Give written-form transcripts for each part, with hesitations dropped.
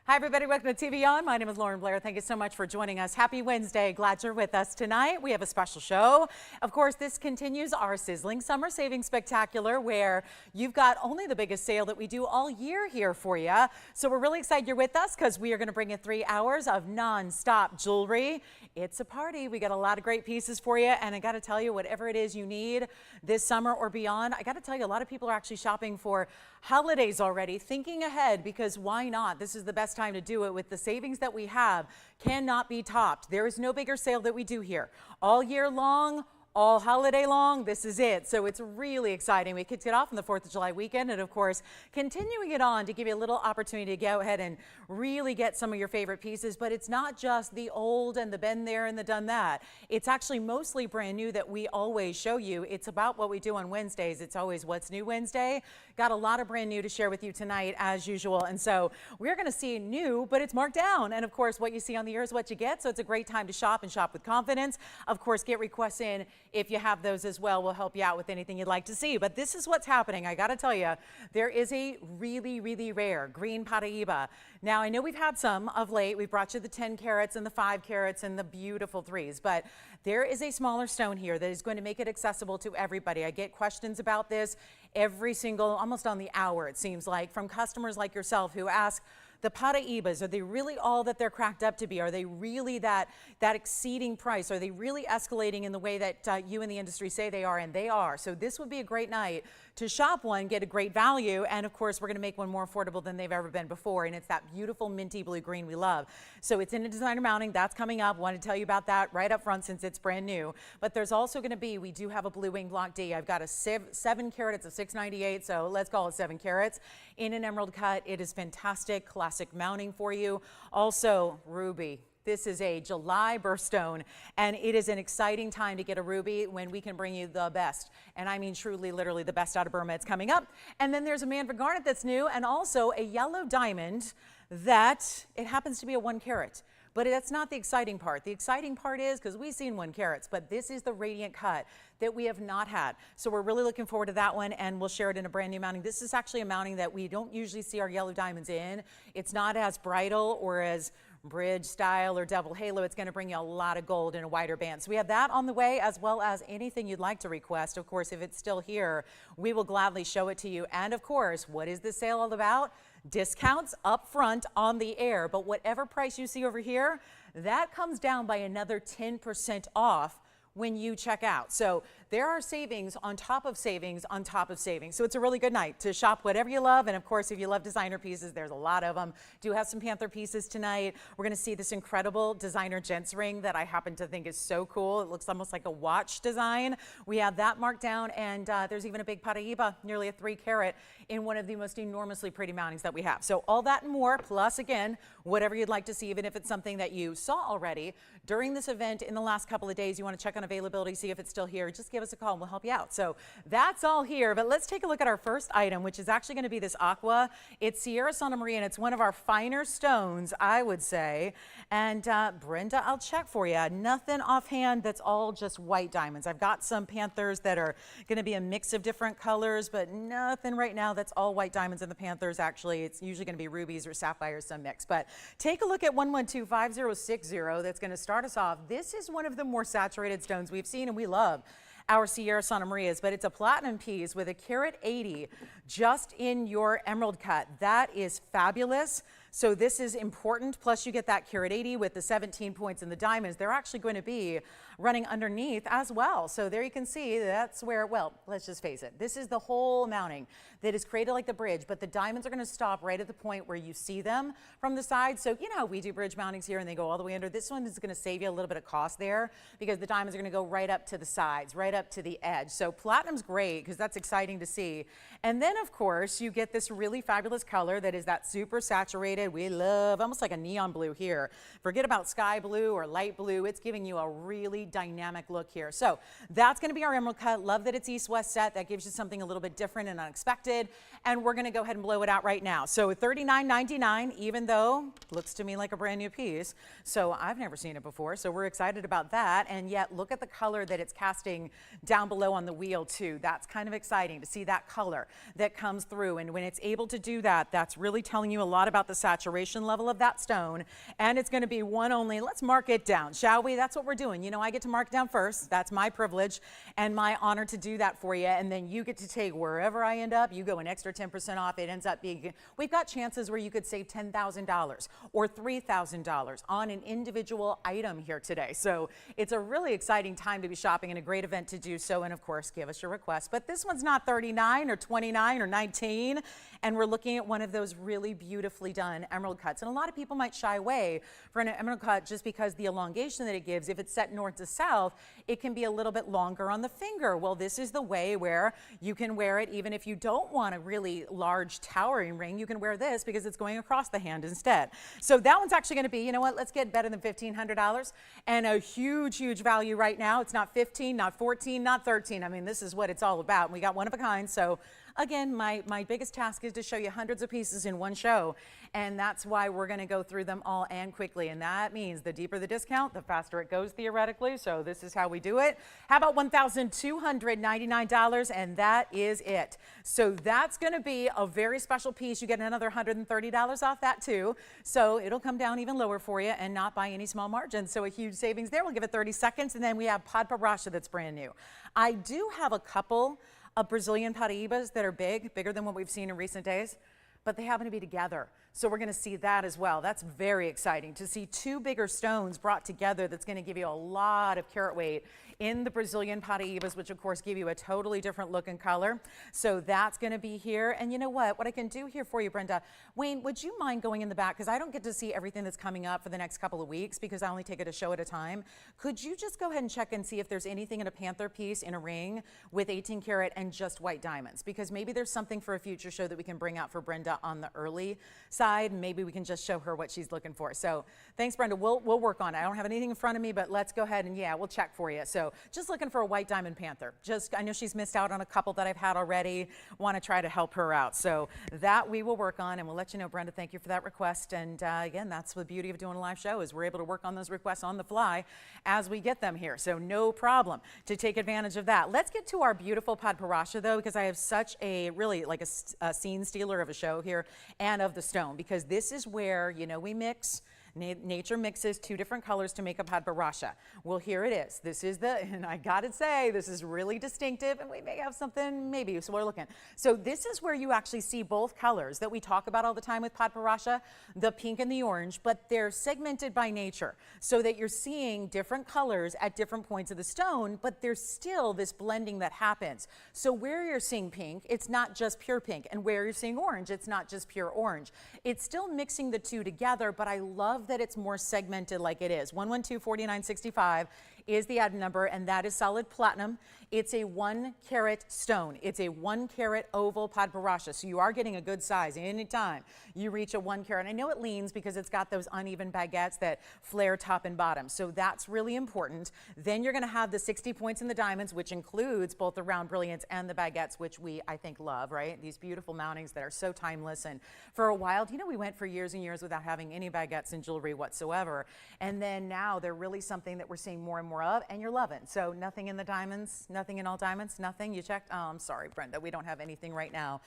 Hi, everybody. Welcome to TVON. My name is Blair. Thank you so much for joining us. Happy Wednesday. Glad you're with us tonight. We have a special show. Of course, this continues our sizzling summer savings spectacular where you've got only the biggest sale that we do all year here for you. So we're really excited you're with us because we are going to bring you 3 hours of non-stop jewelry. It's a party. We got a lot of great pieces for you. And I got to tell you, whatever it is you need this summer or beyond, I got to tell you, a lot of people are actually shopping for holidays already, thinking ahead, because why not? This is the best time to do it with the savings that we have. Cannot be topped. There is no bigger sale that we do here all year long, all holiday long. This is it. So it's really exciting. We kicked it off on the 4th of July weekend, and of course continuing it on to give you a little opportunity to go ahead and really get some of your favorite pieces. But it's not just the old and the been there and the done that. It's actually mostly brand new that we always show you. It's about what we do on Wednesdays. It's always What's New Wednesday. Got a lot of brand new to share with you tonight as usual. And so we're going to see new, but it's marked down. And of course, what you see on the ear is what you get. So it's a great time to shop and shop with confidence. Of course, get requests in. If you have those as well, we'll help you out with anything you'd like to see. But this is what's happening. I got to tell you, there is a really, really rare green Paraiba. Now, I know we've had some of late. We brought you the 10 carats and the 5 carats and the beautiful 3s. But there is a smaller stone here that is going to make it accessible to everybody. I get questions about this every single, almost on the hour, it seems like, from customers like yourself who ask, the Paraibas, are they really all that they're cracked up to be? Are they really that exceeding price? Are they really escalating in the way that you in the industry say they are? And they are. So this would be a great night to shop one, get a great value, and of course we're going to make one more affordable than they've ever been before, and it's that beautiful minty blue green we love. So it's in a designer mounting. That's coming up. Wanted to tell you about that right up front since it's brand new. But there's also going to be, we do have a blue wing block D. I've got a 7 carat. It's a 698, so let's call it 7 carats in an emerald cut. It is fantastic, classic mounting for you. Also ruby. This is a July birthstone, and it is an exciting time to get a ruby when we can bring you the best. And I mean truly, literally the best out of Burma. It's coming up. And then there's a Mandarin garnet that's new, and also a yellow diamond that it happens to be a 1 carat. But that's not the exciting part. The exciting part is, because we've seen 1 carats, but this is the radiant cut that we have not had. So we're really looking forward to that one, and we'll share it in a brand new mounting. This is actually a mounting that we don't usually see our yellow diamonds in. It's not as bridal or as bridge style or double halo. It's going to bring you a lot of gold in a wider band. So we have that on the way, as well as anything you'd like to request. Of course, if it's still here, we will gladly show it to you. And of course, what is this sale all about? Discounts up front on the air, but whatever price you see over here, that comes down by another 10% off when you check out. So there are savings on top of savings on top of savings. So it's a really good night to shop whatever you love. And of course, if you love designer pieces, there's a lot of them. Do have some Panther pieces tonight. We're going to see this incredible designer gents ring that I happen to think is so cool. It looks almost like a watch design. We have that marked down, and there's even a big Paraiba, nearly a 3 carat, in one of the most enormously pretty mountings that we have. So all that and more, plus again, whatever you'd like to see, even if it's something that you saw already during this event in the last couple of days, you want to check on availability, see if it's still here, just give us a call and we'll help you out. So that's all here, but let's take a look at our first item, which is actually going to be this Aqua. It's Sierra Santa Maria, and it's one of our finer stones, I would say. And Brenda, I'll check for you. Nothing offhand, that's all just white diamonds. I've got some Panthers that are going to be a mix of different colors, but nothing right now that's all white diamonds in the Panthers. Actually, it's usually going to be rubies or sapphires, some mix. But take a look at 1125060. That's going to start us off. This is one of the more saturated stones we've seen, and we love our Sierra Santa Marias, but it's a platinum piece with a carat 80 just in your emerald cut. That is fabulous. So this is important. Plus you get that carat 80 with the 17 points in the diamonds. They're actually going to be running underneath as well. So there you can see that's where, well, let's just face it. This is the whole mounting that is created like the bridge, but the diamonds are going to stop right at the point where you see them from the side. So you know how we do bridge mountings here and they go all the way under. This one is going to save you a little bit of cost there because the diamonds are going to go right up to the sides, right up to the edge. So platinum's great because that's exciting to see. And then of course you get this really fabulous color that is that super saturated. We love almost like a neon blue here. Forget about sky blue or light blue. It's giving you a really dynamic look here. So that's going to be our emerald cut. Love that it's east-west set. That gives you something a little bit different and unexpected. And we're going to go ahead and blow it out right now. So $39.99, even though looks to me like a brand new piece. So I've never seen it before. So we're excited about that. And yet look at the color that it's casting down below on the wheel too. That's kind of exciting to see that color that comes through. And when it's able to do that, that's really telling you a lot about the saturation saturation level of that stone, and it's going to be one only. Let's mark it down, shall we? That's what we're doing. You know, I get to mark down first. That's my privilege and my honor to do that for you, and then you get to take wherever I end up. You go an extra 10% off. It ends up being, we've got chances where you could save $10,000 or $3,000 on an individual item here today. So it's a really exciting time to be shopping and a great event to do so. And of course, give us your request. But this one's not 39 or 29 or 19. And we're looking at one of those really beautifully done emerald cuts. And a lot of people might shy away from an emerald cut just because the elongation that it gives, if it's set north to south, it can be a little bit longer on the finger. Well, this is the way where you can wear it even if you don't want a really large towering ring. You can wear this because it's going across the hand instead. So that one's actually going to be, you know what, let's get better than $1,500 and a huge, huge value right now. It's not 15, not 14, not 13. I mean, this is what it's all about. We got one of a kind. So again, my biggest task is to show you hundreds of pieces in one show, and that's why we're going to go through them all and quickly, and that means the deeper the discount, the faster it goes theoretically, so this is how we do it. How about $1,299, and that is it. So that's going to be a very special piece. You get another $130 off that too, so it'll come down even lower for you and not by any small margin, so a huge savings there. We'll give it 30 seconds, and then we have padparadscha that's brand new. I do have a couple of Brazilian Paraibas that are bigger than what we've seen in recent days, but they happen to be together. So we're going to see that as well. That's very exciting to see two bigger stones brought together. That's going to give you a lot of carat weight in the Brazilian Paraibas, which of course give you a totally different look and color. So that's going to be here. And you know what I can do here for you, Brenda? Wayne, would you mind going in the back? Because I don't get to see everything that's coming up for the next couple of weeks because I only take it a show at a time. Could you just go ahead and check and see if there's anything in a Panther piece in a ring with 18 karat and just white diamonds? Because maybe there's something for a future show that we can bring out for Brenda on the early side. Maybe we can just show her what she's looking for. So thanks, Brenda. We'll work on it. I don't have anything in front of me, but let's go ahead and yeah, we'll check for you. So just looking for a white diamond Panther. I know she's missed out on a couple that I've had already. Want to try to help her out. So that we will work on, and we'll let you know, Brenda. Thank you for that request. And again, that's the beauty of doing a live show is we're able to work on those requests on the fly as we get them here. So no problem to take advantage of that. Let's get to our beautiful padparadscha though, because I have such a really like a scene stealer of a show here and of the stone, because this is where, you know, we mix. Nature mixes two different colors to make a padparadscha. Well, here it is. This is and I gotta say, this is really distinctive, and we may have something, maybe, so we're looking. So this is where you actually see both colors that we talk about all the time with padparadscha, the pink and the orange, but they're segmented by nature, so that you're seeing different colors at different points of the stone, but there's still this blending that happens. So where you're seeing pink, it's not just pure pink, and where you're seeing orange, it's not just pure orange. It's still mixing the two together, but I love that it's more segmented like it is. 1124965 is the item number, and that is solid platinum. It's a 1 carat stone. It's a 1 carat oval padparadscha, so you are getting a good size anytime you reach a 1 carat. I know it leans because it's got those uneven baguettes that flare top and bottom, so that's really important. Then you're going to have the 60 points in the diamonds, which includes both the round brilliants and the baguettes, which I think love, right? These beautiful mountings that are so timeless, and for a while, you know, we went for years and years without having any baguettes in jewelry whatsoever, and then now they're really something that we're seeing more and more of, and you're loving. So nothing in the diamonds, nothing in all diamonds, nothing. You checked? Oh, I'm sorry, Brenda. We don't have anything right now.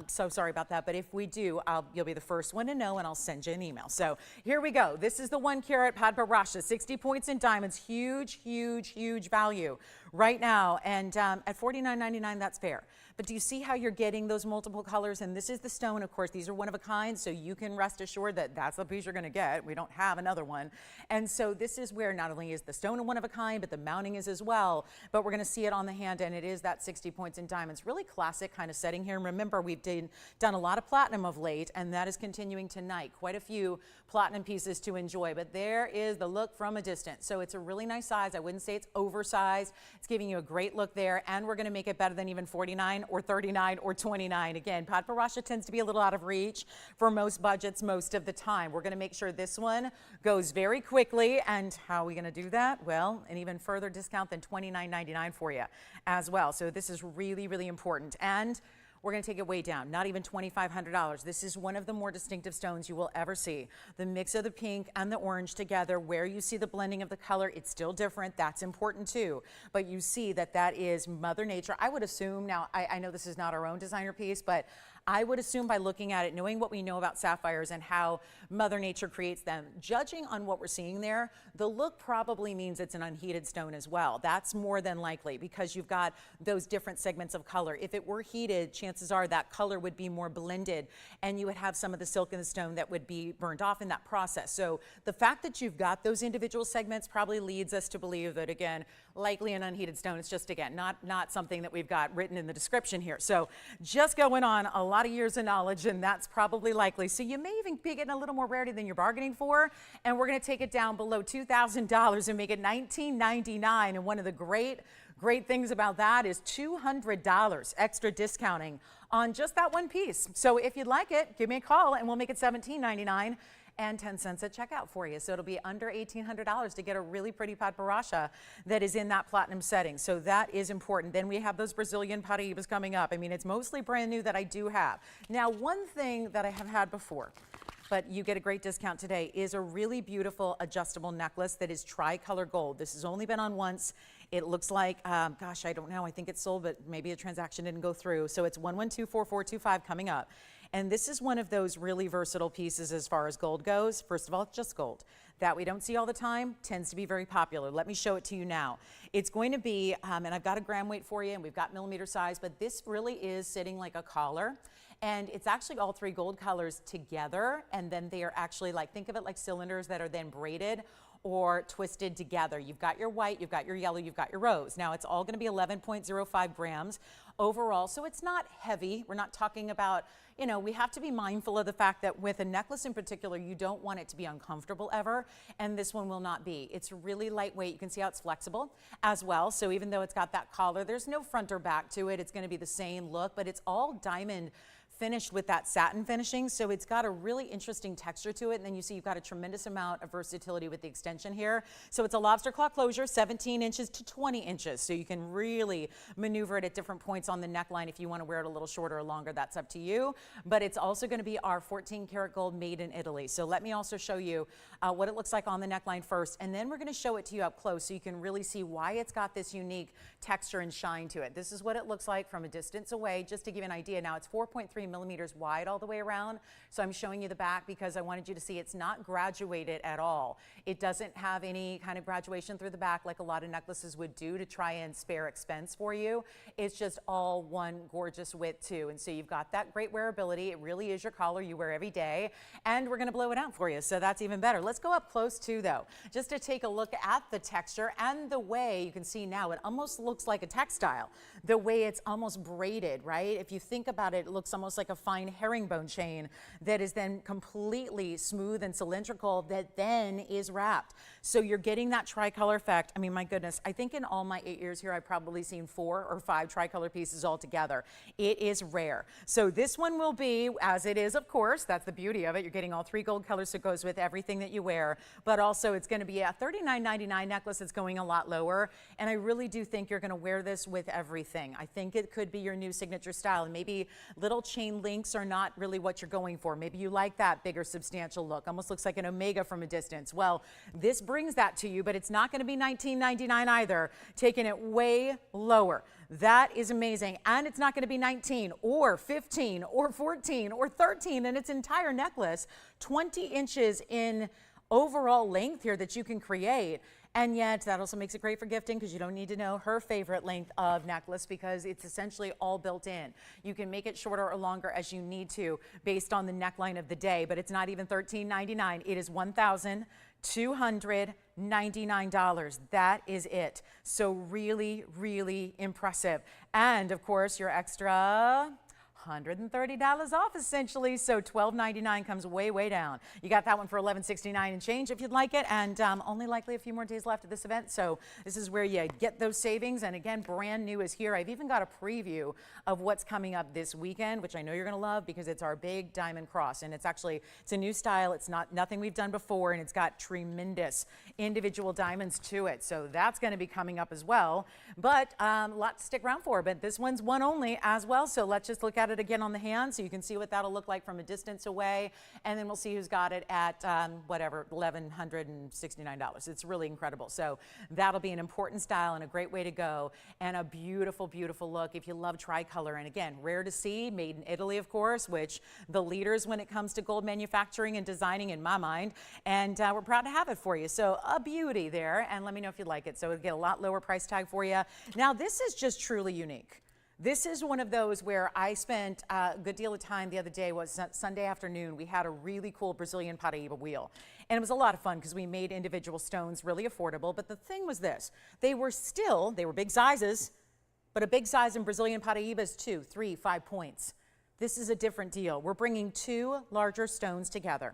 So sorry about that. But if we do, you'll be the first one to know, and I'll send you an email. So here we go. This is the 1 carat padparadscha, 60 points in diamonds. Huge, huge, huge value right now. And at $49.99, that's fair. But do you see how you're getting those multiple colors? And this is the stone, of course. These are one of a kind, so you can rest assured that that's the piece you're going to get. We don't have another one. And so this is where not only is the stone a one of a kind, but the mounting is as well. But we're going to see it on the hand, and it is that 60 points in diamonds. Really classic kind of setting here. And remember, we've done a lot of platinum of late, and that is continuing tonight. Quite a few platinum pieces to enjoy. But there is the look from a distance. So it's a really nice size. I wouldn't say it's oversized. It's giving you a great look there, and we're going to make it better than even 49 or 39 or 29. Again, padparadscha tends to be a little out of reach for most budgets most of the time. We're going to make sure this one goes very quickly. And how are we going to do that? Well, an even further discount than $29.99 for you as well. So this is really, really important. And we're going to take it way down, not even $2,500. This is one of the more distinctive stones you will ever see. The mix of the pink and the orange together, where you see the blending of the color, it's still different. That's important too. But you see that that is Mother Nature. I would assume, now I know this is not our own designer piece, but I would assume by looking at it, knowing what we know about sapphires and how Mother Nature creates them, judging on what we're seeing there, the look probably means it's an unheated stone as well. That's more than likely because you've got those different segments of color. If it were heated, chances are that color would be more blended and you would have some of the silk in the stone that would be burned off in that process. So the fact that you've got those individual segments probably leads us to believe that, again, likely an unheated stone. It's just, again, not something that we've got written in the description here. So just going on a lot of years of knowledge, and that's probably likely. So you may even be getting a little more rarity than you're bargaining for, and we're going to take it down below $2,000 and make it $19.99. And one of the great things about that is $200 extra discounting on just that one piece. So if you'd like it, give me a call and we'll make it $17.99 and 10 cents at checkout for you. So it'll be under $1,800 to get a really pretty padparadscha that is in that platinum setting. So that is important. Then we have those Brazilian Paraibas coming up. I mean, it's mostly brand new that I do have. Now, one thing that I have had before, but you get a great discount today, is a really beautiful adjustable necklace that is tricolor gold. This has only been on once. It looks like, gosh, I don't know, I think it's sold, but maybe a transaction didn't go through. So it's 1124-425 coming up. And this is one of those really versatile pieces as far as gold goes. First of all, it's just gold. That we don't see all the time, tends to be very popular. Let me show it to you now. It's going to be, and I've got a gram weight for you, and we've got millimeter size, but this really is sitting like a collar. And it's actually all three gold colors together, and then they are actually like, think of it like cylinders that are then braided or twisted together. You've got your white, you've got your yellow, you've got your rose. Now it's all gonna be 11.05 grams overall, so it's not heavy. We're not talking about, you know, we have to be mindful of the fact that with a necklace in particular, you don't want it to be uncomfortable ever, and this one will not be. It's really lightweight. You can see how it's flexible as well. So even though it's got that collar, there's no front or back to it. It's gonna be the same look, but it's all diamond finished with that satin finishing, so it's got a really interesting texture to it. And then you see you've got a tremendous amount of versatility with the extension here. So it's a lobster claw closure, 17 inches to 20 inches, so you can really maneuver it at different points on the neckline. If you want to wear it a little shorter or longer, that's up to you. But it's also going to be our 14 karat gold made in Italy. So let me also show you what it looks like on the neckline first, and then we're going to show it to you up close so you can really see why it's got this unique texture and shine to it. This is what it looks like from a distance away, just to give you an idea. Now it's 4.3 millimeters wide all the way around. So I'm showing you the back because I wanted you to see it's not graduated at all. It doesn't have any kind of graduation through the back like a lot of necklaces would do to try and spare expense for you. It's just all one gorgeous width too. And so you've got that great wearability. It really is your collar you wear every day, and we're going to blow it out for you. So that's even better. Let's go up close too though, just to take a look at the texture and the way you can see now it almost looks like a textile, the way it's almost braided, right? If you think about it, it looks almost like a fine herringbone chain that is then completely smooth and cylindrical that then is wrapped. So you're getting that tricolor effect. I mean, my goodness, I think in all my 8 years here, I've probably seen 4 or 5 tricolor pieces all together. It is rare. So this one will be, as it is, of course, that's the beauty of it. You're getting all 3 gold colors, so it goes with everything that you wear, but also it's going to be a $39.99 necklace. It's going a lot lower, and I really do think you're going to wear this with everything. I think it could be your new signature style, and maybe little chain links are not really what you're going for. Maybe you like that bigger, substantial look. Almost looks like an omega from a distance. Well, this brings that to you, but it's not going to be $19.99 either, taking it way lower. That is amazing. And it's not going to be 19 or 15 or 14 or 13 in its entire necklace, 20 inches in overall length here that you can create. And yet that also makes it great for gifting because you don't need to know her favorite length of necklace because it's essentially all built in. You can make it shorter or longer as you need to based on the neckline of the day, but it's not even $13.99. It is $1,299. That is it. So really, really impressive. And of course, your extra $130 off essentially, so $12.99 comes way, way down. You got that one for $11.69 and change if you'd like it, and only likely a few more days left of this event, so this is where you get those savings. And again, brand new is here. I've even got a preview of what's coming up this weekend, which I know you're gonna love because it's our big diamond cross, and it's a new style. It's nothing we've done before, and it's got tremendous individual diamonds to it, so that's gonna be coming up as well. But a lot to stick around for, but this one's one only as well, so let's just look at it it again on the hand so you can see what that'll look like from a distance away. And then we'll see who's got it at whatever, $1,169. It's really incredible. So that'll be an important style and a great way to go, and a beautiful, beautiful look if you love tricolor. And again, rare to see, made in Italy, of course, which the leaders when it comes to gold manufacturing and designing in my mind. And we're proud to have it for you. So a beauty there, and let me know if you like it. So it'll get a lot lower price tag for you. Now this is just truly unique. This is one of those where I spent a good deal of time the other day. Was Sunday afternoon. We had a really cool Brazilian Paraiba wheel. And it was a lot of fun because we made individual stones really affordable. But the thing was this, they were big sizes, but a big size in Brazilian Paraiba is 2, 3, 5 points. This is a different deal. We're bringing 2 larger stones together.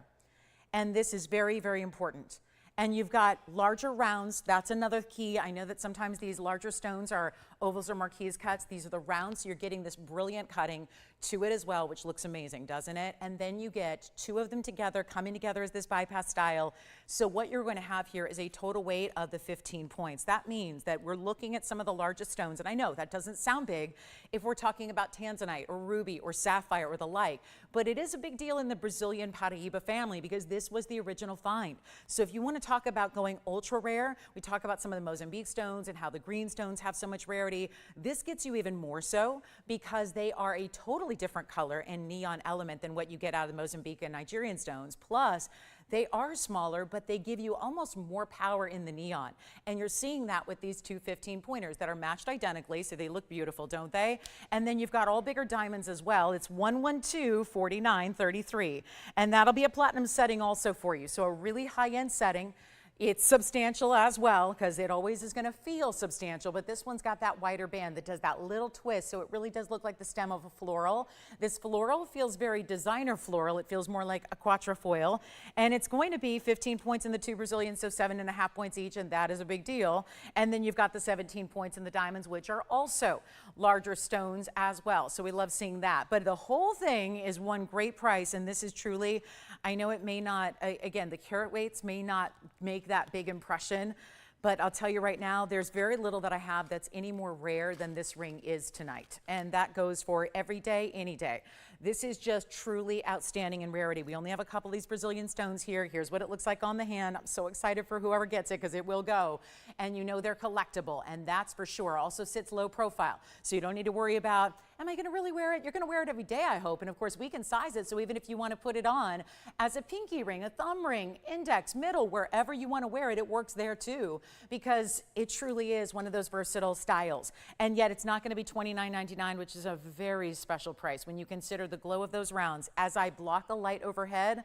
And this is very, very important. And you've got larger rounds. That's another key. I know that sometimes these larger stones are ovals or marquise cuts. These are the rounds, so you're getting this brilliant cutting to it as well, which looks amazing, doesn't it? And then you get 2 of them together, coming together as this bypass style. So what you're going to have here is a total weight of the 15 points. That means that we're looking at some of the largest stones, and I know that doesn't sound big if we're talking about Tanzanite or ruby or sapphire or the like, but it is a big deal in the Brazilian Paraiba family because this was the original find. So if you want to talk about going ultra rare, we talk about some of the Mozambique stones and how the green stones have so much rarity. This gets you even more so because they are a totally different color and neon element than what you get out of the Mozambique and Nigerian stones. Plus, they are smaller, but they give you almost more power in the neon. And you're seeing that with these 2 15-pointers that are matched identically, so they look beautiful, don't they? And then you've got all bigger diamonds as well. It's 112, 49, 33. And that'll be a platinum setting also for you. So a really high-end setting. It's substantial as well because it always is going to feel substantial, but this one's got that wider band that does that little twist, so it really does look like the stem of a floral. This floral feels very designer floral. It feels more like a quatrefoil, and it's going to be 15 points in the 2 Brazilians, so 7.5 points each, and that is a big deal. And then you've got the 17 points in the diamonds, which are also larger stones as well, so we love seeing that. But the whole thing is one great price, and this is truly, I know it may not, again, the carat weights may not make that big impression, but I'll tell you right now, there's very little that I have that's any more rare than this ring is tonight. And that goes for every day, any day. This is just truly outstanding in rarity. We only have a couple of these Brazilian stones here. Here's what it looks like on the hand. I'm so excited for whoever gets it because it will go. And you know they're collectible, and that's for sure. Also sits low profile, so you don't need to worry about, am I going to really wear it? You're going to wear it every day, I hope. And of course, we can size it, so even if you want to put it on as a pinky ring, a thumb ring, index, middle, wherever you want to wear it, it works there too, because it truly is one of those versatile styles. And yet it's not going to be $29.99, which is a very special price when you consider the glow of those rounds. As I block the light overhead,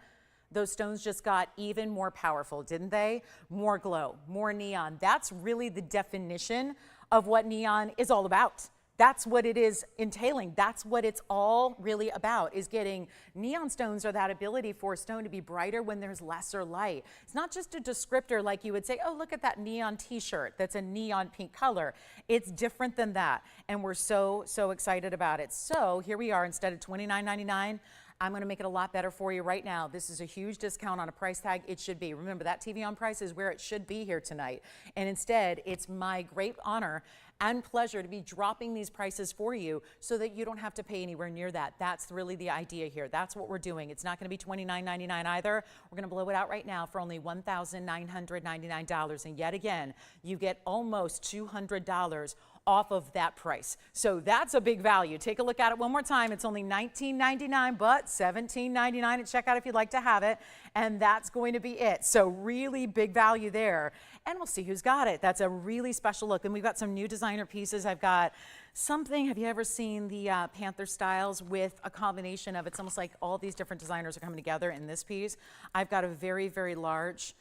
those stones just got even more powerful, didn't they? More glow, more neon. That's really the definition of what neon is all about. That's what it is entailing. That's what it's all really about, is getting neon stones, or that ability for a stone to be brighter when there's lesser light. It's not just a descriptor like you would say, oh, look at that neon t-shirt that's a neon pink color. It's different than that, and we're so, so excited about it. So here we are. Instead of $29.99, I'm going to make it a lot better for you right now. This is a huge discount on a price tag. It should be. Remember, that TVON price is where it should be here tonight. And instead, it's my great honor and pleasure to be dropping these prices for you so that you don't have to pay anywhere near that. That's really the idea here. That's what we're doing. It's not going to be $29.99 either. We're going to blow it out right now for only $1,999. And yet again, you get almost $200 off of that price. So that's a big value. Take a look at it one more time. It's only $19.99, but $17.99 at checkout if you'd like to have it. And that's going to be it. So really big value there. And we'll see who's got it. That's a really special look. And we've got some new designer pieces. I've got something, have you ever seen the Panther styles with a combination of, it's almost like all these different designers are coming together in this piece. I've got a very, very large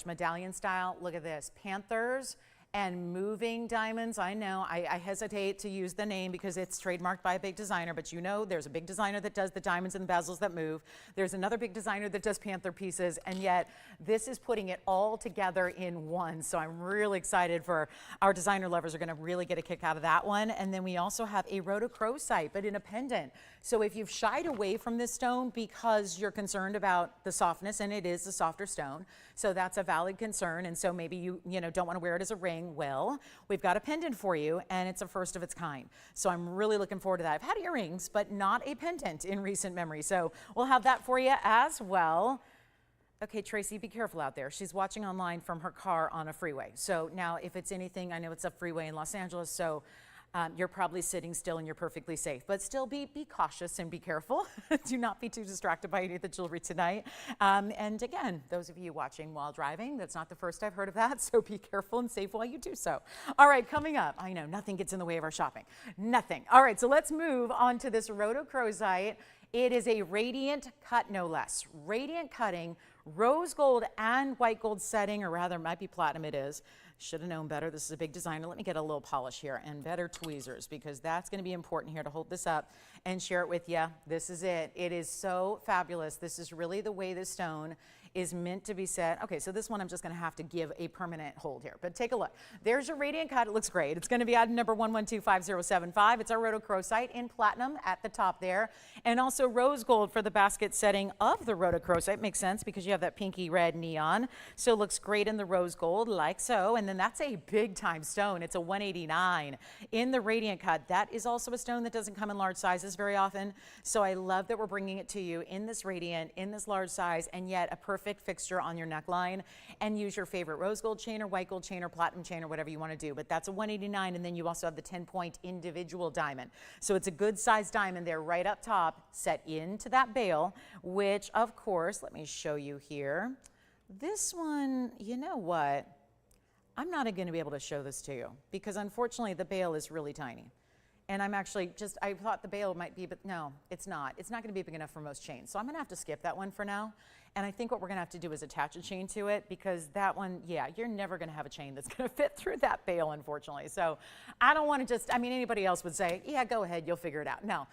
medallion style. Look at this, Panthers and moving diamonds. I know I hesitate to use the name because it's trademarked by a big designer, but you know there's a big designer that does the diamonds and the bezels that move. There's another big designer that does Panther pieces, and yet this is putting it all together in one. So I'm really excited for our designer lovers are going to really get a kick out of that one. And then we also have a rhodochrosite, but in a pendant. So if you've shied away from this stone because you're concerned about the softness, and it is a softer stone, so that's a valid concern, and so maybe you don't want to wear it as a ring, ring, well, we've got a pendant for you, and it's a first of its kind. So I'm really looking forward to that. I've had earrings, but not a pendant in recent memory. So we'll have that for you as well. Okay, Tracy, be careful out there. She's watching online from her car on a freeway. So now if it's anything, I know it's a freeway in Los Angeles, so you're probably sitting still and you're perfectly safe, but still be cautious and be careful. Do not be too distracted by any of the jewelry tonight. And again, those of you watching while driving, that's not the first I've heard of that, so be careful and safe while you do so. All right, coming up, I know nothing gets in the way of our shopping. Nothing. All right, so let's move on to this rhodochrosite. It is a radiant cut, no less. Radiant cutting, rose gold and white gold setting, or rather, it might be platinum, it is. Should have known better. This is a big designer. Let me get a little polish here and better tweezers, because that's going to be important here to hold this up and share it with you. This is it. It is so fabulous. This is really the way this stone is meant to be set. Okay, so this one I'm just going to have to give a permanent hold here, but take a look. There's your radiant cut. It looks great. It's going to be item number 112575. It's our rhodochrosite in platinum at the top there, and also rose gold for the basket setting of the rhodochrosite. Makes sense because you have that pinky red neon, so it looks great in the rose gold like so. And then that's a big time stone. It's a 189 in the radiant cut. That is also a stone that doesn't come in large sizes very often, so I love that we're bringing it to you in this radiant, in this large size, and yet a perfect fixture on your neckline. And use your favorite rose gold chain or white gold chain or platinum chain or whatever you want to do, but that's a 189. And then you also have the 10-point individual diamond, so it's a good sized diamond there right up top, set into that bail, which of course, let me show you here. This one, you know what, I'm not going to be able to show this to you because unfortunately the bail is really tiny. And I'm actually I thought the bail might be, but no, it's not. It's not going to be big enough for most chains. So I'm going to have to skip that one for now. And I think what we're going to have to do is attach a chain to it, because that one, yeah, you're never going to have a chain that's going to fit through that bail, unfortunately. So I don't want to just, I mean, anybody else would say, yeah, go ahead, you'll figure it out. No,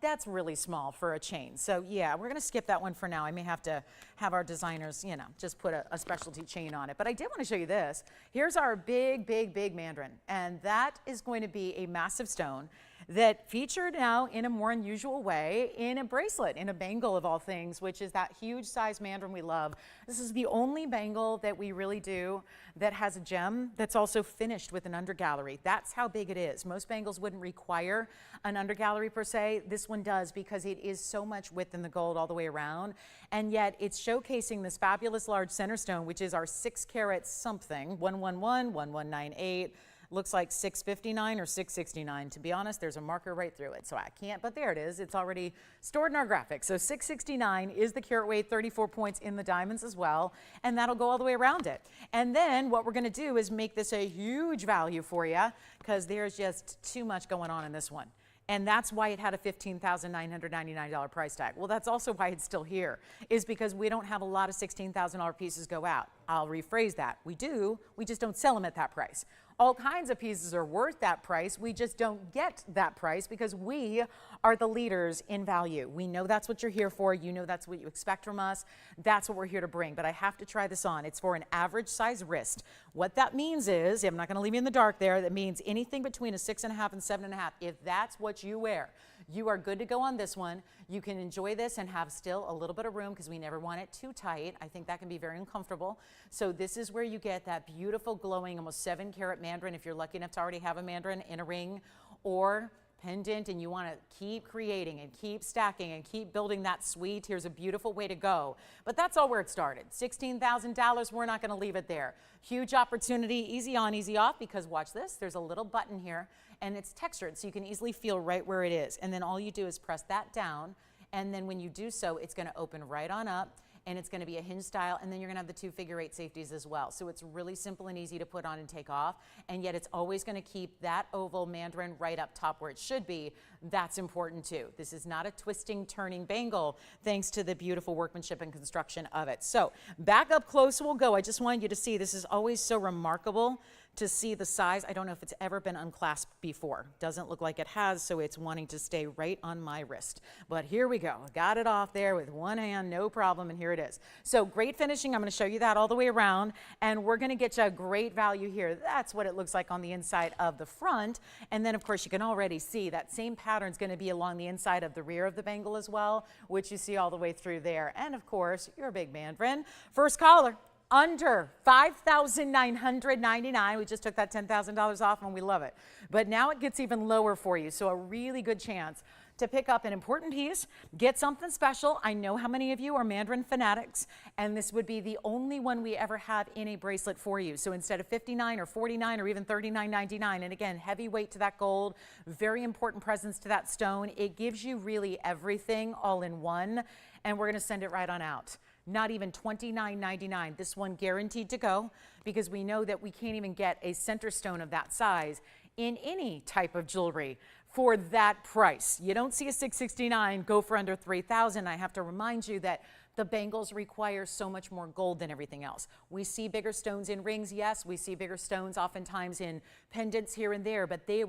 that's really small for a chain. So yeah, we're going to skip that one for now. I may have to have our designers, you know, just put a specialty chain on it. But I did want to show you this. Here's our big, big, big Mandarin. And that is going to be a massive stone that featured now in a more unusual way in a bracelet, in a bangle of all things, which is that huge size Mandarin we love. This is the only bangle that we really do that has a gem that's also finished with an undergallery. That's how big it is. Most bangles wouldn't require an undergallery per se. This one does, because it is so much width in the gold all the way around. And yet it's showcasing this fabulous large center stone, which is our 6 carat something, 111, 1198. Looks like 659 or 669. To be honest, there's a marker right through it, so I can't, but there it is. It's already stored in our graphics. So 669 is the carat weight, 34 points in the diamonds as well, and that'll go all the way around it. And then what we're gonna do is make this a huge value for you, because there's just too much going on in this one. And that's why it had a $15,999 price tag. Well, that's also why it's still here, is because we don't have a lot of $16,000 pieces go out. I'll rephrase that. We do, we just don't sell them at that price. All kinds of pieces are worth that price. We just don't get that price because we are the leaders in value. We know that's what you're here for. You know that's what you expect from us. That's what we're here to bring. But I have to try this on. It's for an average size wrist. What that means is, I'm not going to leave you in the dark there, that means anything between a 6.5 and 7.5. If that's what you wear, you are good to go on this one. You can enjoy this and have still a little bit of room, because we never want it too tight. I think that can be very uncomfortable. So this is where you get that beautiful glowing almost 7 carat Mandarin, if you're lucky enough to already have a Mandarin in a ring or pendant, and you want to keep creating and keep stacking and keep building that suite. Here's a beautiful way to go. But that's all where it started. $16,000, we're not going to leave it there. Huge opportunity, easy on, easy off, because watch this, there's a little button here and it's textured, so you can easily feel right where it is. And then all you do is press that down, and then when you do so, it's going to open right on up, and it's going to be a hinge style, and then you're going to have the 2 figure-8 safeties as well. So it's really simple and easy to put on and take off, and yet it's always going to keep that oval Mandarin right up top where it should be. That's important too. This is not a twisting, turning bangle, thanks to the beautiful workmanship and construction of it. So back up close we'll go. I just wanted you to see, this is always so remarkable to see the size. I don't know if it's ever been unclasped before. Doesn't look like it has, so it's wanting to stay right on my wrist. But here we go. Got it off there with one hand, no problem, and here it is. So great finishing. I'm going to show you that all the way around, and we're going to get you a great value here. That's what it looks like on the inside of the front. And then, of course, you can already see that same pattern is going to be along the inside of the rear of the bangle as well, which you see all the way through there. And, of course, you're a big Mandarin. First caller. under $5,999. We just took that $10,000 off and we love it. But now it gets even lower for you. So a really good chance to pick up an important piece, get something special. I know how many of you are Mandarin fanatics, and this would be the only one we ever have in a bracelet for you. So instead of $59 or $49 or even $39.99, and again, heavy weight to that gold, very important presence to that stone. It gives you really everything all in one, and we're gonna send it right on out. Not even $29.99. This one guaranteed to go, because we know that we can't even get a center stone of that size in any type of jewelry for that price. You don't see a $669 go for under $3,000. I have to remind you that the bangles require so much more gold than everything else. We see bigger stones in rings, yes. We see bigger stones oftentimes in pendants here and there, but they're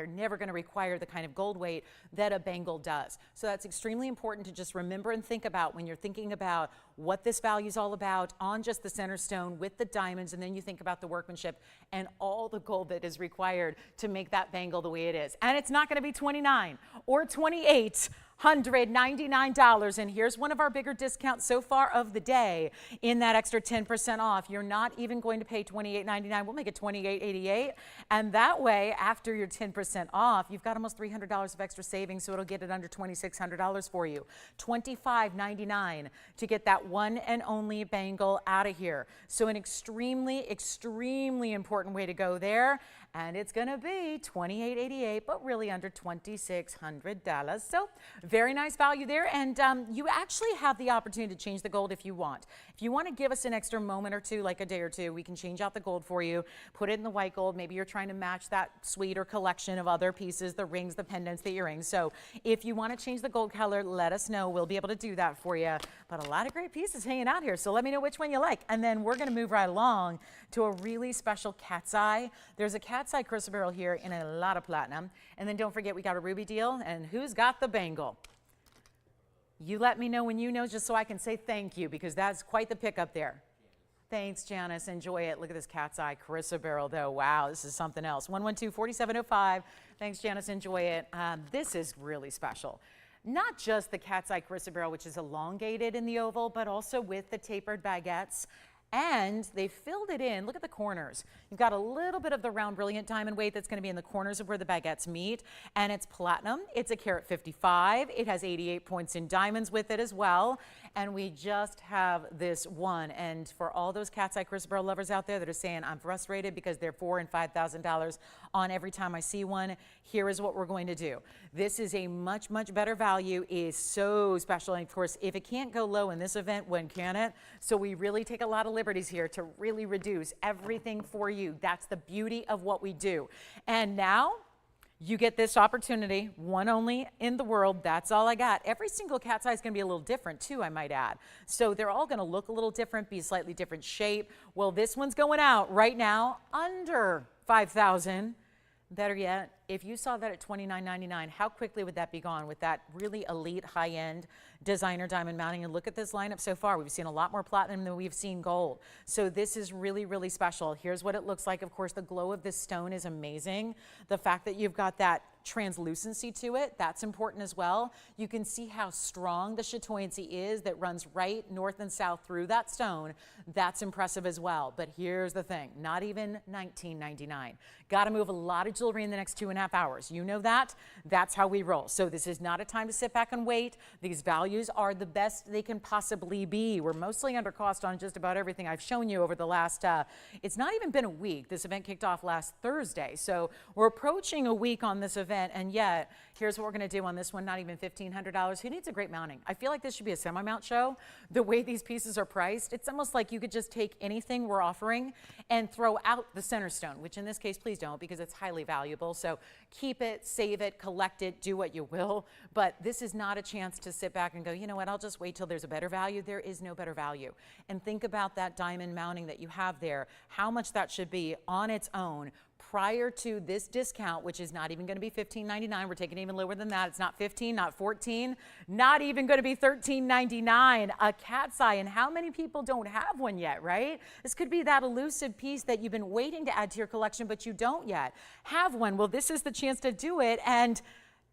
never gonna require the kind of gold weight that a bangle does. So that's extremely important to just remember and think about when you're thinking about what this value is all about on just the center stone with the diamonds, and then you think about the workmanship and all the gold that is required to make that bangle the way it is. And it's not gonna be $29 or $2,899. And here's one of our bigger discounts so far of the day in that extra 10% off. You're not even going to pay $28.99. We'll make it $28.88. And that way, after your 10% off, you've got almost $300 of extra savings, so it'll get it under $2,600 for you. $25.99 to get that one and only bangle out of here. So an extremely, extremely important way to go there. And it's gonna be $28.88, but really under $2,600. So very nice value there. And you actually have the opportunity to change the gold if you want. If you want to give us an extra moment or two, like a day or two, we can change out the gold for you, put it in the white gold. Maybe you're trying to match that suite or collection of other pieces, the rings, the pendants, the earrings. So if you want to change the gold color, let us know. We'll be able to do that for you. But a lot of great pieces hanging out here. So let me know which one you like. And then we're going to move right along to a really special cat's eye. There's a cat's eye chrysoberyl here in a lot of platinum. And then don't forget, we got a ruby deal. And who's got the bangle? You let me know when you know, just so I can say thank you, because that's quite the pickup there. Thanks, Janice. Enjoy it. Look at this cat's eye chrysoberyl, though. Wow, this is something else. 112-4705. Thanks, Janice. Enjoy it. This is really special. Not just the cat's eye chrysoberyl, which is elongated in the oval, but also with the tapered baguettes. And they filled it in. Look at the corners. You've got a little bit of the round brilliant diamond weight that's going to be in the corners of where the baguettes meet. And it's platinum. It's a carat 55. It has 88 points in diamonds with it as well. And we just have this one. And for all those cat's eye chrysoberyl lovers out there that are saying, I'm frustrated because they're $4,000 and $5,000 on every time I see one, here is what we're going to do. This is a much, much better value. It is so special. And of course, if it can't go low in this event, when can it? So we really take a lot of liberties here to really reduce everything for you. That's the beauty of what we do. And now you get this opportunity, one only in the world. That's all I got. Every single cat's eye is going to be a little different too, I might add. So they're all going to look a little different, be a slightly different shape. Well, this one's going out right now under $5,000. Better yet, if you saw that at $29.99, how quickly would that be gone with that really elite high-end designer diamond mounting? And look at this lineup so far. We've seen a lot more platinum than we've seen gold. So this is really, really special. Here's what it looks like. Of course, the glow of this stone is amazing. The fact that you've got that translucency to it, that's important as well. You can see how strong the chatoyancy is that runs right north and south through that stone. That's impressive as well. But here's the thing, not even $19.99. Got to move a lot of jewelry in the next 2.5 hours. You know that. That's how we roll. So this is not a time to sit back and wait. These values are the best they can possibly be. We're mostly under cost on just about everything I've shown you over the last, it's not even been a week. This event kicked off last Thursday. So we're approaching a week on this event. And yet, here's what we're going to do on this one, not even $1,500. Who needs a great mounting? I feel like this should be a semi-mount show. The way these pieces are priced, it's almost like you could just take anything we're offering and throw out the center stone, which in this case, please don't, because it's highly valuable. So keep it, save it, collect it, do what you will. But this is not a chance to sit back and go, you know what, I'll just wait till there's a better value. There is no better value. And think about that diamond mounting that you have there, how much that should be on its own prior to this discount, which is not even going to be $15.99. We're taking it even lower than that. It's not $15, not $14, not even going to be $13.99. A cat's eye, and how many people don't have one yet, right? This could be that elusive piece that you've been waiting to add to your collection, but you don't yet have one. Well, this is the chance to do it, and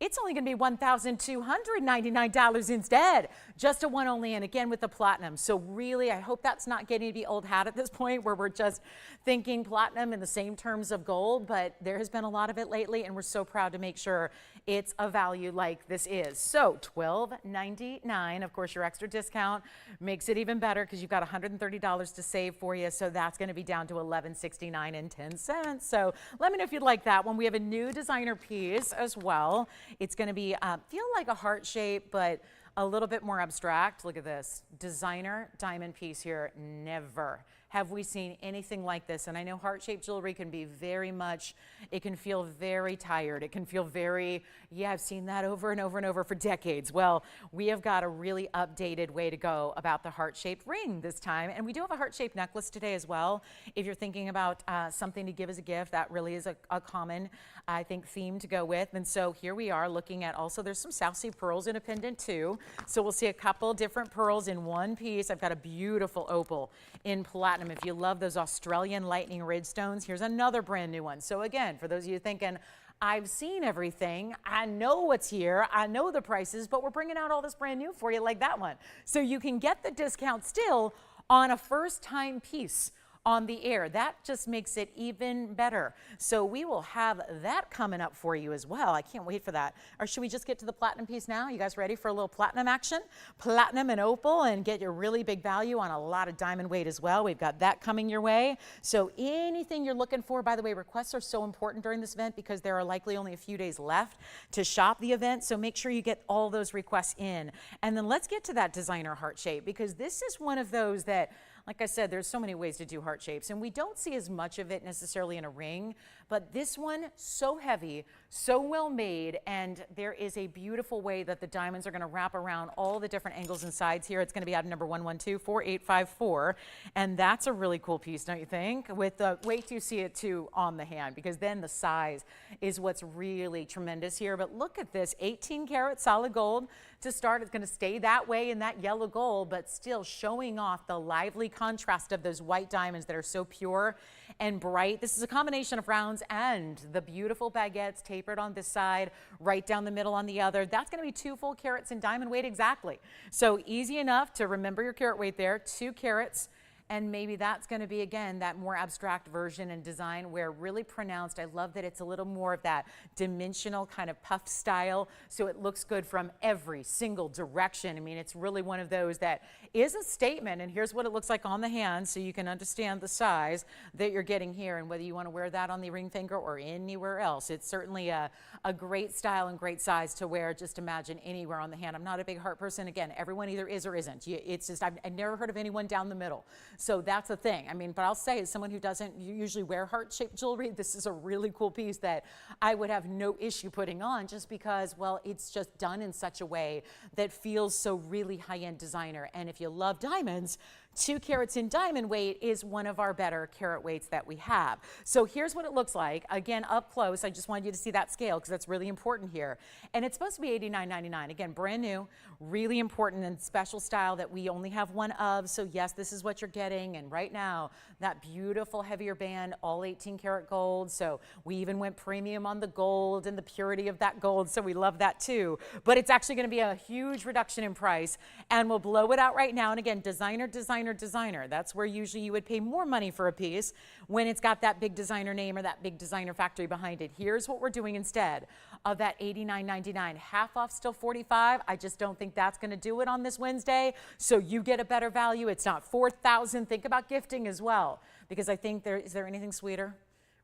it's only going to be $1,299 instead, just a one only, and again with the platinum. So really, I hope that's not getting to be old hat at this point where we're just thinking platinum in the same terms of gold, but there has been a lot of it lately, and we're so proud to make sure it's a value like this is. So $1,299, of course, your extra discount makes it even better because you've got $130 to save for you, so that's going to be down to $1169.10. So let me know if you'd like that one. We have a new designer piece as well. It's going to be, feel like a heart shape, but a little bit more abstract. Look at this. Designer diamond piece here. Never have we seen anything like this. And I know heart-shaped jewelry can be very much, it can feel very tired. It can feel very, yeah, I've seen that over and over and over for decades. Well, we have got a really updated way to go about the heart-shaped ring this time. And we do have a heart-shaped necklace today as well. If you're thinking about something to give as a gift, that really is a common, I think, theme to go with. And so here we are looking at also, there's some South Sea pearls in a pendant too. So we'll see a couple different pearls in one piece. I've got a beautiful opal in platinum. If you love those Australian lightning ridge stones, here's another brand new one. So again, for those of you thinking, I've seen everything, I know what's here, I know the prices, but we're bringing out all this brand new for you like that one. So you can get the discount still on a first time piece on the air. That just makes it even better. So we will have that coming up for you as well. I can't wait for that. Or should we just get to the platinum piece now? You guys ready for a little platinum action? Platinum and opal, and get your really big value on a lot of diamond weight as well. We've got that coming your way. So anything you're looking for, by the way, requests are so important during this event because there are likely only a few days left to shop the event. So make sure you get all those requests in. And then let's get to that designer heart shape, because this is one of those that, like I said, there's so many ways to do heart shapes, and we don't see as much of it necessarily in a ring, but this one, so heavy, so well made, and there is a beautiful way that the diamonds are going to wrap around all the different angles and sides here. It's going to be item number 1124854, and that's a really cool piece, don't you think? With the, wait till you see it too on the hand, because then the size is what's really tremendous here. But look at this, 18 karat solid gold to start. It's going to stay that way in that yellow gold, but still showing off the lively contrast of those white diamonds that are so pure and bright. This is a combination of rounds and the beautiful baguettes tapered on this side, right down the middle on the other. That's going to be 2 full carats in diamond weight exactly. So easy enough to remember your carat weight there, 2 carats. And maybe that's going to be, again, that more abstract version and design where really pronounced. I love that it's a little more of that dimensional kind of puff style, so it looks good from every single direction. I mean, it's really one of those that is a statement, and here's what it looks like on the hand so you can understand the size that you're getting here and whether you want to wear that on the ring finger or anywhere else. It's certainly a great style and great size to wear, just imagine, anywhere on the hand. I'm not a big heart person. Again, everyone either is or isn't. It's just, I've never heard of anyone down the middle. So that's the thing. I mean, but I'll say, as someone who doesn't usually wear heart-shaped jewelry, this is a really cool piece that I would have no issue putting on, just because, well, it's just done in such a way that feels so really high-end designer. And if you love diamonds, 2 carats in diamond weight is one of our better carat weights that we have. So here's what it looks like. Again, up close, I just wanted you to see that scale because that's really important here. And it's supposed to be $89.99. Again, brand new, really important and special style that we only have one of. So yes, this is what you're getting. And right now, that beautiful heavier band, all 18 karat gold. So we even went premium on the gold and the purity of that gold. So we love that too. But it's actually going to be a huge reduction in price, and we'll blow it out right now. And again, designer. That's where usually you would pay more money for a piece when it's got that big designer name or that big designer factory behind it. Here's what we're doing instead of that $89.99. Half off, still $45. I just don't think that's going to do it on this Wednesday. So you get a better value. It's not $4,000. Think about gifting as well, because I think is there anything sweeter?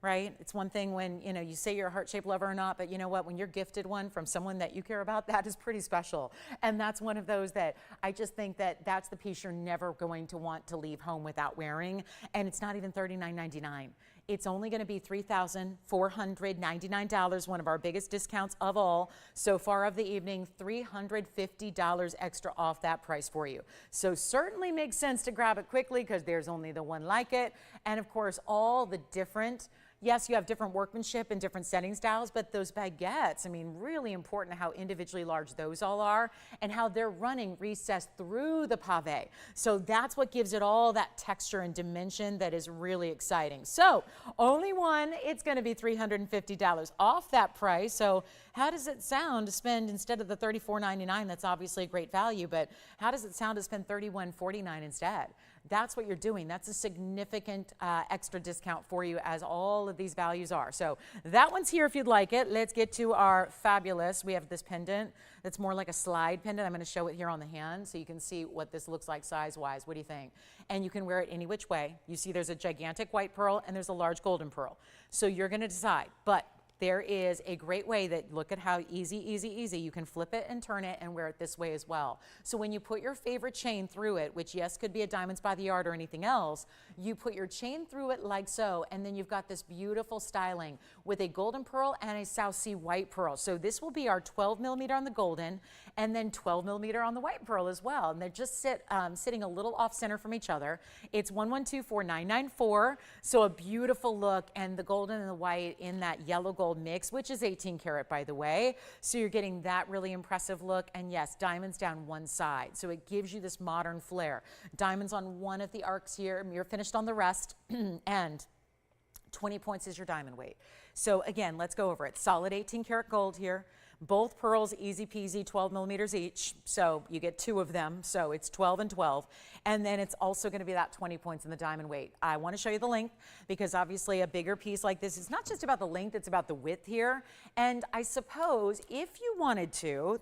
Right? It's one thing when, you know, you say you're a heart-shaped lover or not, but you know what? When you're gifted one from someone that you care about, that is pretty special. And that's one of those that I just think that that's the piece you're never going to want to leave home without wearing. And it's not even $39.99. It's only going to be $3,499, one of our biggest discounts of all so far of the evening, $350 extra off that price for you. So certainly makes sense to grab it quickly because there's only the one like it. And of course, all the different, yes, you have different workmanship and different setting styles, but those baguettes, I mean, really important how individually large those all are and how they're running recessed through the pave. So that's what gives it all that texture and dimension that is really exciting. So only one, it's going to be $350 off that price. So how does it sound to spend, instead of the $34.99, that's obviously a great value, but how does it sound to spend $31.49 instead? That's what you're doing. That's a significant extra discount for you, as all of these values are. So that one's here if you'd like it. Let's get to our fabulous. We have this pendant that's more like a slide pendant. I'm going to show it here on the hand so you can see what this looks like size-wise. What do you think? And you can wear it any which way. You see there's a gigantic white pearl and there's a large golden pearl. So you're going to decide. But there is a great way that, look at how easy you can flip it and turn it and wear it this way as well. So when you put your favorite chain through it, which yes could be a diamonds by the yard or anything else, you put your chain through it like so, and then you've got this beautiful styling with a golden pearl and a South Sea white pearl. So this will be our 12 millimeter on the golden and then 12 millimeter on the white pearl as well. And they're just sitting a little off center from each other. It's 1124,994. So a beautiful look, and the golden and the white in that yellow gold mix, which is 18 karat by the way. So you're getting that really impressive look, and yes, diamonds down one side. So it gives you this modern flair. Diamonds on one of the arcs here, you're finished on the rest, and 20 points is your diamond weight. So again, let's go over it. Solid 18 karat gold here. Both pearls, easy peasy, 12 millimeters each. So you get 2 of them. So it's 12 and 12. And then it's also going to be that 20 points in the diamond weight. I want to show you the length, because obviously a bigger piece like this is not just about the length, it's about the width here. And I suppose if you wanted to,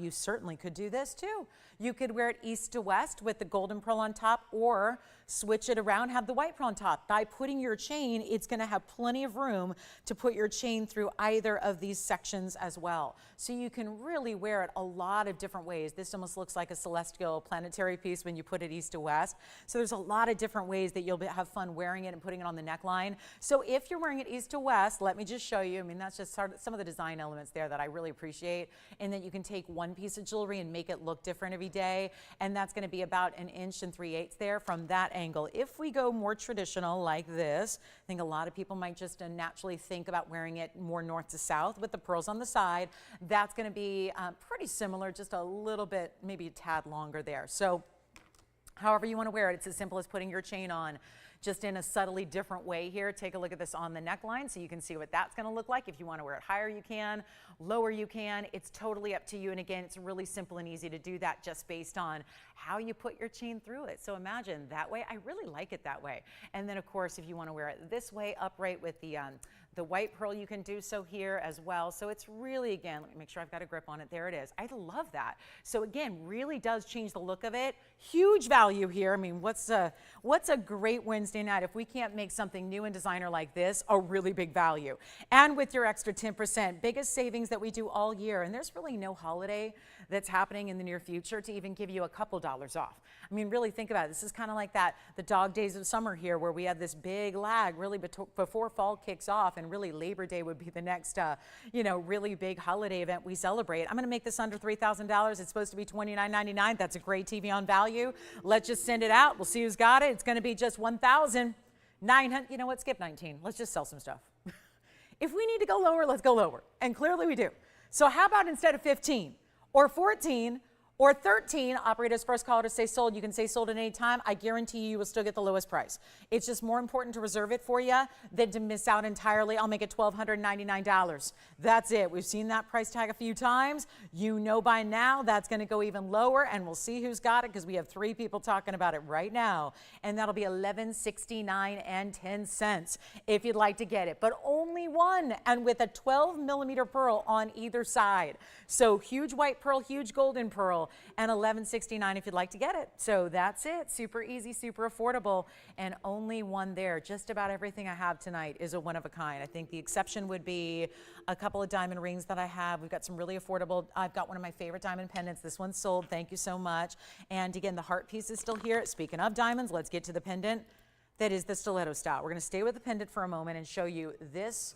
you certainly could do this too. You could wear it east to west with the golden pearl on top, or switch it around, have the white pearl on top. By putting your chain, it's going to have plenty of room to put your chain through either of these sections as well. So you can really wear it a lot of different ways. This almost looks like a celestial planetary piece when you put it east to west. So there's a lot of different ways that you'll have fun wearing it and putting it on the neckline. So if you're wearing it east to west, let me just show you. I mean, that's just some of the design elements there that I really appreciate, and that you can take one piece of jewelry and make it look different every day. And that's going to be about 1 3/8 inches there from that angle. If we go more traditional like this, I think a lot of people might just naturally think about wearing it more north to south with the pearls on the side. That's going to be pretty similar, just a little bit, maybe a tad longer there. So however you want to wear it, it's as simple as putting your chain on just in a subtly different way here. Take a look at this on the neckline so you can see what that's going to look like. If you want to wear it higher, you can. Lower, you can. It's totally up to you. And again, it's really simple and easy to do that just based on how you put your chain through it. So imagine that way. I really like it that way. And then, of course, if you want to wear it this way, upright with the white pearl, you can do so here as well. So it's really, again, let me make sure I've got a grip on it. There it is. I love that. So again, really does change the look of it. Huge value here. I mean, what's a great Wednesday night if we can't make something new and designer like this a really big value? And with your extra 10%, biggest savings that we do all year. And there's really no holiday that's happening in the near future to even give you a couple dollars off. I mean, really think about it. This is kind of like the dog days of summer here, where we have this big lag really before fall kicks off, and really Labor Day would be the next, really big holiday event we celebrate. I'm going to make this under $3,000. It's supposed to be $29.99. That's a great TVON value. Let's just send it out. We'll see who's got it. It's going to be just $1,900. You know what? Skip 19. Let's just sell some stuff. If we need to go lower, let's go lower. And clearly we do. So how about instead of 15 or 14 or 13, operators first call to say sold. You can say sold at any time. I guarantee you will still get the lowest price. It's just more important to reserve it for you than to miss out entirely. I'll make it $1,299. That's it. We've seen that price tag a few times. You know by now that's going to go even lower, and we'll see who's got it, because we have 3 people talking about it right now. And that'll be $11.69 if you'd like to get it. But only one, and with a 12 millimeter pearl on either side. So huge white pearl, huge golden pearl, and $11.69 if you'd like to get it. So that's it. Super easy, super affordable, and only one there. Just about everything I have tonight is a one of a kind. I think the exception would be a couple of diamond rings that I have. We've got some really affordable. I've got one of my favorite diamond pendants. This one's sold. Thank you so much. And again, the heart piece is still here. Speaking of diamonds, let's get to the pendant that is the stiletto style. We're going to stay with the pendant for a moment and show you this,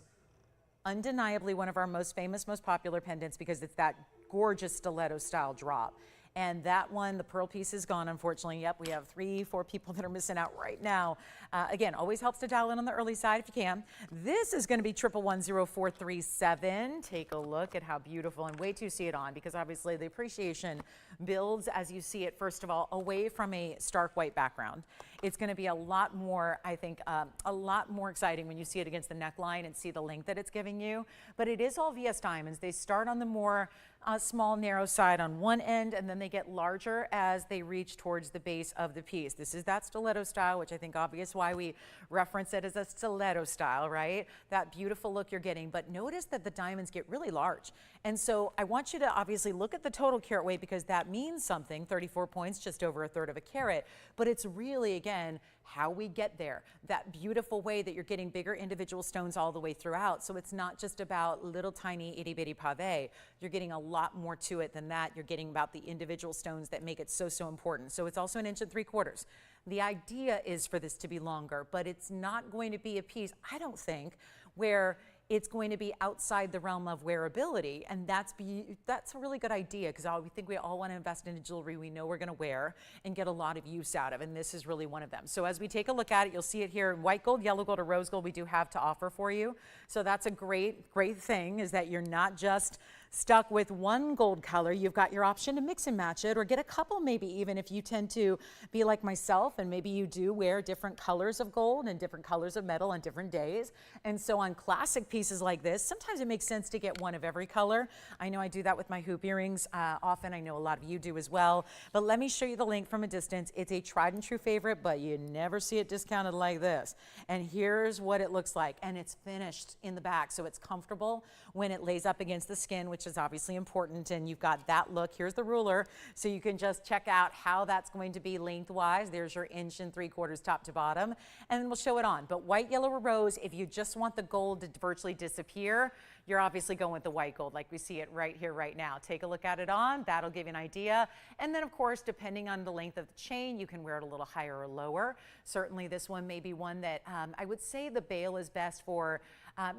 undeniably one of our most famous, most popular pendants, because it's that gorgeous stiletto style drop. And that one, the pearl piece is gone, unfortunately. Yep, we have 3-4 people that are missing out right now. Again, always helps to dial in on the early side if you can. This is going to be 1110437. Take a look at how beautiful, and wait till you see it on, because obviously the appreciation builds as you see it, first of all, away from a stark white background. It's going to be a lot more, I think, a lot more exciting when you see it against the neckline and see the length that it's giving you. But it is all VS diamonds. They start on the more small, narrow side on one end, and then they get larger as they reach towards the base of the piece. This is that stiletto style, which I think obvious why we reference it as a stiletto style, right? That beautiful look you're getting. But notice that the diamonds get really large. And so I want you to obviously look at the total carat weight, because that means something, 34 points, just over 1/3 of a carat. But it's really, again, how we get there, that beautiful way that you're getting bigger individual stones all the way throughout. So it's not just about little tiny itty bitty pave. You're getting a lot more to it than that. You're getting about the individual stones that make it so, so important. So it's also 1.75 inches. The idea is for this to be longer, but it's not going to be a piece, I don't think, where it's going to be outside the realm of wearability, and that's a really good idea, because we think we all want to invest in jewelry we know we're going to wear and get a lot of use out of, and this is really one of them. So as we take a look at it, you'll see it here in white gold, yellow gold, or rose gold we do have to offer for you. So that's a great thing, is that you're not just stuck with one gold color. You've got your option to mix and match it, or get a couple, maybe even if you tend to be like myself and maybe you do wear different colors of gold and different colors of metal on different days. And so on classic pieces like this, sometimes it makes sense to get one of every color. I know I do that with my hoop earrings often. I know a lot of you do as well. But let me show you the link from a distance. It's a tried and true favorite, but you never see it discounted like this. And here's what it looks like. And it's finished in the back, so it's comfortable when it lays up against the skin, which is obviously important. And you've got that look. Here's the ruler, so you can just check out how that's going to be lengthwise. There's your 1.75 inches top to bottom, and then we'll show it on. But white, yellow, or rose, if you just want the gold to virtually disappear, you're obviously going with the white gold like we see it right here, right now. Take a look at it on. That'll give you an idea. And then, of course, depending on the length of the chain, you can wear it a little higher or lower. Certainly this one may be one that I would say the bail is best for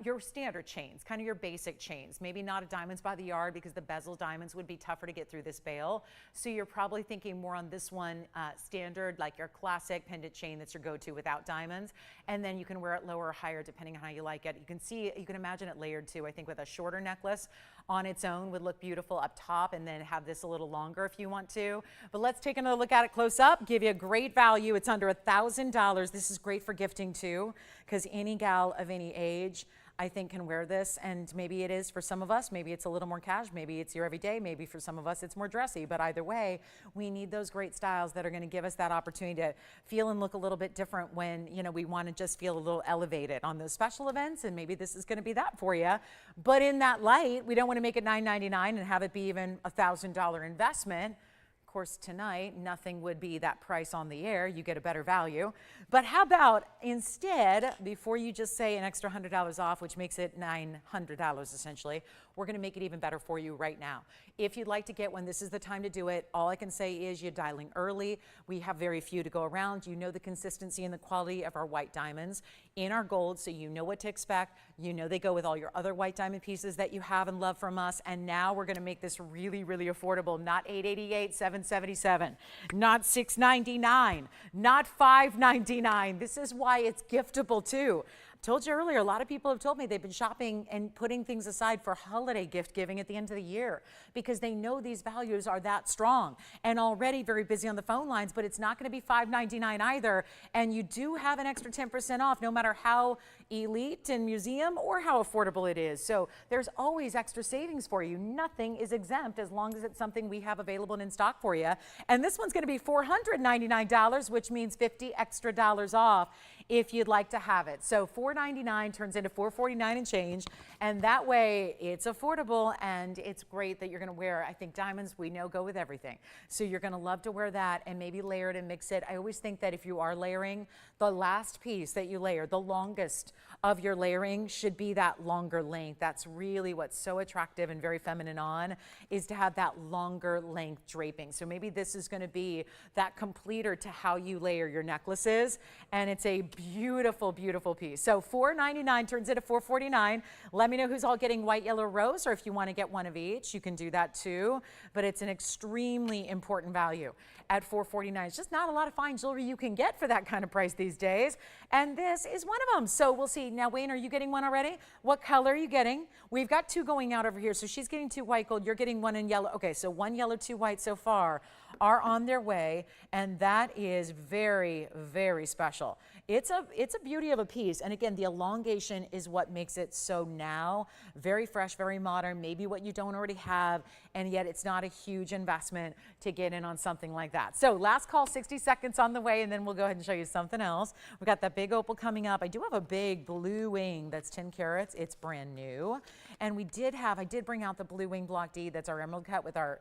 your standard chains, kind of your basic chains. Maybe not a diamonds by the yard, because the bezel diamonds would be tougher to get through this bail. So you're probably thinking more on this one, standard, like your classic pendant chain that's your go-to without diamonds. And then you can wear it lower or higher depending on how you like it. You can see, you can imagine it layered too. I think with a shorter necklace on its own would look beautiful up top, and then have this a little longer if you want to. But let's take another look at it close up, give you a great value. It's under $1,000. This is great for gifting too, because any gal of any age, I think, can wear this. And maybe it is for some of us, maybe it's a little more cash, maybe it's your everyday, maybe for some of us it's more dressy. But either way, we need those great styles that are going to give us that opportunity to feel and look a little bit different when, you know, we want to just feel a little elevated on those special events. And maybe this is going to be that for you. But in that light, we don't want to make it $9.99 and have it be even a $1,000 investment. Of course, tonight, nothing would be that price on the air. You get a better value. But how about instead, before you just say an extra $100 off, which makes it $900 essentially, we're going to make it even better for you right now. If you'd like to get one, this is the time to do it. All I can say is you're dialing early. We have very few to go around. You know the consistency and the quality of our white diamonds in our gold, so you know what to expect. You know they go with all your other white diamond pieces that you have and love from us. And now we're going to make this really, really affordable. Not $888, $777, not $699, not $599. This is why it's giftable too. Told you earlier, a lot of people have told me they've been shopping and putting things aside for holiday gift giving at the end of the year, because they know these values are that strong, and already very busy on the phone lines. But it's not going to be $5.99 either, and you do have an extra 10% off no matter how elite and museum or how affordable it is. So there's always extra savings for you. Nothing is exempt as long as it's something we have available and in stock for you. And this one's going to be $499, which means $50 extra off if you'd like to have it. So $499 turns into $449 and change, and that way it's affordable, and it's great that you're going to wear. I think diamonds, we know, go with everything. So you're going to love to wear that and maybe layer it and mix it. I always think that if you are layering, the last piece that you layer, the longest of your layering, should be that longer length. That's really what's so attractive and very feminine on, is to have that longer length draping. So maybe this is going to be that completer to how you layer your necklaces, and it's a Beautiful, beautiful piece. So $4.99 turns into $4.49. Let me know who's all getting white, yellow, rose, or if you want to get one of each, you can do that too. But it's an extremely important value at $4.49. It's just not a lot of fine jewelry you can get for that kind of price these days. And this is one of them. So we'll see. Now, Wayne, are you getting one already? What color are you getting? We've got two going out over here. So she's getting two white gold. You're getting one in yellow. Okay, so one yellow, two white so far are on their way. And that is very, very special. It's a beauty of a piece. And again, the elongation is what makes it so now, very fresh, very modern, maybe what you don't already have, and yet it's not a huge investment to get in on something like that. So last call, 60 seconds on the way, and then we'll go ahead and show you something else. We've got that big opal coming up. I do have a big blue wing that's 10 carats. It's brand new. And I did bring out the blue wing block D. That's our emerald cut with our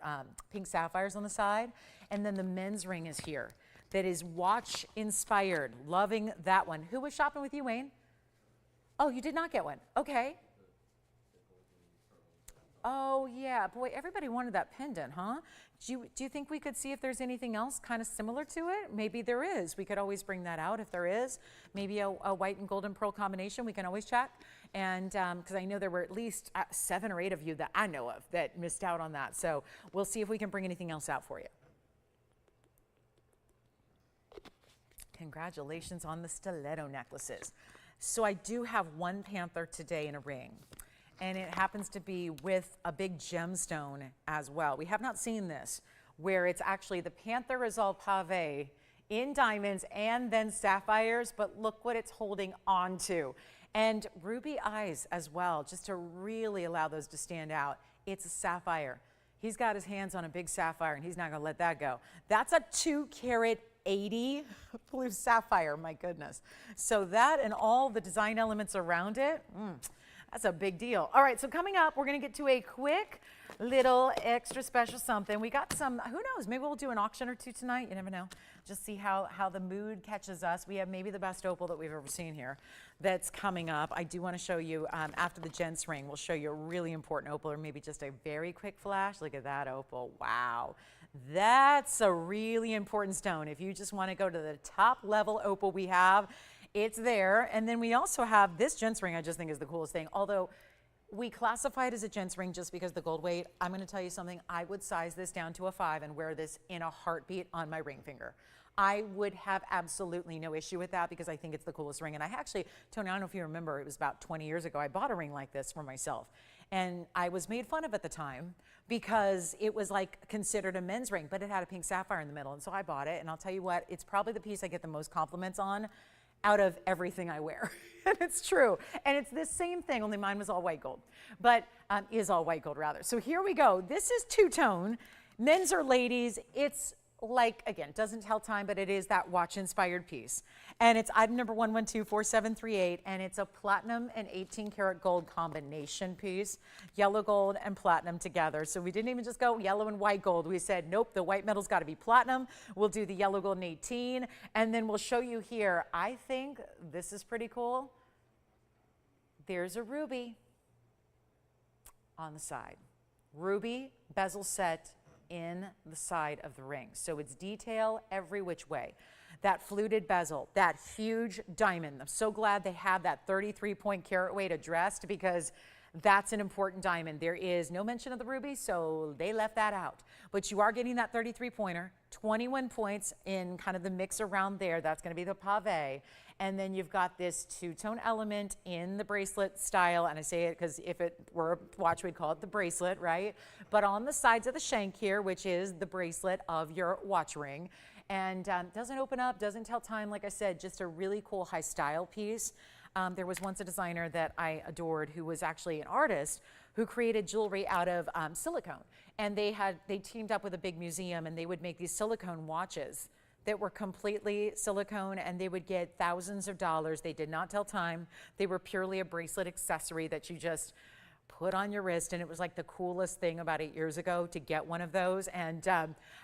pink sapphires on the side. And then the men's ring is here. That is watch inspired. Loving that one. Who was shopping with you, Wayne? Oh, you did not get one. Okay. Oh, yeah. Boy, everybody wanted that pendant, huh? Do you think we could see if there's anything else kind of similar to it? Maybe there is. We could always bring that out if there is. Maybe a white and golden pearl combination. We can always check. And because I know there were at least 7 or 8 of you that I know of that missed out on that. So we'll see if we can bring anything else out for you. Congratulations on the stiletto necklaces. So I do have one Panther today in a ring, and it happens to be with a big gemstone as well. We have not seen this, where it's actually the Panther is all pave in diamonds and then sapphires, but look what it's holding on to. And ruby eyes as well, just to really allow those to stand out. It's a sapphire. He's got his hands on a big sapphire, and he's not gonna let that go. That's a 2-carat 80 blue sapphire, my goodness. So that and all the design elements around it, that's a big deal. All right, so coming up, we're gonna get to a quick little extra special something. We got some, who knows, maybe we'll do an auction or two tonight, you never know. Just see how the mood catches us. We have maybe the best opal that we've ever seen here that's coming up. I do wanna show you, after the gents ring, we'll show you a really important opal, or maybe just a very quick flash. Look at that opal, wow. That's a really important stone. If you just want to go to the top level opal we have, it's there. And then we also have this gents ring. I just think is the coolest thing. Although we classify it as a gents ring just because the gold weight. I'm going to tell you something. I would size this down to a 5 and wear this in a heartbeat on my ring finger. I would have absolutely no issue with that because I think it's the coolest ring. And I actually, Tony, I don't know if you remember, it was about 20 years ago, I bought a ring like this for myself. And I was made fun of at the time because it was like considered a men's ring, but it had a pink sapphire in the middle. And so I bought it. And I'll tell you what, it's probably the piece I get the most compliments on out of everything I wear. And it's true. And it's this same thing, only mine was all white gold, but is all white gold rather. So here we go. This is two-tone, men's or ladies. It's like, again, doesn't tell time, but it is that watch-inspired piece. And it's item number 1124738, and it's a platinum and 18-karat gold combination piece, yellow gold and platinum together. So we didn't even just go yellow and white gold. We said, nope, the white metal's got to be platinum. We'll do the yellow gold and 18, and then we'll show you here. I think this is pretty cool. There's a ruby on the side. Ruby bezel set in the side of the ring. So it's detail every which way. That fluted bezel, that huge diamond. I'm so glad they have that 33 carat weight addressed because that's an important diamond. There is no mention of the ruby, so they left that out. But you are getting that 33-pointer, 21 points in kind of the mix around there. That's going to be the pave. And then you've got this two-tone element in the bracelet style. And I say it because if it were a watch, we'd call it the bracelet, right? But on the sides of the shank here, which is the bracelet of your watch ring. And doesn't open up, doesn't tell time. Like I said, just a really cool high style piece. There was once a designer that I adored who was actually an artist who created jewelry out of silicone. And they teamed up with a big museum and they would make these silicone watches that were completely silicone, and they would get thousands of dollars. They did not tell time. They were purely a bracelet accessory that you just put on your wrist, and it was like the coolest thing about 8 years ago to get one of those, and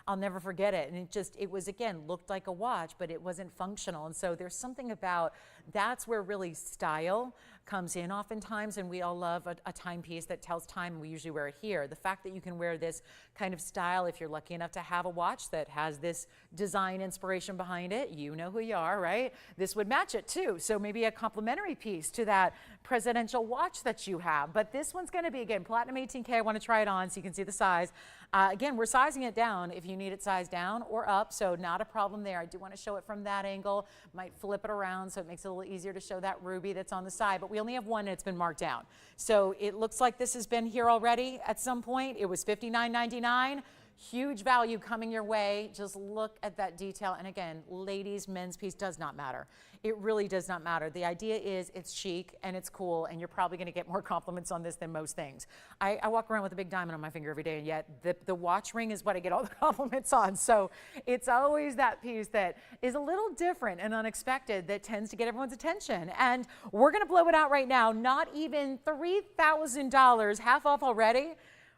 I'll never forget it. And it was, again, looked like a watch, but it wasn't functional. And so there's something about, that's where really style comes in oftentimes, and we all love a timepiece that tells time. We usually wear it here. The fact that you can wear this kind of style, if you're lucky enough to have a watch that has this design inspiration behind it, you know who you are, right? This would match it too. So maybe a complementary piece to that presidential watch that you have. But this one's going to be, again, platinum 18K. I want to try it on so you can see the size. Again, we're sizing it down if you need it sized down or up, so not a problem there. I do want to show it from that angle. Might flip it around so it makes it a little easier to show that ruby that's on the side, but we only have one and it's been marked down. So it looks like this has been here already at some point. It was $59.99. Huge value coming your way. Just look at that detail. And again, ladies, men's piece does not matter. It really does not matter. The idea is it's chic and it's cool, and you're probably going to get more compliments on this than most things. I walk around with a big diamond on my finger every day, and yet the watch ring is what I get all the compliments on. So it's always that piece that is a little different and unexpected that tends to get everyone's attention. And we're going to blow it out right now. Not even $3,000, half off already.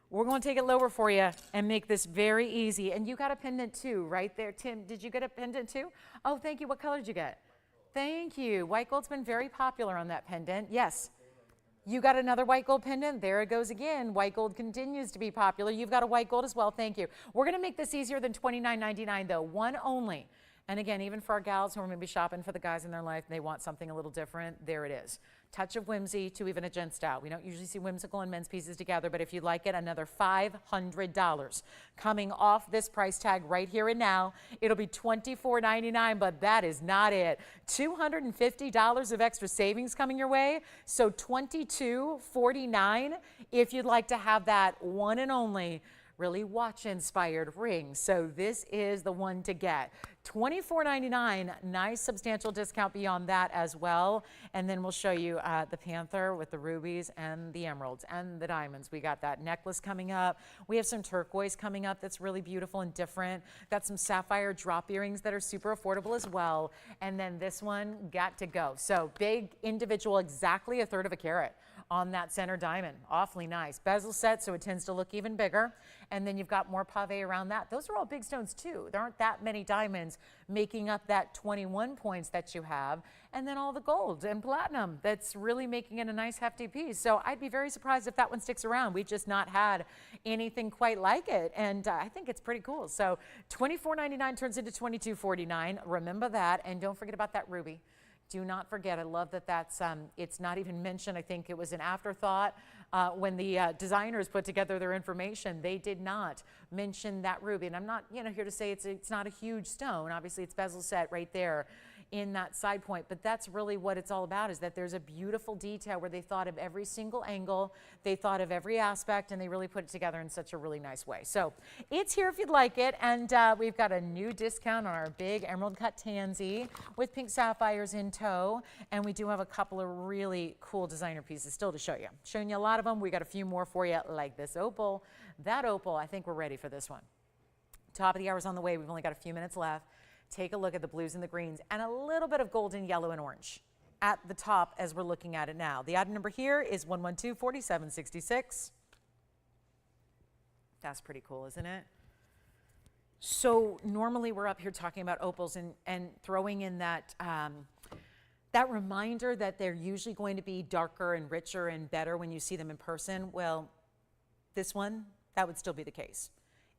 We're going to take it lower for you and make this very easy. And you got a pendant too, right there. Tim, did you get a pendant too? Oh, thank you. What color did you get? Thank you. White gold's been very popular on that pendant. Yes. You got another white gold pendant. There it goes again. White gold continues to be popular. You've got a white gold as well. Thank you. We're going to make this easier than $29.99 though. One only. And again, even for our gals who are maybe shopping for the guys in their life and they want something a little different, there it is. Touch of whimsy to even a gent style. We don't usually see whimsical and men's pieces together, but if you'd like it, another $500 coming off this price tag right here and now. It'll be $24.99, but that is not it. $250 of extra savings coming your way, so $22.49 if you'd like to have that one and only really watch-inspired ring. So this is the one to get. $24.99, nice substantial discount beyond that as well. And then we'll show you the Panther with the rubies and the emeralds and the diamonds. We got that necklace coming up. We have some turquoise coming up that's really beautiful and different. Got some sapphire drop earrings that are super affordable as well. And then this one got to go. So big individual, exactly 1/3 of a carat on that center diamond. Awfully nice. Bezel set, so it tends to look even bigger. And then you've got more pave around that. Those are all big stones too. There aren't that many diamonds making up that 21 points that you have. And then all the gold and platinum that's really making it a nice hefty piece. So I'd be very surprised if that one sticks around. We've just not had anything quite like it. And I think it's pretty cool. So $24.99 turns into $22.49. Remember that. And don't forget about that ruby. Do not forget, I love that that's, it's not even mentioned. I think it was an afterthought when the designers put together their information. They did not mention that ruby. And I'm not, here to say it's not a huge stone. Obviously, it's bezel set right there in that side point, but that's really what it's all about, is that there's a beautiful detail where they thought of every single angle, they thought of every aspect, and they really put it together in such a really nice way. So it's here if you'd like it, and we've got a new discount on our big emerald cut tansy with pink sapphires in tow, and we do have a couple of really cool designer pieces still to show you. Showing you a lot of them. We got a few more for you, like this opal. That opal, I think we're ready for this one. Top of the hour's on the way. We've only got a few minutes left. Take a look at the blues and the greens and a little bit of golden, yellow, and orange at the top as we're looking at it now. The item number here is 112-4766. That's pretty cool, isn't it? So normally we're up here talking about opals and throwing in that, that reminder that they're usually going to be darker and richer and better when you see them in person. Well, this one, that would still be the case.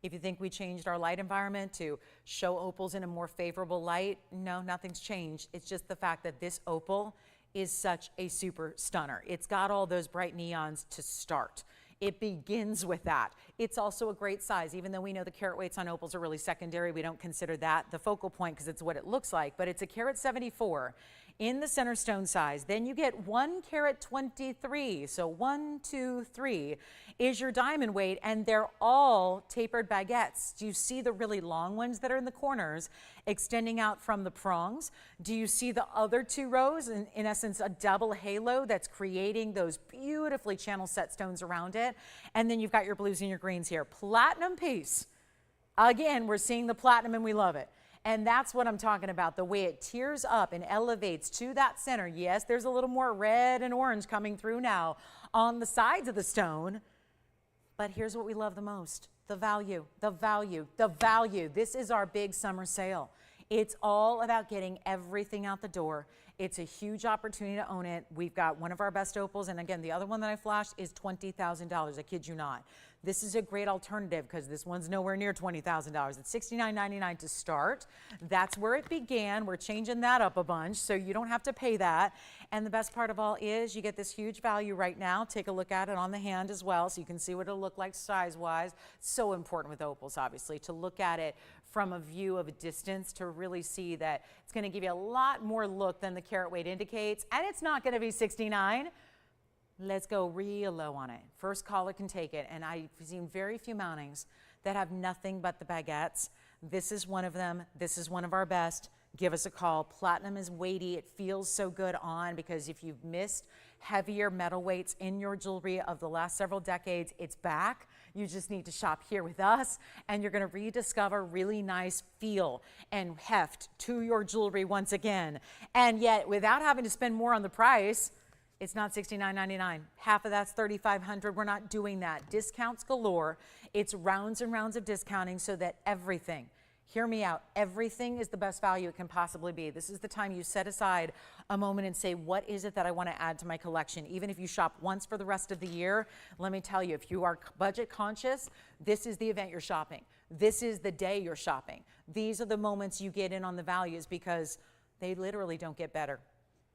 If you think we changed our light environment to show opals in a more favorable light, no, nothing's changed. It's just the fact that this opal is such a super stunner. It's got all those bright neons to start. It begins with that. It's also a great size. Even though we know the carat weights on opals are really secondary, we don't consider that the focal point because it's what it looks like, but it's a carat 74 in the center stone size. Then you get 1 carat 23. So 1, 2, 3 is your diamond weight, and they're all tapered baguettes. Do you see the really long ones that are in the corners extending out from the prongs? Do you see the other 2 rows, in essence a double halo that's creating those beautifully channel set stones around it? And then you've got your blues and your greens here. Platinum piece. Again, we're seeing the platinum and we love it. And that's what I'm talking about, the way it tears up and elevates to that center. Yes, there's a little more red and orange coming through now on the sides of the stone. But here's what we love the most, the value, the value, the value. This is our big summer sale. It's all about getting everything out the door. It's a huge opportunity to own it. We've got one of our best opals, and again, the other one that I flashed is $20,000. I kid you not. This is a great alternative because this one's nowhere near $20,000. It's $69.99 to start. That's where it began. We're changing that up a bunch, so you don't have to pay that. And the best part of all is you get this huge value right now. Take a look at it on the hand as well so you can see what it'll look like size-wise. So important with opals, obviously, to look at it from a view of a distance to really see that it's going to give you a lot more look than the carat weight indicates, and it's not going to be 69. Let's go real low on it. First caller can take it, and I've seen very few mountings that have nothing but the baguettes. This is one of them. This is one of our best. Give us a call. Platinum is weighty. It feels so good on because if you've missed heavier metal weights in your jewelry of the last several decades, it's back. You just need to shop here with us, and you're going to rediscover really nice feel and heft to your jewelry once again. And yet, without having to spend more on the price, it's not $69.99. Half of that's $3,500. We're not doing that. Discounts galore. It's rounds and rounds of discounting so that everything, hear me out, everything is the best value it can possibly be. This is the time you set aside a moment and say, what is it that I want to add to my collection? Even if you shop once for the rest of the year, let me tell you, if you are budget conscious, this is the event you're shopping. This is the day you're shopping. These are the moments you get in on the values because they literally don't get better.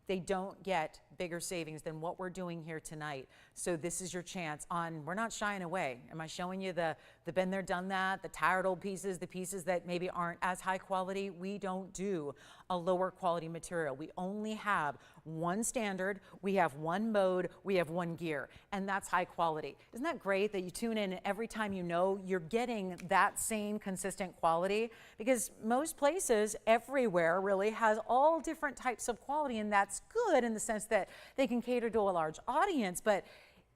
They don't get bigger savings than what we're doing here tonight. So this is your chance on, we're not shying away. Am I showing you the been there, done that, the tired old pieces, the pieces that maybe aren't as high quality? We don't do a lower quality material. We only have one standard, we have one mode, we have one gear, and that's high quality. Isn't that great that you tune in and every time you know you're getting that same consistent quality? Because most places, everywhere really, has all different types of quality, and that's good in the sense that they can cater to a large audience, but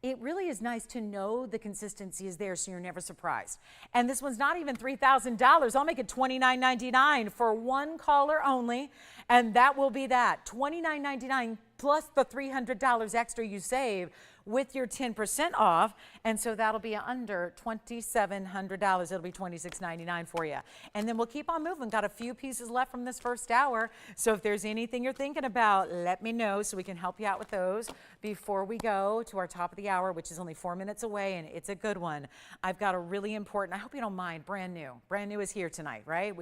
it really is nice to know the consistency is there so you're never surprised. And this one's not even $3,000. I'll make it $29.99 for one caller only, and that will be that. $29.99 plus the $300 extra you save with your 10% off, and so that'll be under $2,700. It'll be $26.99 for you. And then we'll keep on moving. Got a few pieces left from this first hour, so if there's anything you're thinking about, let me know so we can help you out with those before we go to our top of the hour, which is only 4 minutes away, and it's a good one. I've got a really important, I hope you don't mind, brand new. Brand new is here tonight, right?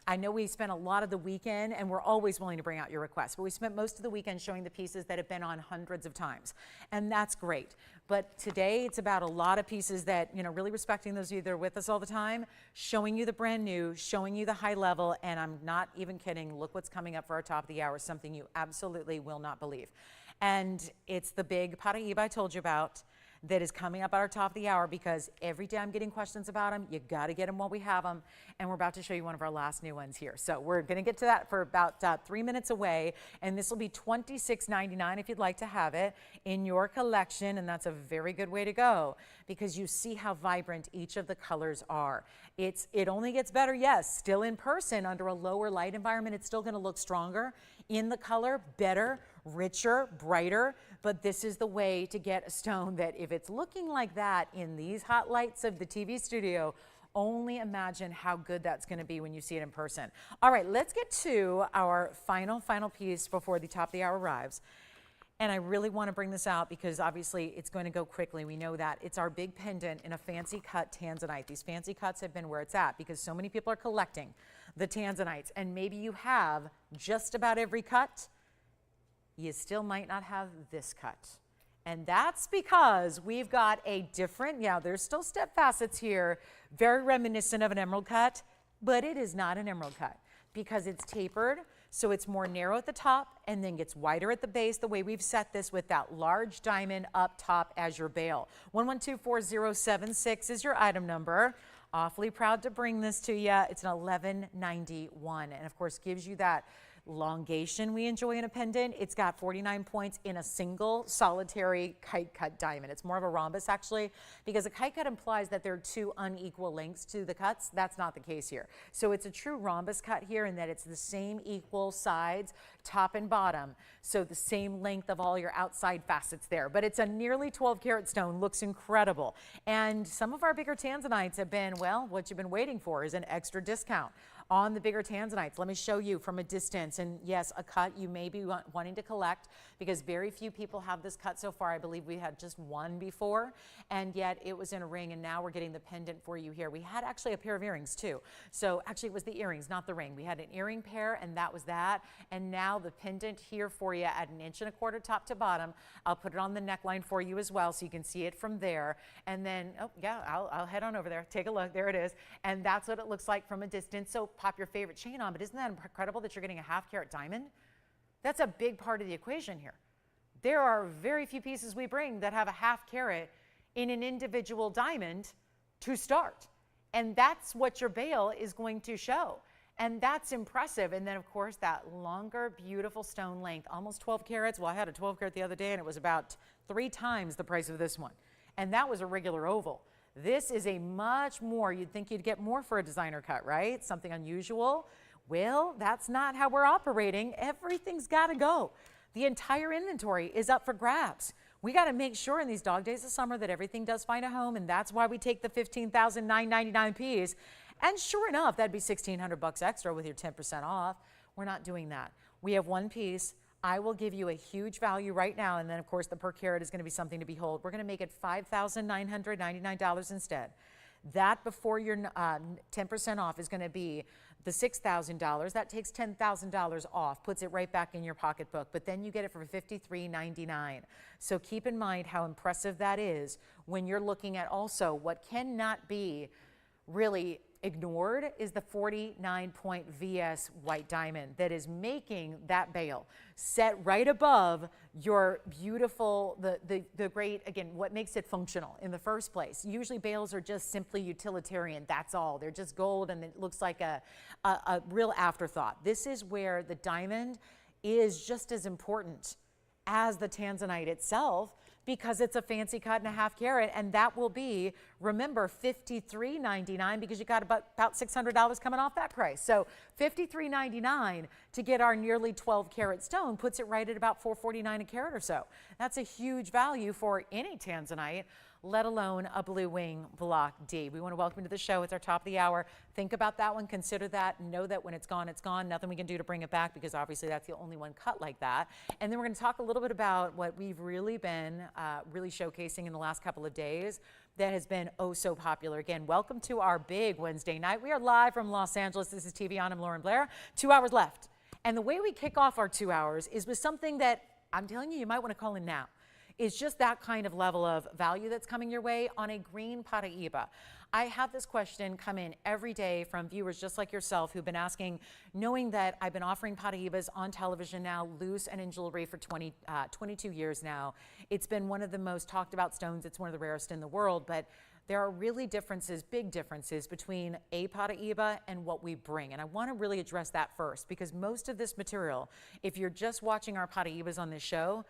I know we spent a lot of the weekend, and we're always willing to bring out your requests, but we spent most of the weekend showing the pieces that have been on hundreds of times, and that's great. But today it's about a lot of pieces that, really respecting those of you that are with us all the time, showing you the brand new, showing you the high level, and I'm not even kidding. Look what's coming up for our top of the hour, something you absolutely will not believe. And it's the big Paraiba I told you about that is coming up at our top of the hour because every day I'm getting questions about them. You got to get them while we have them. And we're about to show you one of our last new ones here. So we're going to get to that for about 3 minutes away. And this will be $26.99 if you'd like to have it in your collection. And that's a very good way to go because you see how vibrant each of the colors are. It only gets better, yes, still in person under a lower light environment. It's still going to look stronger in the color, better, richer, brighter, but this is the way to get a stone that if it's looking like that in these hot lights of the TV studio, only imagine how good that's going to be when you see it in person. All right, let's get to our final piece before the top of the hour arrives. And I really want to bring this out because obviously it's going to go quickly. We know that. It's our big pendant in a fancy cut Tanzanite. These fancy cuts have been where it's at because so many people are collecting the Tanzanites, and maybe you have just about every cut. You still might not have this cut. And that's because we've got a different, there's still step facets here, very reminiscent of an emerald cut, but it is not an emerald cut because it's tapered, so it's more narrow at the top and then gets wider at the base the way we've set this with that large diamond up top as your bail. 1124076 is your item number. Awfully proud to bring this to you. It's an 1191, and of course gives you that elongation we enjoy in a pendant. It's got 49 points in a single solitary kite cut diamond. It's more of a rhombus actually, because a kite cut implies that there are two unequal lengths to the cuts. That's not the case here. So it's a true rhombus cut here in that it's the same equal sides, top and bottom. So the same length of all your outside facets there. But it's a nearly 12 karat stone, looks incredible. And some of our bigger Tanzanites have been, well, what you've been waiting for is an extra discount. on the bigger Tanzanites. Let me show you from a distance. And yes, a cut you may be wanting to collect, because very few people have this cut so far. I believe we had just one before, and yet it was in a ring, and now we're getting the pendant for you here. We had actually a pair of earrings too. So actually it was the earrings, not the ring. We had an earring pair, and that was that. And now the pendant here for you at 1.25 inches top to bottom. I'll put it on the neckline for you as well, so you can see it from there. And then, oh yeah, I'll head on over there. Take a look. There it is. And that's what it looks like from a distance. So pop your favorite chain on, but isn't that incredible that you're getting a 1/2 carat diamond? That's a big part of the equation here. There are very few pieces we bring that have a 1/2 carat in an individual diamond to start. And that's what your bail is going to show. And that's impressive. And then of course that longer, beautiful stone length, almost 12 carats. Well, I had a 12 carat the other day and it was about 3 times the price of this one. And that was a regular oval. This is a much more, you'd think you'd get more for a designer cut, right? Something unusual. Well, that's not how we're operating. Everything's got to go. The entire inventory is up for grabs. We got to make sure in these dog days of summer that everything does find a home, and that's why we take the $15,999 piece. And sure enough, that'd be $1,600 extra with your 10% off. We're not doing that. We have one piece. I will give you a huge value right now, and then of course the per carat is going to be something to behold. We're going to make it $5,999 instead. That before your 10% off is going to be the $6,000. That takes $10,000 off, puts it right back in your pocketbook, but then you get it for $53.99. So keep in mind how impressive that is when you're looking at also what cannot be really ignored is the 49-point VS white diamond that is making that bail set right above your beautiful, the great, again, what makes it functional in the first place. Usually bails are just simply utilitarian, that's all. They're just gold and it looks like a real afterthought. This is where the diamond is just as important as the Tanzanite itself, because it's a fancy cut and a 1/2 carat, and that will be, remember, $53.99 because you got about $600 coming off that price. So $53.99 to get our nearly 12 carat stone puts it right at about $449 a carat or so. That's a huge value for any Tanzanite, let alone a blue wing block D. We want to welcome you to the show. It's our top of the hour. Think about that one, consider that, know that when it's gone, it's gone. Nothing we can do to bring it back, because obviously that's the only one cut like that. And then we're going to talk a little bit about what we've really been really showcasing in the last couple of days that has been oh so popular. Again, welcome to our big Wednesday night. We are live from Los Angeles. This is TVON. I'm Lauren Blair. 2 hours left. And the way we kick off our 2 hours is with something that I'm telling you, you might want to call in now. It's just that kind of level of value that's coming your way on a green Paraiba. I have this question come in every day from viewers just like yourself who've been asking, knowing that I've been offering Paraibas on television now, loose and in jewelry for 22 years now. It's been one of the most talked about stones. It's one of the rarest in the world, but there are really differences, big differences between a Paraiba and what we bring. And I want to really address that first, because most of this material, if you're just watching our Paraibas on this show,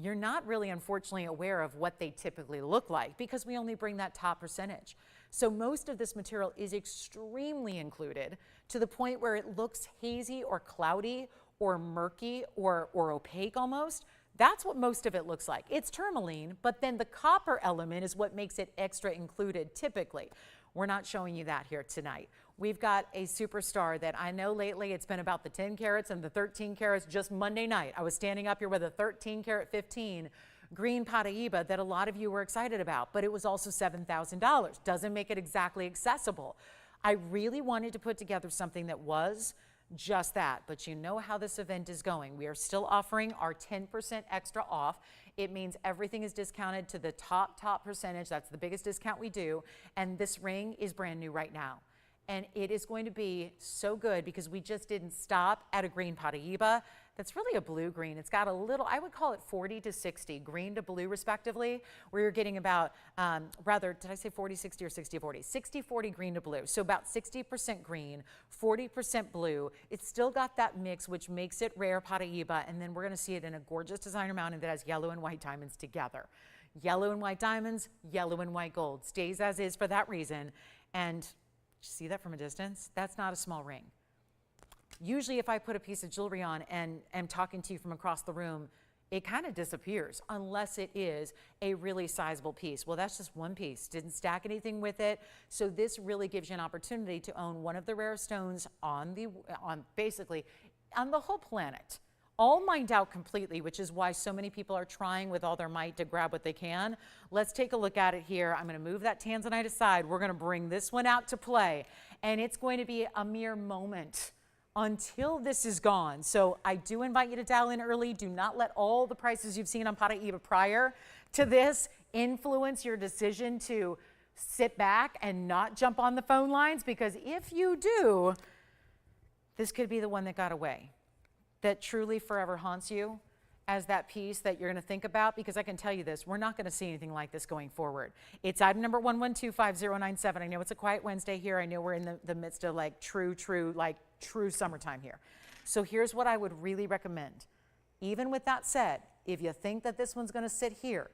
you're not really, unfortunately, aware of what they typically look like, because we only bring that top percentage. So most of this material is extremely included, to the point where it looks hazy or cloudy or murky or opaque almost. That's what most of it looks like. It's tourmaline, but then the copper element is what makes it extra included typically. We're not showing you that here tonight. We've got a superstar that I know lately it's been about the 10 carats and the 13 carats. Just Monday night, I was standing up here with a 13 carat 15 green Paraiba that a lot of you were excited about, but it was also $7,000. Doesn't make it exactly accessible. I really wanted to put together something that was just that, but you know how this event is going. We are still offering our 10% extra off. It means everything is discounted to the top percentage. That's the biggest discount we do, and this ring is brand new right now. And it is going to be so good because we just didn't stop at a green Paraiba. That's really a blue green. It's got a little, I would call it 40 to 60, green to blue respectively, where you're getting about, rather, did I say 40, 60 or 60, 40? 60, 40 green to blue. So about 60% green, 40% blue. It's still got that mix, which makes it rare Paraiba. And then we're gonna see it in a gorgeous designer mounting that has yellow and white diamonds together. Yellow and white diamonds, yellow and white gold. Stays as is for that reason. And see that from a distance? That's not a small ring. Usually if I put a piece of jewelry on and am talking to you from across the room, it kind of disappears unless it is a really sizable piece. Well, that's just one piece. Didn't stack anything with it. So this really gives you an opportunity to own one of the rare stones basically on the whole planet. All mined out completely, which is why so many people are trying with all their might to grab what they can. Let's take a look at it here. I'm going to move that Tanzanite aside. We're going to bring this one out to play, and it's going to be a mere moment until this is gone. So I do invite you to dial in early. Do not let all the prices you've seen on Paraiba prior to this influence your decision to sit back and not jump on the phone lines, because if you do, this could be the one that got away, that truly forever haunts you as that piece that you're going to think about, because I can tell you this, we're not going to see anything like this going forward. It's item number 1125-097. I know it's a quiet Wednesday here. I know we're in the midst of like true summertime here. So here's what I would really recommend. Even with that said, if you think that this one's going to sit here,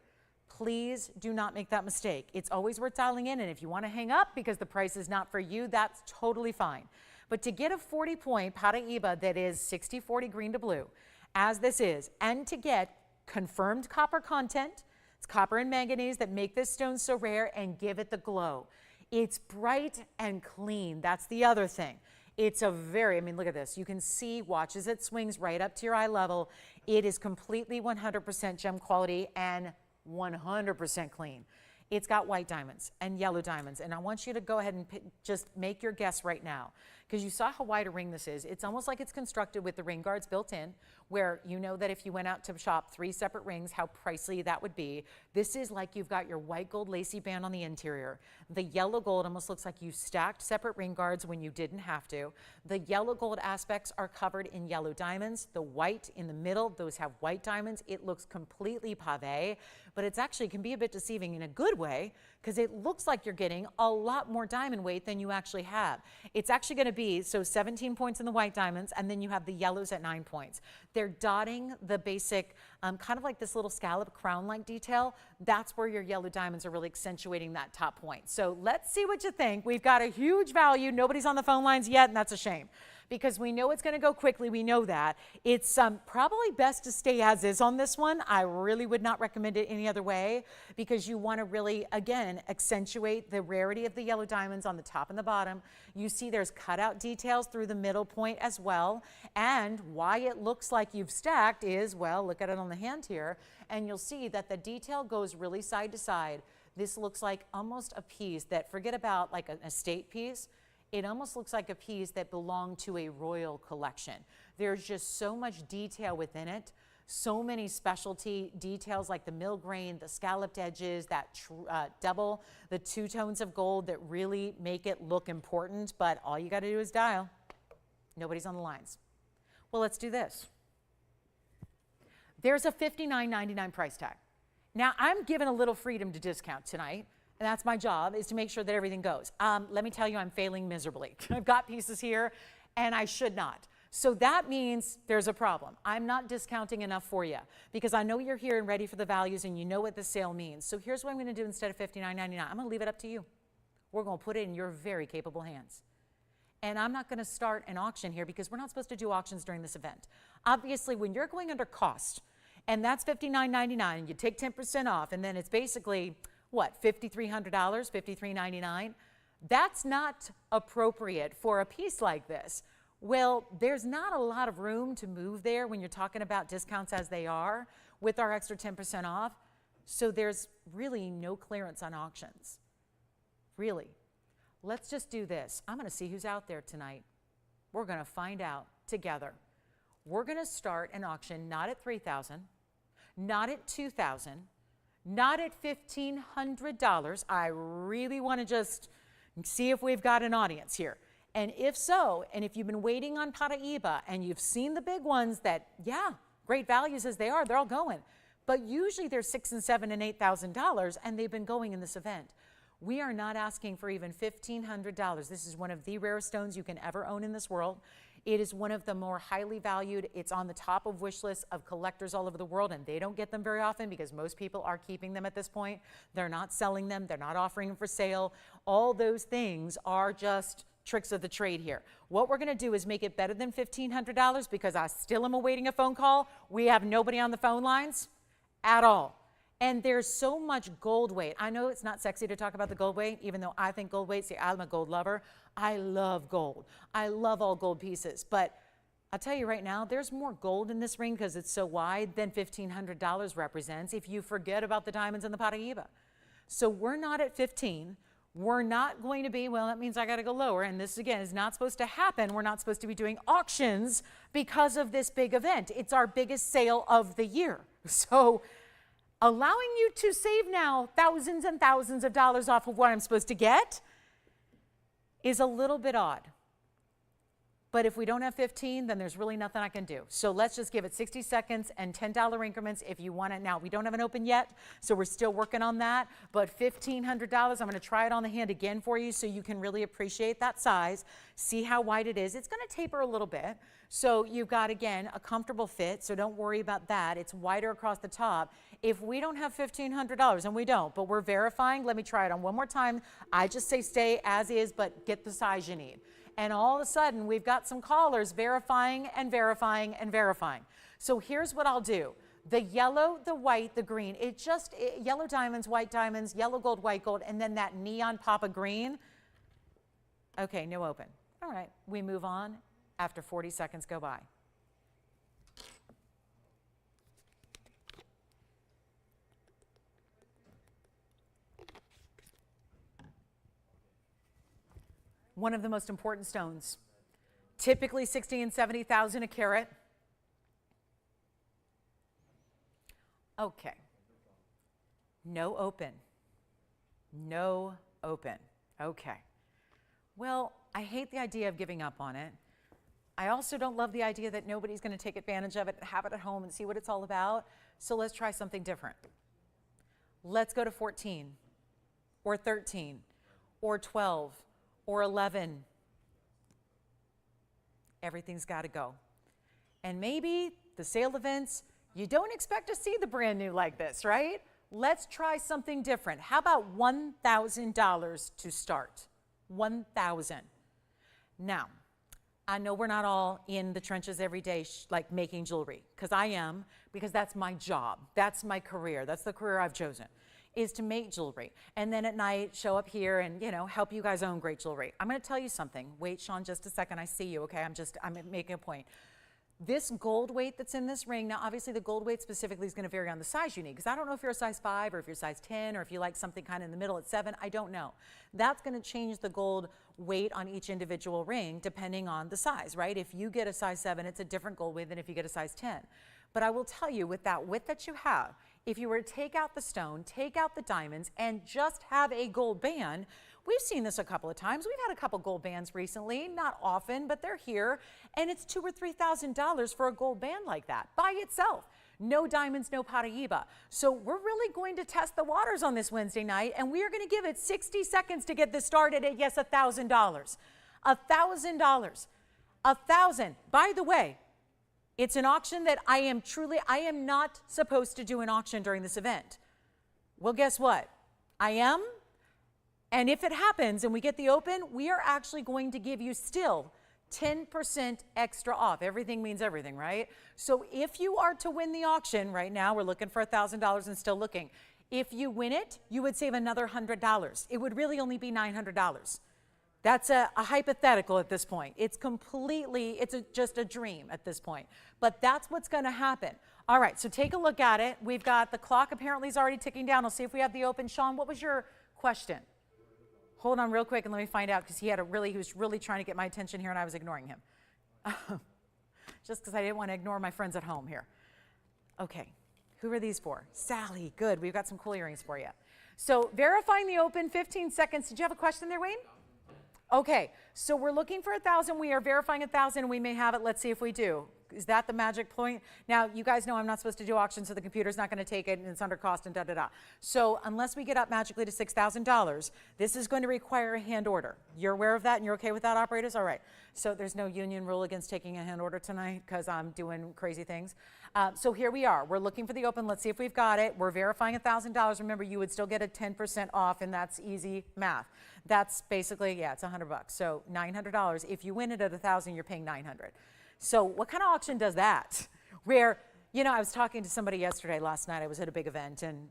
please do not make that mistake. It's always worth dialing in, and if you want to hang up because the price is not for you, that's totally fine. But to get a 40-point Paraiba that is 60-40 green to blue, as this is, and to get confirmed copper content, it's copper and manganese that make this stone so rare and give it the glow. It's bright and clean. That's the other thing. It's a very, I mean, look at this. You can see, watch as it swings right up to your eye level. It is completely 100% gem quality and 100% clean. It's got white diamonds and yellow diamonds, and I want you to go ahead and just make your guess right now, because you saw how wide a ring this is. It's almost like it's constructed with the ring guards built in, where you know that if you went out to shop 3 separate rings, how pricey that would be. This is like you've got your white gold lacy band on the interior. The yellow gold almost looks like you stacked separate ring guards when you didn't have to. The yellow gold aspects are covered in yellow diamonds. The white in the middle, those have white diamonds. It looks completely pave, but it's actually can be a bit deceiving in a good way, because it looks like you're getting a lot more diamond weight than you actually have. It's actually going to be, so 17 points in the white diamonds, and then you have the yellows at 9 points. They're dotting the basic, kind of like this little scallop crown-like detail. That's where your yellow diamonds are really accentuating that top point. So let's see what you think. We've got a huge value. Nobody's on the phone lines yet, and that's a shame, because we know it's going to go quickly. We know that. It's probably best to stay as is on this one. I really would not recommend it any other way, because you want to really, again, accentuate the rarity of the yellow diamonds on the top and the bottom. You see there's cutout details through the middle point as well. And why it looks like you've stacked is, well, look at it on the hand here, and you'll see that the detail goes really side to side. This looks like almost a piece that, forget about like an estate piece, it almost looks like a piece that belonged to a royal collection. There's just so much detail within it, so many specialty details like the mill grain, the scalloped edges, that double, the 2 tones of gold that really make it look important, but all you got to do is dial. Nobody's on the lines. Well, let's do this. There's a $59.99 price tag. Now, I'm given a little freedom to discount tonight, and that's my job, is to make sure that everything goes. Let me tell you, I'm failing miserably. I've got pieces here, and I should not. So that means there's a problem. I'm not discounting enough for you, because I know you're here and ready for the values, and you know what the sale means. So here's what I'm going to do instead of $59.99. I'm going to leave it up to you. We're going to put it in your very capable hands. And I'm not going to start an auction here, because we're not supposed to do auctions during this event. Obviously, when you're going under cost, and that's $59.99, and you take 10% off, and then it's basically, what, $5,300, $5,399? That's not appropriate for a piece like this. Well, there's not a lot of room to move there when you're talking about discounts as they are with our extra 10% off. So there's really no clearance on auctions. Really. Let's just do this. I'm going to see who's out there tonight. We're going to find out together. We're going to start an auction not at $3,000, not at $2,000, not at $1,500. I really want to just see if we've got an audience here. And if so, and if you've been waiting on Paraiba and you've seen the big ones that, yeah, great values as they are, they're all going. But usually they're $6,000 and $7,000 and $8,000, and they've been going in this event. We are not asking for even $1,500. This is one of the rarest stones you can ever own in this world. It is one of the more highly valued. It's on the top of wish lists of collectors all over the world, and they don't get them very often because most people are keeping them at this point. They're not selling them. They're not offering them for sale. All those things are just tricks of the trade here. What we're going to do is make it better than $1,500 because I still am awaiting a phone call. We have nobody on the phone lines at all. And there's so much gold weight. I know it's not sexy to talk about the gold weight, even though I think gold weight, see, I'm a gold lover. I love gold. I love all gold pieces. But I'll tell you right now, there's more gold in this ring because it's so wide than $1,500 represents if you forget about the diamonds and the Paraiba. So we're not at 15. We're not going to be, well, that means I got to go lower. And this, again, is not supposed to happen. We're not supposed to be doing auctions because of this big event. It's our biggest sale of the year. So allowing you to save now thousands and thousands of dollars off of what I'm supposed to get is a little bit odd. But if we don't have 15, then there's really nothing I can do. So let's just give it 60 seconds and $10 increments if you want it now. We don't have an open yet, so we're still working on that. But $1,500, I'm going to try it on the hand again for you so you can really appreciate that size. See how wide it is. It's going to taper a little bit. So you've got, again, a comfortable fit, so don't worry about that. It's wider across the top. If we don't have $1,500, and we don't, but we're verifying, let me try it on one more time. I just say stay as is, but get the size you need. And all of a sudden, we've got some callers verifying and verifying and verifying. So here's what I'll do. The yellow, the white, the green, yellow diamonds, white diamonds, yellow gold, white gold, and then that neon pop of green. Okay, no open. All right, we move on after 40 seconds go by. One of the most important stones, typically 60 and 70,000 a carat. Okay, no open, no open, okay. Well, I hate the idea of giving up on it. I also don't love the idea that nobody's gonna take advantage of it and have it at home and see what it's all about, so let's try something different. Let's go to 14, or 13, or 12, or 11. Everything's got to go. And maybe the sale events, you don't expect to see the brand new like this, right? Let's try something different. How about $1,000 to start? $1,000. Now, I know we're not all in the trenches every day like making jewelry, because I am, because that's my job. That's my career. That's the career I've chosen, is to make jewelry. And then at night, show up here and, you know, help you guys own great jewelry. I'm going to tell you something. Wait, Sean, just a second. I see you, okay? I'm making a point. This gold weight that's in this ring, now obviously the gold weight specifically is going to vary on the size you need, because I don't know if you're a size 5 or if you're size 10 or if you like something kind of in the middle at 7. I don't know. That's going to change the gold weight on each individual ring depending on the size, right? If you get a size 7, it's a different gold weight than if you get a size 10. But I will tell you, with that width that you have, if you were to take out the stone, take out the diamonds, and just have a gold band, we've seen this a couple of times. We've had a couple gold bands recently, not often, but they're here, and it's $2,000 or $3,000 for a gold band like that by itself. No diamonds, no Paraiba. So we're really going to test the waters on this Wednesday night, and we are going to give it 60 seconds to get this started at, yes, $1,000. $1,000. $1,000. By the way, it's an auction that I am not supposed to do an auction during this event. Well, guess what? I am. And if it happens and we get the open, we are actually going to give you still 10% extra off. Everything means everything, right? So if you are to win the auction, right now we're looking for $1,000 and still looking. If you win it, you would save another $100. It would really only be $900. That's a hypothetical at this point. It's completely, just a dream at this point. But that's what's going to happen. All right, so take a look at it. We've got the clock apparently is already ticking down. I'll see if we have the open. Sean, what was your question? Hold on real quick and let me find out, because he was really trying to get my attention here and I was ignoring him. Just because I didn't want to ignore my friends at home here. Okay, who are these for? Sally, good. We've got some cool earrings for you. So verifying the open, 15 seconds. Did you have a question there, Wayne? Okay, so we're looking for 1,000. We are verifying 1,000. We may have it. Let's see if we do. Is that the magic point? Now, you guys know I'm not supposed to do auctions, so the computer's not going to take it, and it's under cost and da-da-da. So unless we get up magically to $6,000, this is going to require a hand order. You're aware of that, and you're okay with that, operators? All right. So there's no union rule against taking a hand order tonight because I'm doing crazy things. So here we are. We're looking for the open. Let's see if we've got it. We're verifying $1,000. Remember, you would still get a 10% off, and that's easy math. That's basically, yeah, it's $100. So $900. If you win it at $1,000, you're paying $900. So what kind of auction does that? Where, you know, I was talking to somebody yesterday, last night, I was at a big event, and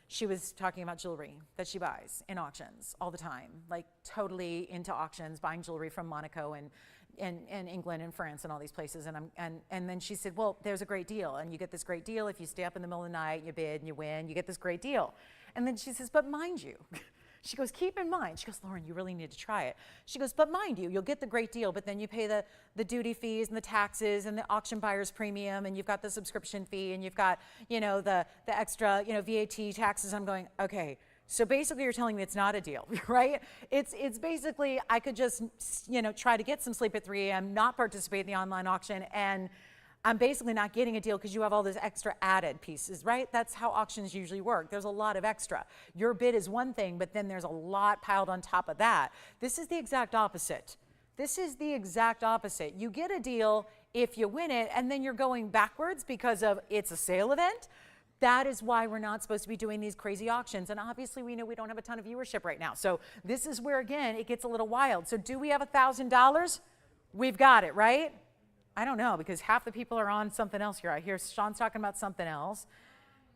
she was talking about jewelry that she buys in auctions all the time, like totally into auctions, buying jewelry from Monaco and England and France and all these places. And then she said, well, there's a great deal, and you get this great deal if you stay up in the middle of the night, you bid and you win, you get this great deal. And then she says, but mind you, she goes, keep in mind, she goes, Lauren, you really need to try it. She goes, but mind you, you'll get the great deal, but then you pay the duty fees and the taxes and the auction buyer's premium, and you've got the subscription fee, and you've got, you know, the extra, you know, VAT taxes. I'm going, okay, so basically you're telling me it's not a deal, right? It's basically, I could just, you know, try to get some sleep at 3 a.m., not participate in the online auction, and I'm basically not getting a deal because you have all this extra added pieces, right? That's how auctions usually work. There's a lot of extra. Your bid is one thing, but then there's a lot piled on top of that. This is the exact opposite. This is the exact opposite. You get a deal if you win it, and then you're going backwards because of it's a sale event. That is why we're not supposed to be doing these crazy auctions. And obviously we know we don't have a ton of viewership right now. So this is where, again, it gets a little wild. So do we have $1,000? We've got it, right? I don't know, because half the people are on something else here. I hear Sean's talking about something else.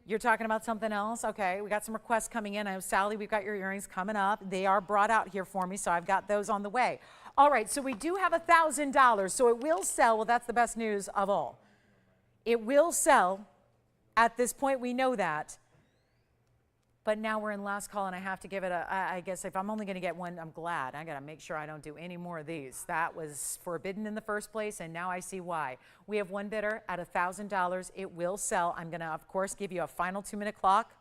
You're talking about something else? Okay, we got some requests coming in. I know, Sally, we've got your earrings coming up. They are brought out here for me, so I've got those on the way. All right, so we do have $1,000, so it will sell. Well, that's the best news of all. It will sell. At this point, we know that. But now we're in last call, and I have to give it a, I guess if I'm only going to get one, I'm glad. I got to make sure I don't do any more of these. That was forbidden in the first place, and now I see why. We have one bidder at $1,000. It will sell. I'm going to, of course, give you a final 2-minute clock.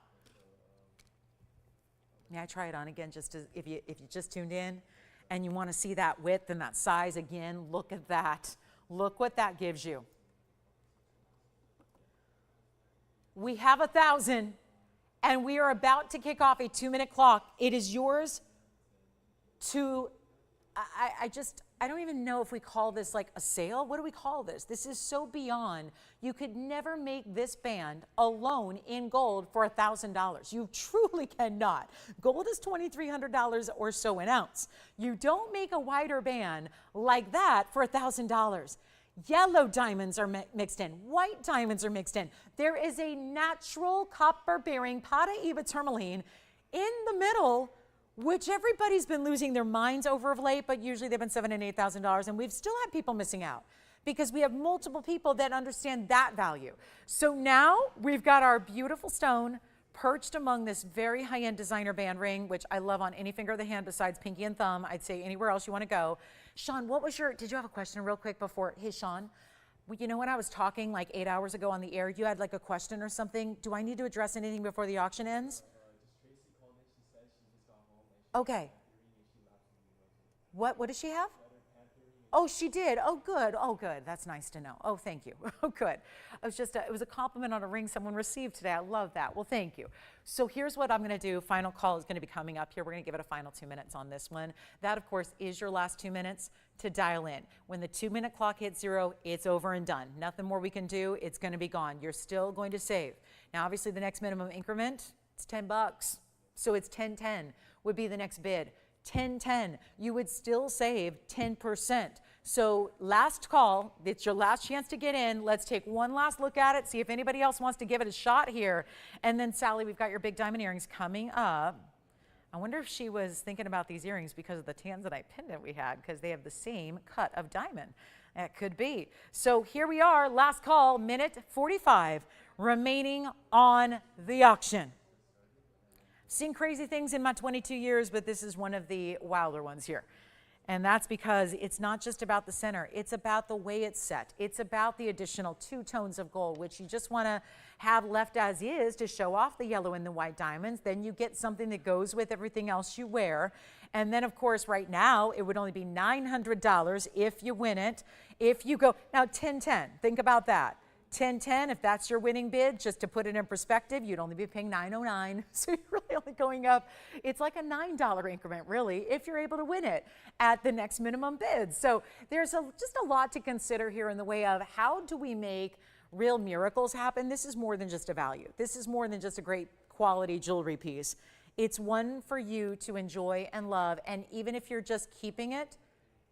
May I try it on again, just to, if you just tuned in and you want to see that width and that size again, look at that. Look what that gives you. We have 1,000. And we are about to kick off a 2-minute clock. It is yours to, I don't even know if we call this like a sale. What do we call this? This is so beyond. You could never make this band alone in gold for $1,000. You truly cannot. Gold is $2,300 or so an ounce. You don't make a wider band like that for $1,000. Yellow diamonds are mixed in. White diamonds are mixed in. There is a natural copper-bearing Paraiba tourmaline in the middle, which everybody's been losing their minds over of late, but usually they've been $7,000 and $8,000, and we've still had people missing out because we have multiple people that understand that value. So now we've got our beautiful stone perched among this very high-end designer band ring, which I love on any finger of the hand besides pinky and thumb. I'd say anywhere else you want to go. Sean, what was did you have a question real quick before? Hey, Sean, you know when I was talking like 8 hours ago on the air, you had like a question or something. Do I need to address anything before the auction ends? Okay. What does she have? Oh, she did. Oh, good. Oh, good. That's nice to know. Oh, thank you. Oh, good. It was a compliment on a ring someone received today. I love that. Well, thank you. So here's what I'm going to do. Final call is going to be coming up here. We're going to give it a final 2 minutes on this one. That, of course, is your last 2 minutes to dial in. When the 2-minute clock hits 0, it's over and done. Nothing more we can do. It's going to be gone. You're still going to save. Now, obviously, the next minimum increment, it's $10. So it's 10.10 would be the next bid. 10.10, you would still save 10%. So last call, it's your last chance to get in. Let's take one last look at it, see if anybody else wants to give it a shot here. And then Sally, we've got your big diamond earrings coming up. I wonder if she was thinking about these earrings because of the Tanzanite pendant we had, because they have the same cut of diamond. That could be. So here we are, last call, minute 45 remaining on the auction. Seen crazy things in my 22 years, but this is one of the wilder ones here. And that's because it's not just about the center. It's about the way it's set. It's about the additional 2 tones of gold, which you just want to have left as is to show off the yellow and the white diamonds. Then you get something that goes with everything else you wear. And then, of course, right now, it would only be $900 if you win it. If you go, now 1010, think about that. 1010, if that's your winning bid, just to put it in perspective, you'd only be paying $909. So you're really only going up. It's like a $9 increment, really, if you're able to win it at the next minimum bid. So there's just a lot to consider here in the way of how do we make real miracles happen. This is more than just a value. This is more than just a great quality jewelry piece. It's one for you to enjoy and love. And even if you're just keeping it,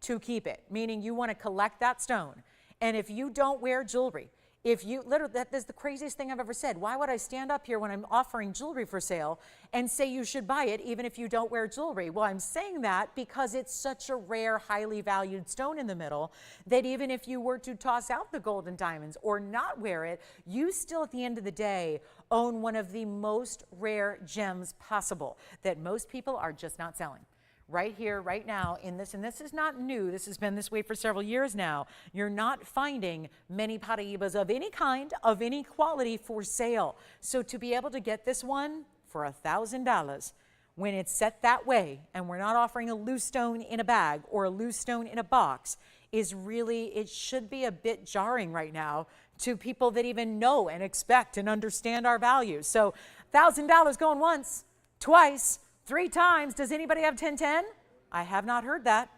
to keep it, meaning you want to collect that stone. And if you don't wear jewelry, if you literally, that is the craziest thing I've ever said. Why would I stand up here when I'm offering jewelry for sale and say you should buy it even if you don't wear jewelry? Well, I'm saying that because it's such a rare, highly valued stone in the middle that even if you were to toss out the gold and diamonds or not wear it, you still at the end of the day own one of the most rare gems possible that most people are just not selling. Right here, right now, in this, and this is not new, this has been this way for several years now, you're not finding many Paraibas of any kind, of any quality for sale. So to be able to get this one for $1,000, when it's set that way, and we're not offering a loose stone in a bag or a loose stone in a box, is really, it should be a bit jarring right now to people that even know and expect and understand our values. So $1,000 going once, twice, 3 times. Does anybody have 1010? I have not heard that,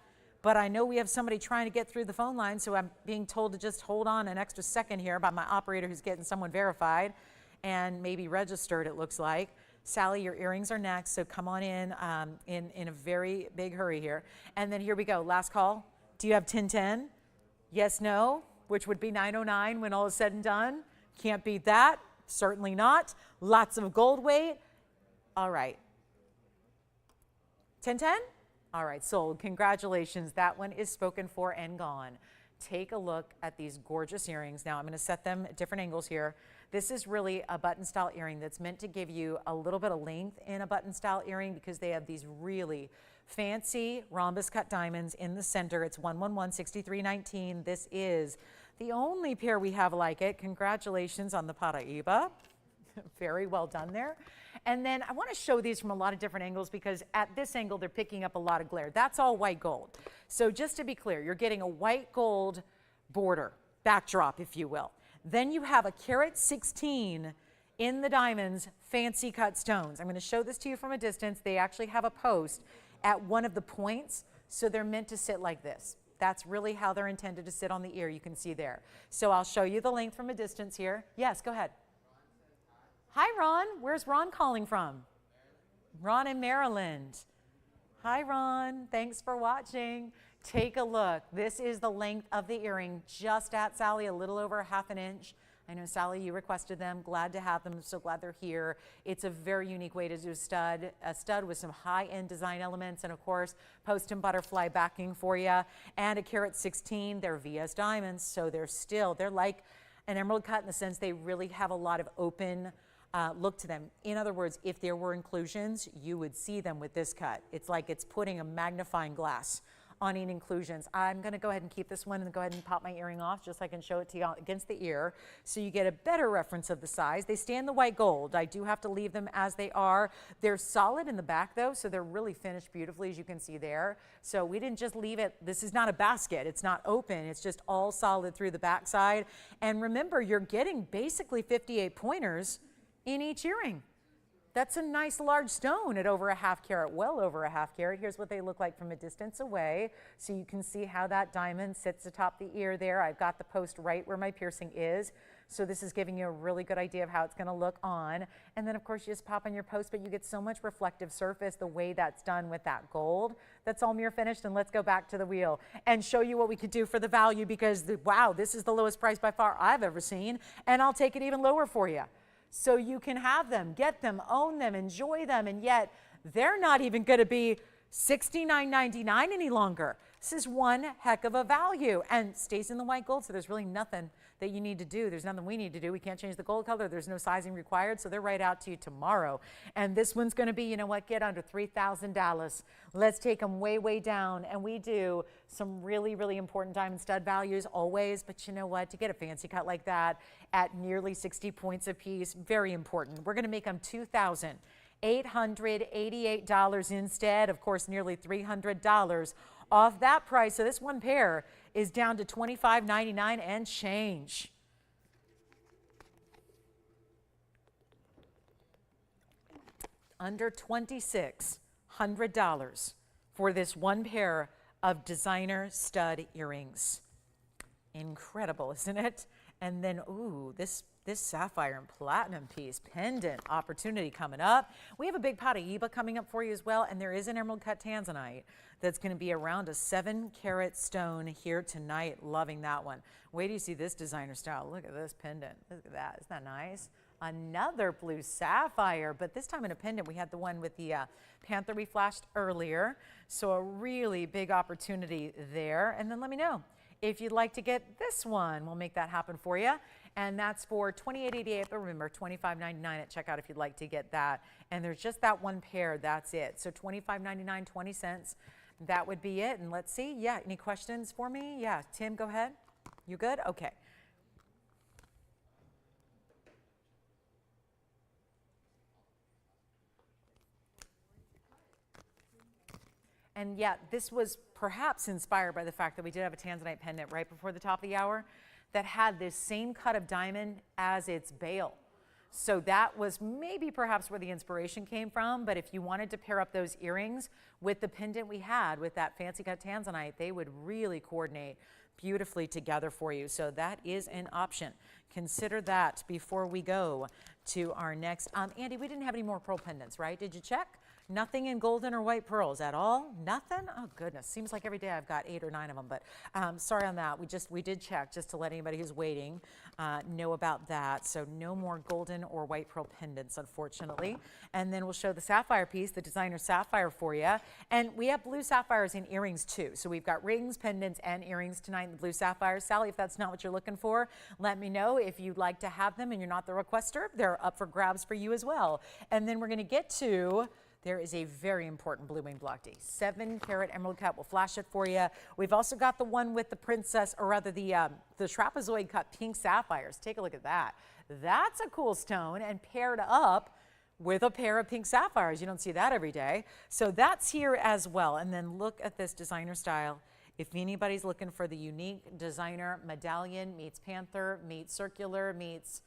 but I know we have somebody trying to get through the phone line, so I'm being told to just hold on an extra second here by my operator who's getting someone verified and maybe registered, it looks like. Sally, your earrings are next, so come on in a very big hurry here. And then here we go, last call. Do you have 1010? Yes, no, which would be 909 when all is said and done. Can't beat that, certainly not. Lots of gold weight. All right. 1010? All right, sold. Congratulations. That one is spoken for and gone. Take a look at these gorgeous earrings. Now, I'm going to set them at different angles here. This is really a button-style earring that's meant to give you a little bit of length in a button-style earring because they have these really fancy rhombus-cut diamonds in the center. It's 111-6319. This is the only pair we have like it. Congratulations on the Paraiba. Very well done there. And then I want to show these from a lot of different angles because at this angle, they're picking up a lot of glare. That's all white gold. So just to be clear, you're getting a white gold border, backdrop, if you will. Then you have a carat 16 in the diamonds, fancy cut stones. I'm going to show this to you from a distance. They actually have a post at one of the points, so they're meant to sit like this. That's really how they're intended to sit on the ear, you can see there. So I'll show you the length from a distance here. Yes, go ahead. Hi, Ron. Where's Ron calling from? Ron in Maryland. Hi, Ron. Thanks for watching. Take a look. This is the length of the earring, just at Sally, a little over ½ an inch. I know, Sally, you requested them. Glad to have them. So glad they're here. It's a very unique way to do a stud with some high-end design elements and, of course, post and butterfly backing for you. And a carat 16, they're VS diamonds, so they're like an emerald cut in the sense they really have a lot of open look to them. In other words, if there were inclusions, you would see them with this cut. It's like it's putting a magnifying glass on any inclusions. I'm going to go ahead and keep this one and go ahead and pop my earring off just so I can show it to you against the ear so you get a better reference of the size. They stay in the white gold. I do have to leave them as they are. They're solid in the back though, so they're really finished beautifully, as you can see there. So we didn't just leave it. This is not a basket. It's not open. It's just all solid through the back side. And remember, you're getting basically 58 pointers in each earring. That's a nice large stone at over ½ carat, well over ½ carat. Here's what they look like from a distance away. So you can see how that diamond sits atop the ear there. I've got the post right where my piercing is. So this is giving you a really good idea of how it's going to look on. And then of course you just pop on your post, but you get so much reflective surface the way that's done with that gold. That's all mirror finished, and let's go back to the wheel and show you what we could do for the value because wow, this is the lowest price by far I've ever seen, and I'll take it even lower for you. So you can have them, get them, own them, enjoy them, and yet they're not even going to be $69.99 any longer. This is one heck of a value and stays in the white gold, so there's really nothing that you need to do. There's nothing we need to do. We can't change the gold color. There's no sizing required, so they're right out to you tomorrow. And this one's going to be, you know what, get under $3,000. Let's take them way, way down, and we do some really, really important diamond stud values always, but you know what, to get a fancy cut like that at nearly 60 points a piece, very important. We're going to make them $2,899. $888 instead. Of course, nearly $300 off that price. So this one pair is down to $25.99 and change. Under $2,600 for this one pair of designer stud earrings. Incredible, isn't it? And then, ooh, this sapphire and platinum piece pendant opportunity coming up. We have a big Paraiba coming up for you as well, and there is an emerald cut Tanzanite that's going to be around a 7-carat stone here tonight. Loving that one. Wait till you see this designer style. Look at this pendant. Look at that. Isn't that nice? Another blue sapphire, but this time in a pendant. We had the one with the Panther we flashed earlier, so a really big opportunity there. And then let me know if you'd like to get this one. We'll make that happen for you. And that's for $28.88, but remember, $25.99 at checkout if you'd like to get that. And there's just that one pair, that's it. So $25.99, 20 cents. That would be it. And let's see, yeah, any questions for me? Yeah, Tim, go ahead. You good? Okay. And yeah, this was perhaps inspired by the fact that we did have a Tanzanite pendant right before the top of the hour that had this same cut of diamond as its bail. So that was maybe perhaps where the inspiration came from. But if you wanted to pair up those earrings with the pendant we had with that fancy cut Tanzanite, they would really coordinate beautifully together for you. So that is an option. Consider that before we go to our next. Andy, we didn't have any more pearl pendants, right? Did you check? Nothing in golden or white pearls at all? Nothing? Oh goodness, seems like every day I've got 8 or 9 of them, but sorry on that. We did check just to let anybody who's waiting know about that. So no more golden or white pearl pendants, unfortunately. And then we'll show the sapphire piece, the designer sapphire for you. And we have blue sapphires in earrings too. So we've got rings, pendants, and earrings tonight in the blue sapphires. Sally, if that's not what you're looking for, let me know. If you'd like to have them and you're not the requester, they're up for grabs for you as well. And then we're going to get to, there is a very important blue wing block D. 7-carat emerald cut. We'll flash it for you. We've also got the one with the princess, or rather the trapezoid cut pink sapphires. Take a look at that. That's a cool stone, and paired up with a pair of pink sapphires. You don't see that every day. So that's here as well. And then look at this designer style. If anybody's looking for the unique designer medallion meets Panther, meets circular, meets,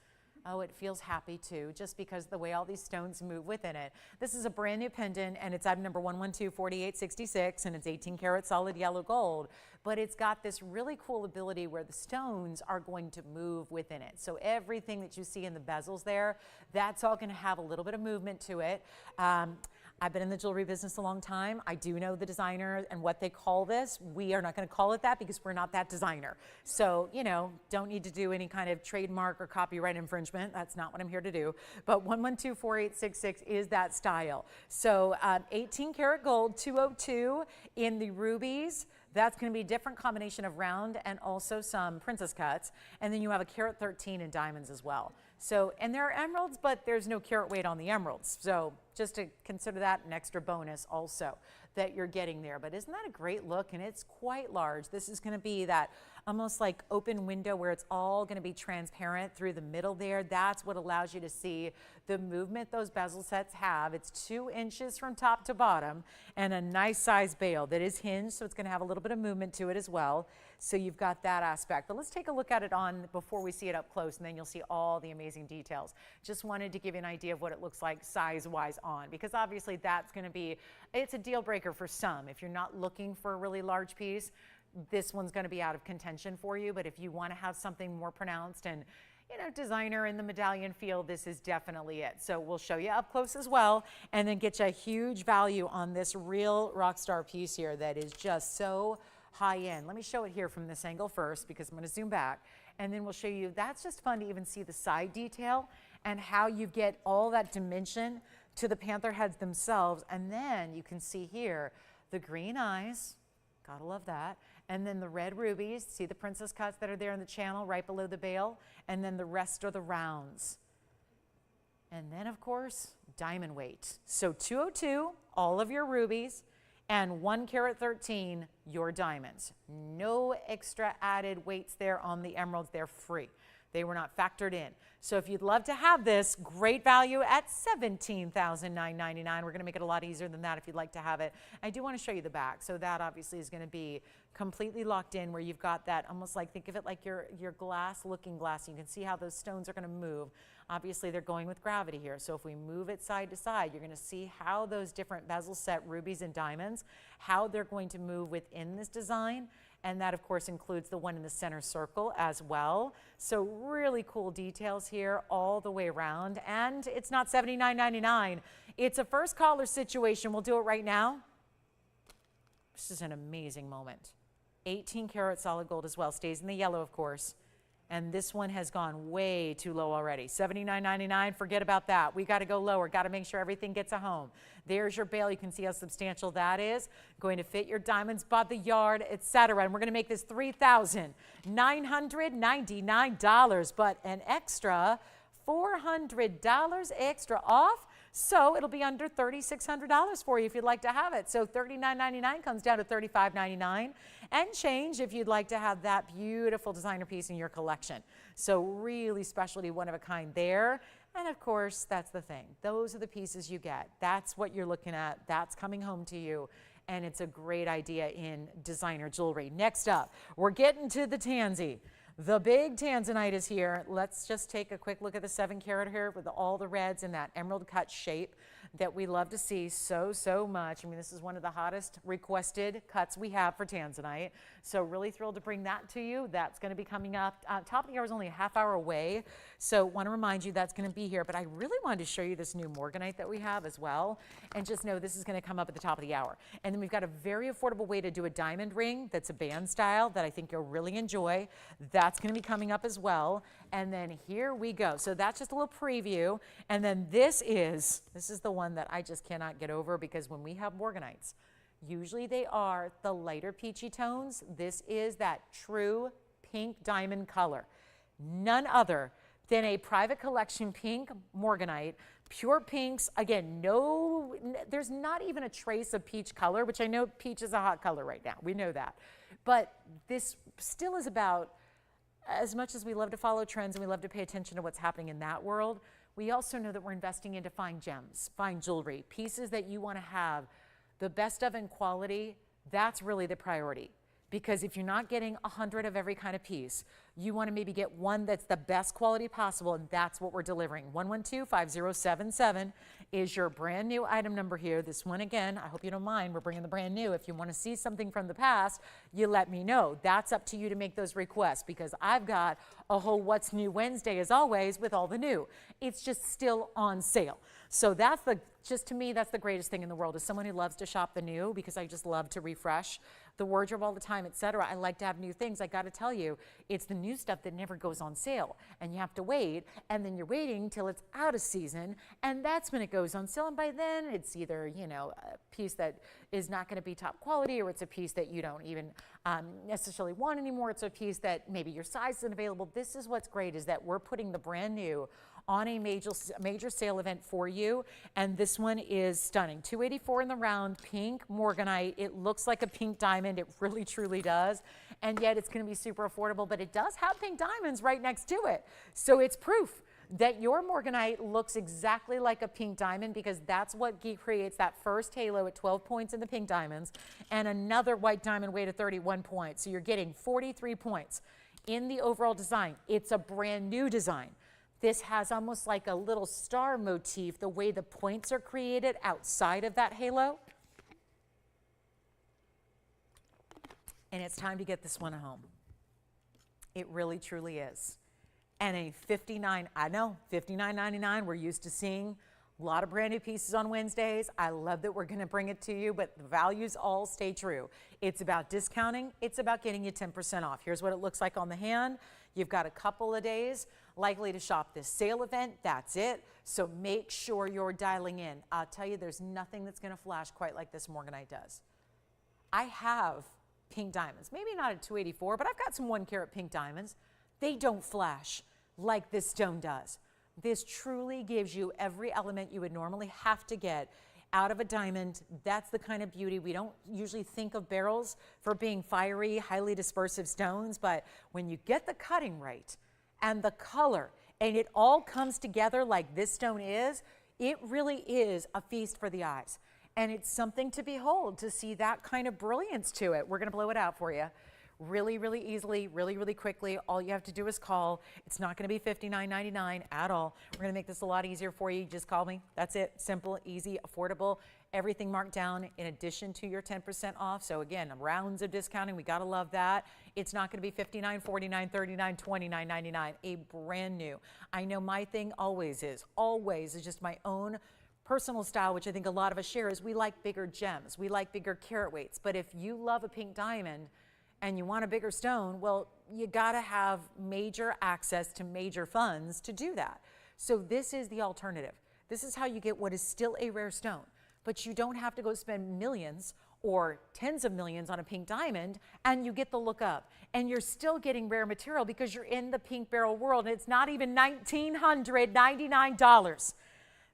oh, it feels happy too, just because the way all these stones move within it. This is a brand new pendant, and it's item number 1124866, and it's 18-karat solid yellow gold. But it's got this really cool ability where the stones are going to move within it. So everything that you see in the bezels there, that's all going to have a little bit of movement to it. I've been in the jewelry business a long time. I do know the designer and what they call this. We are not going to call it that because we're not that designer. So, you know, don't need to do any kind of trademark or copyright infringement. That's not what I'm here to do. But 1124866 is that style. So 18-karat gold, 202 in the rubies. That's going to be a different combination of round and also some princess cuts. And then you have a carat 13 in diamonds as well. So, and there are emeralds, but there's no carat weight on the emeralds. So just to consider that an extra bonus also that you're getting there. But isn't that a great look? And it's quite large. This is going to be that almost like open window where it's all going to be transparent through the middle there. That's what allows you to see the movement those bezel sets have. It's 2 inches from top to bottom and a nice size bail that is hinged, so it's going to have a little bit of movement to it as well. So you've got that aspect. But let's take a look at it on before we see it up close, and then you'll see all the amazing details. Just wanted to give you an idea of what it looks like size-wise on, because obviously that's going to be, it's a deal breaker for some. If you're not looking for a really large piece, this one's going to be out of contention for you. But if you want to have something more pronounced and, you know, designer in the medallion field, this is definitely it. So we'll show you up close as well, and then get you a huge value on this real rock star piece here that is just so high end. Let me show it here from this angle first, because I'm going to zoom back, and then we'll show you. That's just fun to even see the side detail and how you get all that dimension to the panther heads themselves. And then you can see here the green eyes, gotta love that, and then the red rubies. See the princess cuts that are there in the channel right below the bail, and then the rest are the rounds. And then of course diamond weight. So 202 all of your rubies, and 1 carat 13 your diamonds. No extra added weights there on the emeralds, they're free. They were not factored in. So if you'd love to have this, great value at $17,999. We're going to make it a lot easier than that if you'd like to have it. I do want to show you the back. So that obviously is going to be completely locked in, where you've got that almost like, think of it like your glass, looking glass. You can see how those stones are going to move. Obviously they're going with gravity here. So if we move it side to side, you're going to see how those different bezel set rubies and diamonds, how they're going to move within this design. And that, of course, includes the one in the center circle as well. So really cool details here all the way around. And it's not $79.99. It's a first caller situation. We'll do it right now. This is an amazing moment. 18 karat solid gold as well. Stays in the yellow, of course. And this one has gone way too low already. $79.99, forget about that. We got to go lower, got to make sure everything gets a home. There's your bail. You can see how substantial that is. Going to fit your diamonds by the yard, etc. And we're going to make this $3,999, but an extra $400 extra off. So it'll be under $3,600 for you if you'd like to have it. So $39.99 comes down to $35.99 and change if you'd like to have that beautiful designer piece in your collection. So really specialty, one of a kind there. And of course, that's the thing. Those are the pieces you get. That's what you're looking at. That's coming home to you. And it's a great idea in designer jewelry. Next up, we're getting to the Tanzy. The big Tanzanite is here. Let's just take a quick look at the 7 karat here with all the reds in that emerald cut shape that we love to see so much. I mean, this is one of the hottest requested cuts we have for Tanzanite. So really thrilled to bring that to you. That's going to be coming up. Top of the hour is only a half hour away. So want to remind you that's going to be here. But I really wanted to show you this new morganite that we have as well. And just know this is going to come up at the top of the hour. And then we've got a very affordable way to do a diamond ring that's a band style that I think you'll really enjoy. That's going to be coming up as well. And then here we go. So that's just a little preview. And then this is the one that I just cannot get over, because when we have morganites, usually they are the lighter peachy tones. This is that true pink diamond color. None other than a private collection pink morganite. Pure pinks, again, there's not even a trace of peach color, which I know peach is a hot color right now. We know that. But this still is about, as much as we love to follow trends and we love to pay attention to what's happening in that world, we also know that we're investing into fine gems, fine jewelry, pieces that you want to have the best of in quality. That's really the priority. Because if you're not getting 100 of every kind of piece, you want to maybe get one that's the best quality possible, and that's what we're delivering. 112-5077 is your brand new item number here. This one, again, I hope you don't mind, we're bringing the brand new. If you want to see something from the past, you let me know. That's up to you to make those requests, because I've got a whole What's New Wednesday, as always, with all the new. It's just still on sale. So that's just to me, that's the greatest thing in the world, is someone who loves to shop the new, because I just love to refresh the wardrobe all the time, etc. I like to have new things. I got to tell you, it's the new stuff that never goes on sale, and you have to wait, and then you're waiting till it's out of season, and that's when it goes on sale. And by then, it's either, you know, a piece that is not going to be top quality, or it's a piece that you don't even necessarily want anymore. It's a piece that maybe your size isn't available. This is what's great, is that we're putting the brand new on a major sale event for you. And this one is stunning. $284 in the round, pink morganite. It looks like a pink diamond. It really, truly does. And yet it's going to be super affordable, but it does have pink diamonds right next to it. So it's proof that your morganite looks exactly like a pink diamond, because that's what creates that first halo at 12 points in the pink diamonds, and another white diamond weight of 31 points. So you're getting 43 points in the overall design. It's a brand new design. This has almost like a little star motif, the way the points are created outside of that halo. And it's time to get this one home. It really, truly is. And a $59.99, we're used to seeing a lot of brand new pieces on Wednesdays. I love that we're going to bring it to you, but the values all stay true. It's about discounting. It's about getting you 10% off. Here's what it looks like on the hand. You've got a couple of days likely to shop this sale event. That's it. So make sure you're dialing in. I'll tell you, there's nothing that's going to flash quite like this morganite does. I have pink diamonds, maybe not at 284, but I've got some 1 karat pink diamonds. They don't flash like this stone does. This truly gives you every element you would normally have to get out of a diamond. That's the kind of beauty. We don't usually think of beryls for being fiery, highly dispersive stones, but when you get the cutting right and the color, and it all comes together like this stone is, it really is a feast for the eyes. And it's something to behold, to see that kind of brilliance to it. We're gonna blow it out for you. Really, really easily, really, really quickly. All you have to do is call. It's not gonna be $59.99 at all. We're gonna make this a lot easier for you. Just call me. That's it. Simple, easy, affordable. Everything marked down in addition to your 10% off. So again, rounds of discounting. We gotta love that. It's not gonna be $59, $49, $39, $29.99. A brand new. I know my thing always is just my own personal style, which I think a lot of us share, is we like bigger gems. We like bigger carat weights. But if you love a pink diamond, and you want a bigger stone, well, you gotta have major access to major funds to do that. So this is the alternative. This is how you get what is still a rare stone, but you don't have to go spend millions or tens of millions on a pink diamond, and you get the look up. And you're still getting rare material because you're in the pink barrel world, and it's not even $1,999.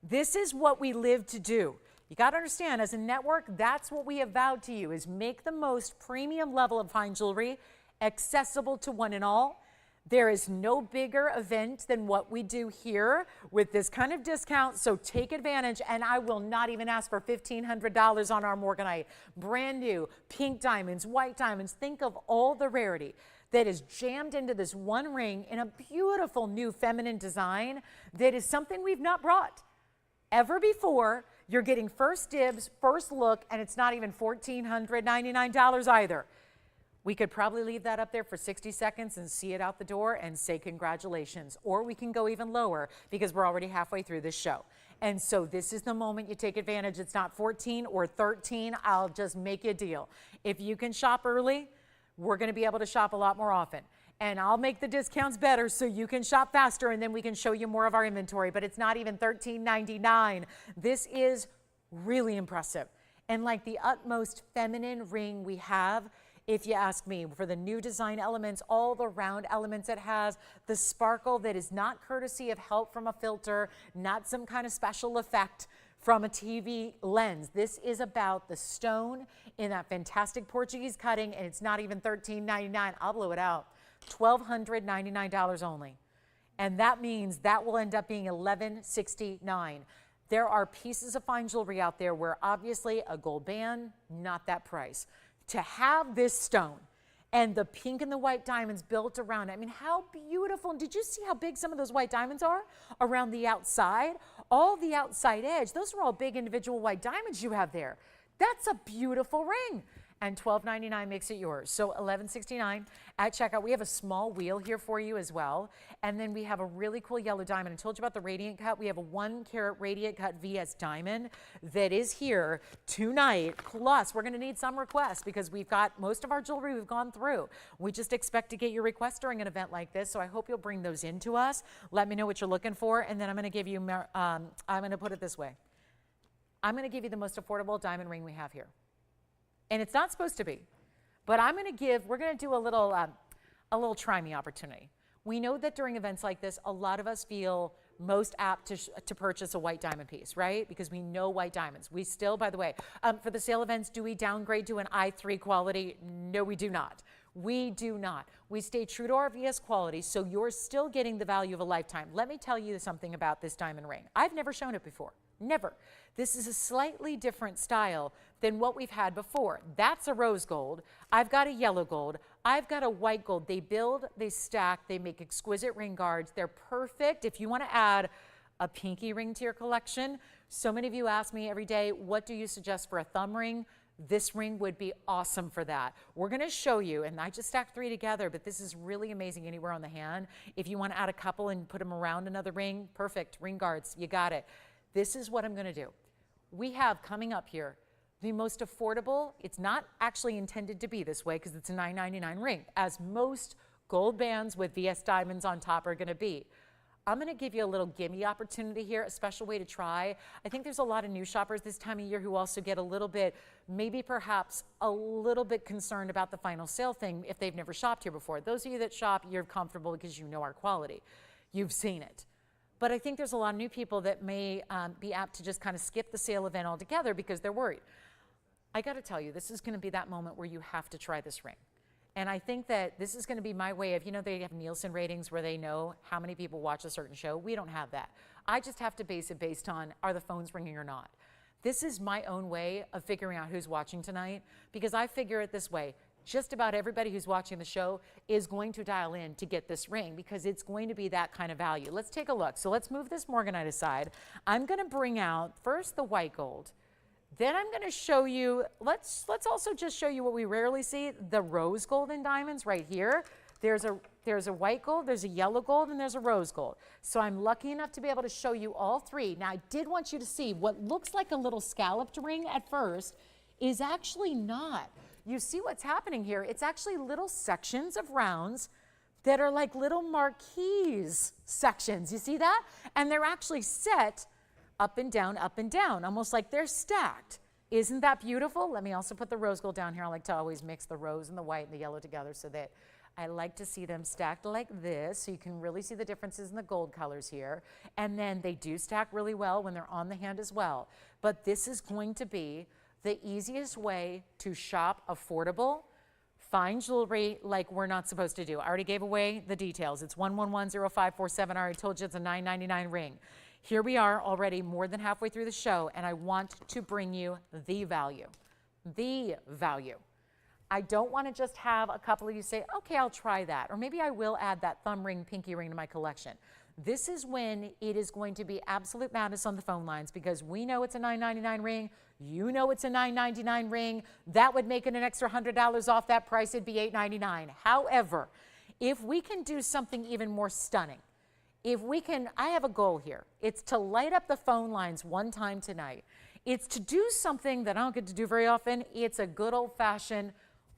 This is what we live to do. You got to understand, as a network, that's what we have vowed to you, is make the most premium level of fine jewelry accessible to one and all. There is no bigger event than what we do here with this kind of discount, so take advantage. And I will not even ask for $1,500 on our morganite. Brand new pink diamonds, white diamonds. Think of all the rarity that is jammed into this one ring in a beautiful new feminine design that is something we've not brought ever before. You're getting first dibs, first look, and it's not even $1,499 either. We could probably leave that up there for 60 seconds and see it out the door and say congratulations. Or we can go even lower because we're already halfway through this show. And so this is the moment you take advantage. It's not 14 or 13. I'll just make you a deal. If you can shop early, we're going to be able to shop a lot more often. And I'll make the discounts better so you can shop faster, and then we can show you more of our inventory. But it's not even $13.99. This is really impressive. And like the utmost feminine ring we have, if you ask me, for the new design elements, all the round elements it has, the sparkle that is not courtesy of help from a filter, not some kind of special effect from a TV lens. This is about the stone in that fantastic Portuguese cutting, and it's not even $13.99. I'll blow it out. $1,299 only. And that means that will end up being $1,169. There are pieces of fine jewelry out there where obviously a gold band, not that price. To have this stone and the pink and the white diamonds built around it, I mean, how beautiful. And did you see how big some of those white diamonds are around the outside? All the outside edge, those are all big individual white diamonds you have there. That's a beautiful ring. And $12.99 makes it yours. So $11.69 at checkout. We have a small wheel here for you as well. And then we have a really cool yellow diamond. I told you about the radiant cut. We have a 1 carat radiant cut VS diamond that is here tonight. Plus, we're going to need some requests because we've got most of our jewelry we've gone through. We just expect to get your requests during an event like this. So I hope you'll bring those in to us. Let me know what you're looking for. And then I'm going to give you, I'm going to put it this way. I'm going to give you the most affordable diamond ring we have here. And it's not supposed to be, but we're going to do a little try me opportunity. We know that during events like this, a lot of us feel most apt to purchase a white diamond piece, right? Because we know white diamonds. We still, by the way, for the sale events, do we downgrade to an I3 quality? No, we do not. We do not. We stay true to our VS quality, so you're still getting the value of a lifetime. Let me tell you something about this diamond ring. I've never shown it before. Never. This is a slightly different style than what we've had before. That's a rose gold. I've got a yellow gold. I've got a white gold. They build, they stack, they make exquisite ring guards. They're perfect if you want to add a pinky ring to your collection. So many of you ask me every day, what do you suggest for a thumb ring? This ring would be awesome for that. We're going to show you, and I just stacked 3 together, but this is really amazing anywhere on the hand. If you want to add a couple and put them around another ring, perfect. Ring guards, you got it. This is what I'm going to do. We have coming up here the most affordable. It's not actually intended to be this way because it's a $9.99 ring, as most gold bands with VS diamonds on top are going to be. I'm going to give you a little gimme opportunity here, a special way to try. I think there's a lot of new shoppers this time of year who also get a little bit, maybe perhaps a little bit concerned about the final sale thing if they've never shopped here before. Those of you that shop, you're comfortable because you know our quality. You've seen it. But I think there's a lot of new people that may be apt to just kind of skip the sale event altogether because they're worried. I got to tell you, this is going to be that moment where you have to try this ring. And I think that this is going to be my way of, you know, they have Nielsen ratings where they know how many people watch a certain show. We don't have that. I just have to base it based on, are the phones ringing or not? This is my own way of figuring out who's watching tonight, because I figure it this way. Just about everybody who's watching the show is going to dial in to get this ring, because it's going to be that kind of value. Let's take a look. So let's move this morganite aside. I'm going to bring out first the white gold. Then I'm going to show you, let's also just show you what we rarely see, the rose gold in diamonds right here. There's a white gold, there's a yellow gold, and there's a rose gold. So I'm lucky enough to be able to show you all three. Now I did want you to see what looks like a little scalloped ring at first is actually not. You see what's happening here? It's actually little sections of rounds that are like little marquise sections. You see that? And they're actually set up and down, almost like they're stacked. Isn't that beautiful? Let me also put the rose gold down here. I like to always mix the rose and the white and the yellow together, so that I like to see them stacked like this, so you can really see the differences in the gold colors here. And then they do stack really well when they're on the hand as well. But this is going to be the easiest way to shop affordable, fine jewelry like we're not supposed to do. I already gave away the details. It's 1110547. I already told you it's a $9.99 ring. Here we are already more than halfway through the show, and I want to bring you the value. The value. I don't want to just have a couple of you say, okay, I'll try that. Or maybe I will add that thumb ring, pinky ring to my collection. This is when it is going to be absolute madness on the phone lines, because we know it's a $9.99 ring. You know it's a $9.99 ring. That would make it an extra $100 off that price. It'd be $8.99. However, if we can do something even more stunning, if we can, I have a goal here. It's to light up the phone lines one time tonight. It's to do something that I don't get to do very often. It's a good old-fashioned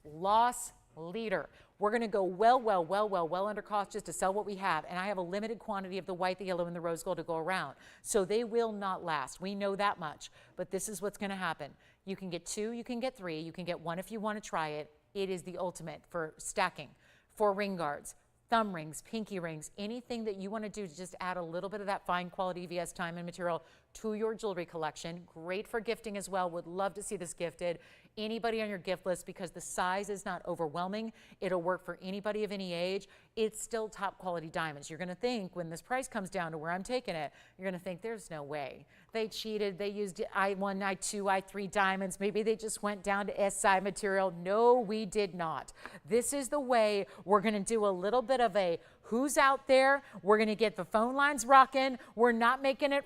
loss leader. We're going to go well under cost just to sell what we have. And I have a limited quantity of the white, the yellow, and the rose gold to go around. So they will not last. We know that much. But this is what's going to happen. You can get two, you can get three, you can get one if you want to try it. It is the ultimate for stacking, for ring guards, thumb rings, pinky rings, anything that you want to do to just add a little bit of that fine quality EVS diamond material to your jewelry collection. Great for gifting as well. Would love to see this gifted. Anybody on your gift list, because the size is not overwhelming. It'll work for anybody of any age. It's still top quality diamonds. You're going to think when this price comes down to where I'm taking it, you're going to think there's no way. They cheated. They used I1, I2, I3 diamonds. Maybe they just went down to SI material. No, we did not. This is the way we're going to do a little bit of a who's out there. We're going to get the phone lines rocking. We're not making it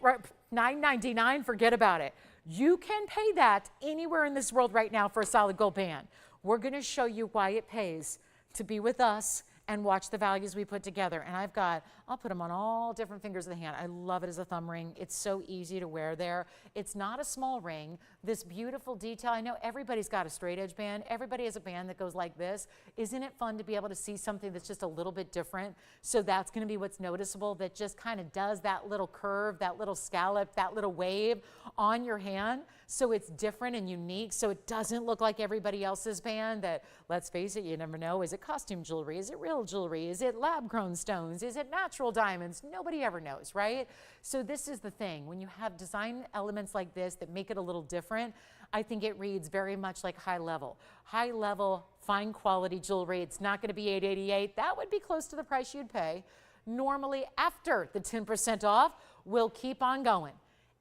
$9.99. Forget about it. You can pay that anywhere in this world right now for a solid gold band. We're going to show you why it pays to be with us and watch the values we put together. And I'll put them on all different fingers of the hand. I love it as a thumb ring. It's so easy to wear there. It's not a small ring. This beautiful detail, I know everybody's got a straight edge band. Everybody has a band that goes like this. Isn't it fun to be able to see something that's just a little bit different? So that's going to be what's noticeable, that just kind of does that little curve, that little scallop, that little wave on your hand. So it's different and unique, so it doesn't look like everybody else's band that, let's face it, you never know. Is it costume jewelry? Is it real jewelry? Is it lab-grown stones? Is it natural diamonds? Nobody ever knows, right? So this is the thing. When you have design elements like this that make it a little different, I think it reads very much like high level. High level, fine quality jewelry. It's not going to be $888. That would be close to the price you'd pay. Normally, after the 10% off, we'll keep on going.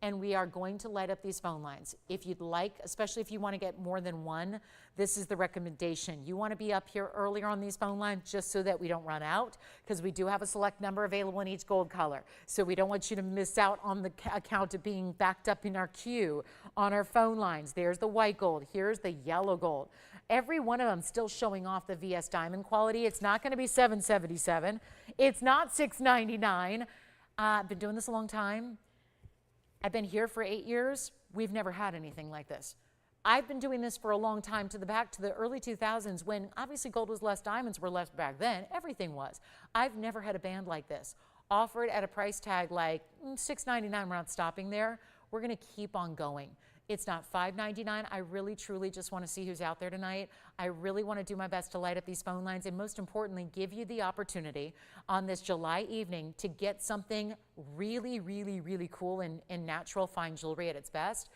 And we are going to light up these phone lines. If you'd like, especially if you want to get more than one, this is the recommendation. You want to be up here earlier on these phone lines just so that we don't run out, because we do have a select number available in each gold color. So we don't want you to miss out on the account of being backed up in our queue on our phone lines. There's the white gold. Here's the yellow gold. Every one of them still showing off the VS diamond quality. It's not going to be $777. It's not $699. I've been doing this a long time. I've been here for 8 years. We've never had anything like this. I've been doing this for a long time, back to the early 2000s, when obviously gold was less, diamonds were less back then. Everything was. I've never had a band like this offered at a price tag like $699. We're not stopping there. We're going to keep on going. It's not $599. I really, truly just want to see who's out there tonight. I really want to do my best to light up these phone lines, and most importantly, give you the opportunity on this July evening to get something really, really, really cool and natural fine jewelry at its best.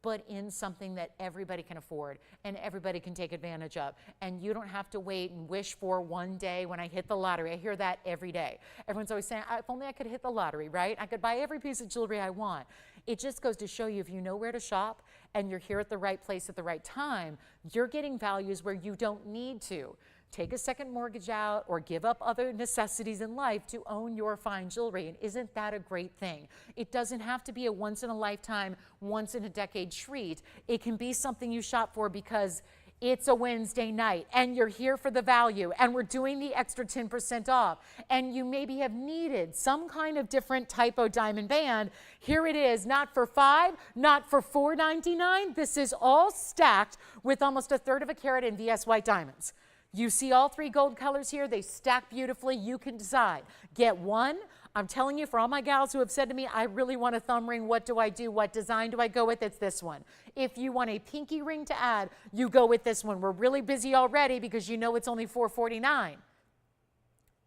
but in something that everybody can afford and everybody can take advantage of. And you don't have to wait and wish for one day when I hit the lottery. I hear that every day. Everyone's always saying, if only I could hit the lottery, right? I could buy every piece of jewelry I want. It just goes to show you, if you know where to shop and you're here at the right place at the right time, you're getting values where you don't need to take a second mortgage out or give up other necessities in life to own your fine jewelry. And isn't that a great thing? It doesn't have to be a once in a lifetime, once in a decade treat. It can be something you shop for because it's a Wednesday night and you're here for the value and we're doing the extra 10% off and you maybe have needed some kind of different typo diamond band. Here it is, not for $5, not for $4.99. This is all stacked with almost 1/3 of a carat in VS white diamonds. You see all 3 gold colors here. They stack beautifully. You can decide. Get one. I'm telling you, for all my gals who have said to me, I really want a thumb ring. What do I do? What design do I go with? It's this one. If you want a pinky ring to add, you go with this one. We're really busy already because you know it's only $449.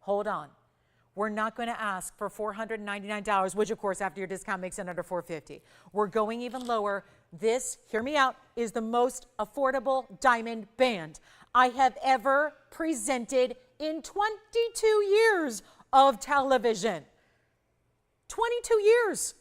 Hold on. We're not going to ask for $499, which of course after your discount makes it under $450. We're going even lower. This, hear me out, is the most affordable diamond band I have ever presented in 22 years of television. 22 years.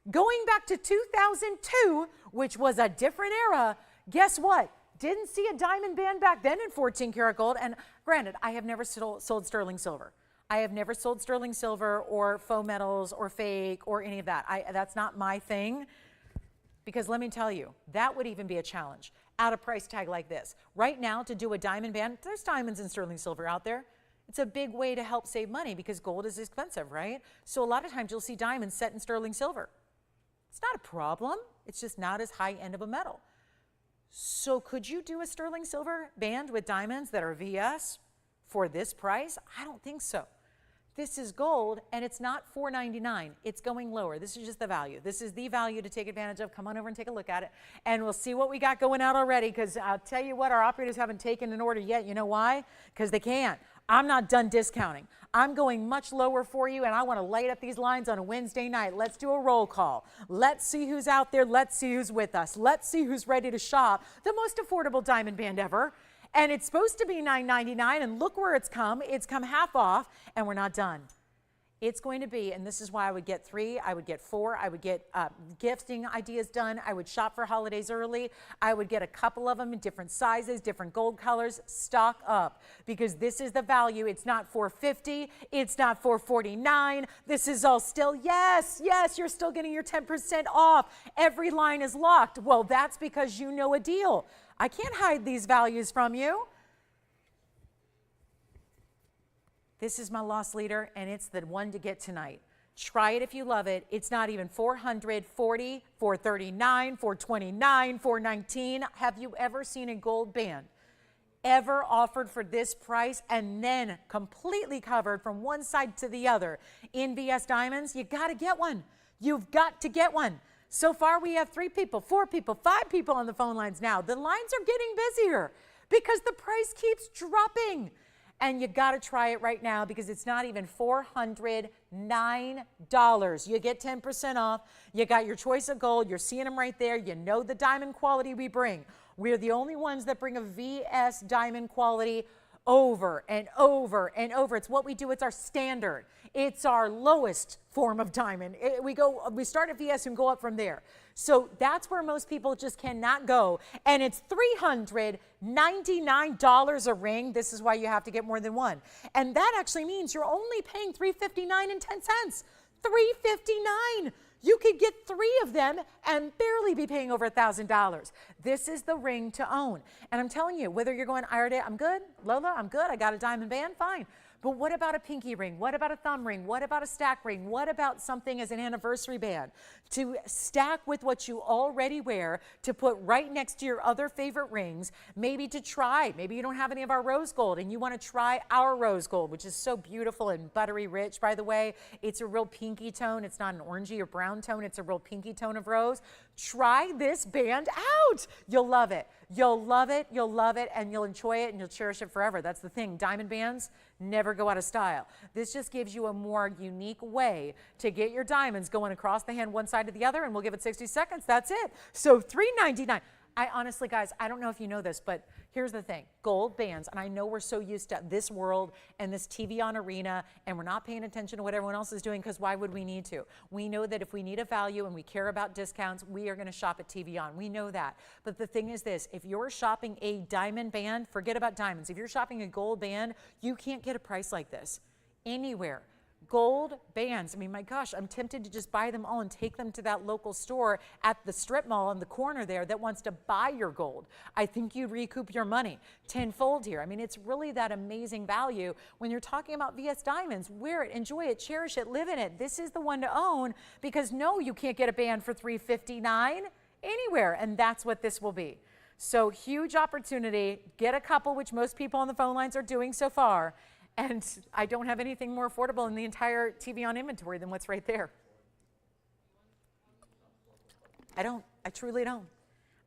Going back to 2002, which was a different era, guess what? Didn't see a diamond band back then in 14 karat gold. And granted, I have never sold sterling silver. I have never sold sterling silver or faux metals or fake or any of that. That's not my thing, because let me tell you, that would even be a challenge at a price tag like this. Right now, to do a diamond band, there's diamonds and sterling silver out there. It's a big way to help save money because gold is expensive, right? So a lot of times you'll see diamonds set in sterling silver. It's not a problem. It's just not as high end of a metal. So could you do a sterling silver band with diamonds that are VS for this price? I don't think so. This is gold, and it's not $499. It's going lower. This is just the value. This is the value to take advantage of. Come on over and take a look at it, and we'll see what we got going out already, because I'll tell you what, our operators haven't taken an order yet. You know why? Because they can't. I'm not done discounting. I'm going much lower for you, and I want to light up these lines on a Wednesday night. Let's do a roll call. Let's see who's out there. Let's see who's with us. Let's see who's ready to shop the most affordable diamond band ever. And it's supposed to be $9.99, and look where it's come. It's come half off, and we're not done. It's going to be, and this is why I would get 3, I would get 4, I would get gifting ideas done, I would shop for holidays early, I would get a couple of them in different sizes, different gold colors. Stock up, because this is the value. It's not $450, it's not $449. This is all still, yes, you're still getting your 10% off. Every line is locked. Well, that's because you know a deal. I can't hide these values from you. This is my loss leader, and it's the one to get tonight. Try it if you love it. It's not even $440, $439, $429, $419. Have you ever seen a gold band ever offered for this price and then completely covered from one side to the other in VS diamonds? You got to get one. You've got to get one. So far, we have 3 people, 4 people, 5 people on the phone lines now. The lines are getting busier because the price keeps dropping. And you got to try it right now, because it's not even $409. You get 10% off. You got your choice of gold. You're seeing them right there. You know the diamond quality we bring. We're the only ones that bring a VS diamond quality over and over and over. It's what we do. It's our standard. It's our lowest form of diamond. We start at VS and go up from there. So that's where most people just cannot go. And it's $399 a ring. This is why you have to get more than one. And that actually means you're only paying $359.10. $359. You could get 3 of them and barely be paying over $1,000. This is the ring to own. And I'm telling you, whether you're going, Irade, I'm good. Lola, I'm good. I got a diamond band. Fine. But what about a pinky ring? What about a thumb ring? What about a stack ring? What about something as an anniversary band to stack with what you already wear, to put right next to your other favorite rings, maybe to try. Maybe you don't have any of our rose gold and you want to try our rose gold, which is so beautiful and buttery rich, by the way. It's a real pinky tone. It's not an orangey or brown tone. It's a real pinky tone of rose. Try this band out. You'll love it. You'll love it, and you'll enjoy it, and you'll cherish it forever. That's the thing. Diamond bands never go out of style. This just gives you a more unique way to get your diamonds going across the hand one side to the other, and we'll give it 60 seconds. That's it. So $3.99. I honestly, guys, I don't know if you know this, but here's the thing. Gold bands, and I know we're so used to this world and this TVON arena, and we're not paying attention to what everyone else is doing, because why would we need to? We know that if we need a value and we care about discounts, we are going to shop at TVON. We know that. But the thing is this, if you're shopping a diamond band, forget about diamonds. If you're shopping a gold band, you can't get a price like this anywhere. Gold bands. I mean, my gosh, I'm tempted to just buy them all and take them to that local store at the strip mall in the corner there that wants to buy your gold. I think you'd recoup your money tenfold here. I mean, it's really that amazing value. When you're talking about VS Diamonds, wear it, enjoy it, cherish it, live in it. This is the one to own, because no, you can't get a band for $3.59 anywhere, and that's what this will be. So huge opportunity. Get a couple, which most people on the phone lines are doing so far. And I don't have anything more affordable in the entire TVON inventory than what's right there. I don't. I truly don't.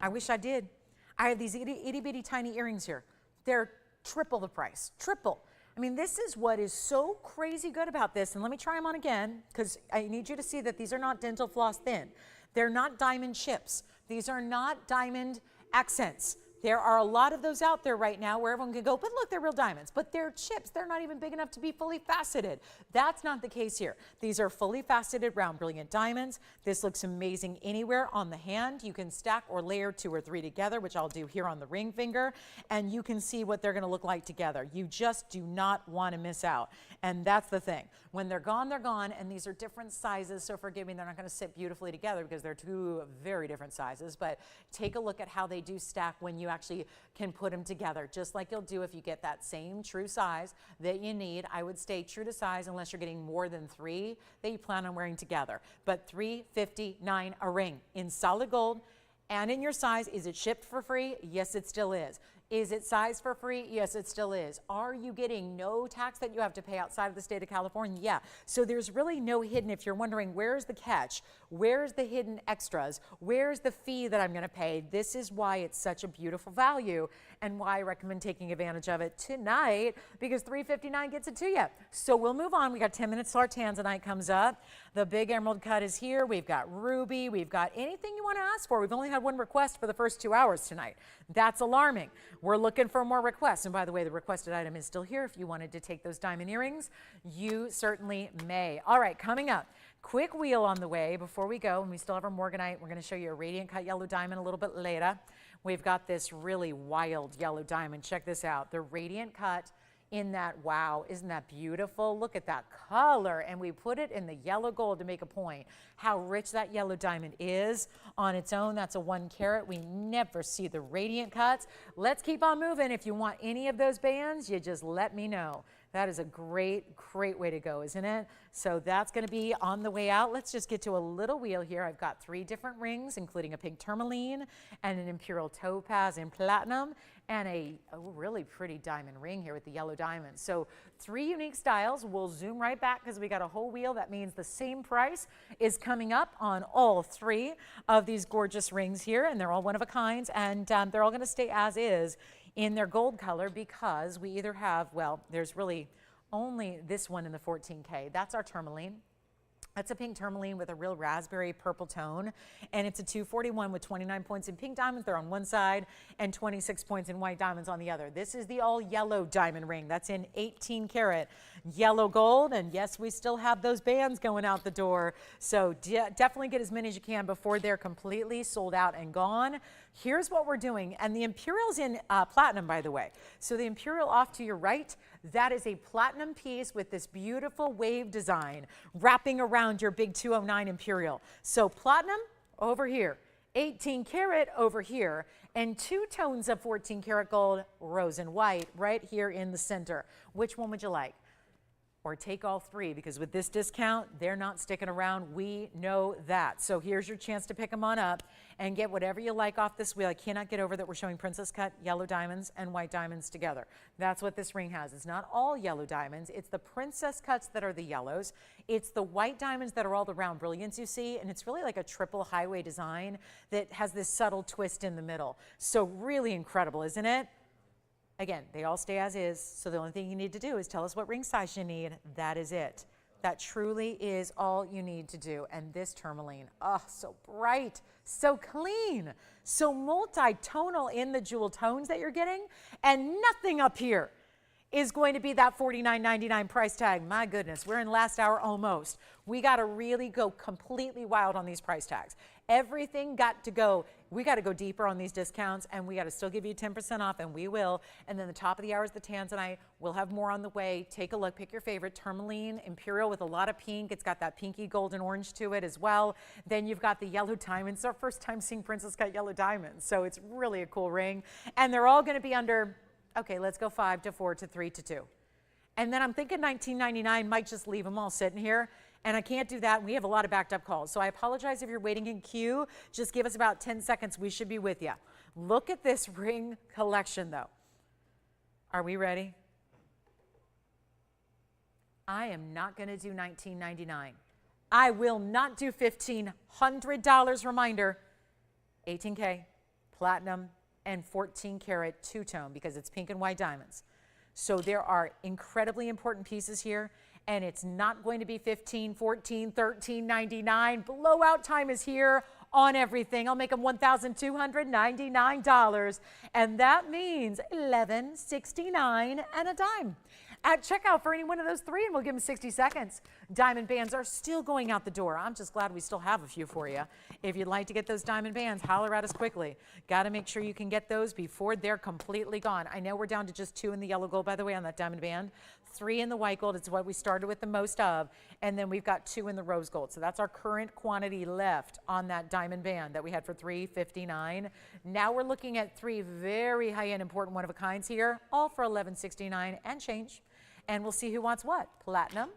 I wish I did. I have these itty bitty tiny earrings here. They're triple the price. Triple. I mean, this is what is so crazy good about this. And let me try them on again, because I need you to see that these are not dental floss thin. They're not diamond chips. These are not diamond accents. There are a lot of those out there right now where everyone can go, but look, they're real diamonds. But they're chips. They're not even big enough to be fully faceted. That's not the case here. These are fully faceted, round, brilliant diamonds. This looks amazing anywhere on the hand. You can stack or layer 2 or 3 together, which I'll do here on the ring finger, and you can see what they're going to look like together. You just do not want to miss out. And that's the thing. When they're gone, and these are different sizes, so forgive me, they're not going to sit beautifully together because they're two very different sizes, but take a look at how they do stack when you actually can put them together, just like you'll do if you get that same true size that you need. I would stay true to size unless you're getting more than 3 that you plan on wearing together. But $3.59 a ring in solid gold and in your size. Is it shipped for free? Yes, it still is. Is it sized for free? Yes, it still is. Are you getting no tax that you have to pay outside of the state of California? Yeah. So there's really no hidden. If you're wondering, where's the catch? Where's the hidden extras? Where's the fee that I'm going to pay? This is why it's such a beautiful value and why I recommend taking advantage of it tonight, because $3.59 gets it to you. So we'll move on. We got 10 minutes till our Tanzanite comes up. The big emerald cut is here. We've got ruby. We've got anything you want to ask for. We've only had one request for the first 2 hours tonight. That's alarming. We're looking for more requests. And by the way, the requested item is still here. If you wanted to take those diamond earrings, you certainly may. All right, coming up, quick wheel on the way before we go. And we still have our morganite. We're going to show you a radiant cut yellow diamond a little bit later. We've got this really wild yellow diamond. Check this out. The radiant cut in that, wow, isn't that beautiful? Look at that color. And we put it in the yellow gold to make a point how rich that yellow diamond is on its own. That's a 1 carat. We never see the radiant cuts. Let's keep on moving. If you want any of those bands, you just let me know. That is a great, great way to go, isn't it? So that's going to be on the way out. Let's just get to a little wheel here. I've got 3 different rings, including a pink tourmaline and an imperial topaz in platinum and a really pretty diamond ring here with the yellow diamond. So 3 unique styles. We'll zoom right back because we got a whole wheel. That means the same price is coming up on all 3 of these gorgeous rings here, and they're all one of a kind, and they're all going to stay as is in their gold color, because we either have, well, there's really only this one in the 14K. That's our tourmaline. That's a pink tourmaline with a real raspberry purple tone, and it's a 241 with 29 points in pink diamonds. They're on one side and 26 points in white diamonds on the other. This is the all yellow diamond ring. That's in 18 karat yellow gold, and yes, we still have those bands going out the door. So definitely get as many as you can before they're completely sold out and gone. Here's what we're doing, and the imperial's in platinum, by the way. So the imperial off to your right, that is a platinum piece with this beautiful wave design wrapping around your big 209 imperial. So platinum over here, 18 karat over here, and 2 tones of 14 karat gold, rose and white, right here in the center. Which one would you like? or take all three, because with this discount, they're not sticking around. We know that. So here's your chance to pick them on up and get whatever you like off this wheel. I cannot get over that we're showing princess cut yellow diamonds and white diamonds together. That's what this ring has. It's not all yellow diamonds. It's the princess cuts that are the yellows. It's the white diamonds that are all the round brilliance you see, and it's really like a triple highway design that has this subtle twist in the middle. So really incredible, isn't it? Again, they all stay as is, so the only thing you need to do is tell us what ring size you need. That is it. That truly is all you need to do. And this tourmaline, oh, so bright, so clean, so multi-tonal in the jewel tones that you're getting, and nothing up here is going to be that $49.99 price tag. My goodness, we're in last hour almost. We got to really go completely wild on these price tags. Everything got to go. We got to go deeper on these discounts, and we got to still give you 10% off, and we will. And then the top of the hour is the Tanzanite. We'll have more on the way. Take a look. Pick your favorite. Tourmaline, Imperial with a lot of pink. It's got that pinky golden orange to it as well. Then you've got the yellow diamonds. It's our first time seeing princess cut yellow diamonds, so it's really a cool ring. And they're all going to be under, okay, let's go 5 to 4 to 3 to 2. And then I'm thinking $19.99 might just leave them all sitting here. And I can't do that. We have a lot of backed up calls. So I apologize if you're waiting in queue. Just give us about 10 seconds. We should be with you. Look at this ring collection, though. Are we ready? I am not going to do $19.99. I will not do $1,500. Reminder, 18K, platinum, and 14 karat two-tone because it's pink and white diamonds. So there are incredibly important pieces here. And it's not going to be $15, $14, $13.99. Blowout time is here on everything. I'll make them $1,299, and that means $11.69 and a dime. At checkout for any one of those three, and we'll give them 60 seconds. Diamond bands are still going out the door. I'm just glad we still have a few for you. If you'd like to get those diamond bands, holler at us quickly. Got to make sure you can get those before they're completely gone. I know we're down to just 2 in the yellow gold, by the way, on that diamond band. 3 in the white gold. It's what we started with the most of. And then we've got 2 in the rose gold. So that's our current quantity left on that diamond band that we had for $359. Now we're looking at 3 very high-end important one-of-a-kinds here, all for $11.69 and change. And we'll see who wants what. Platinum,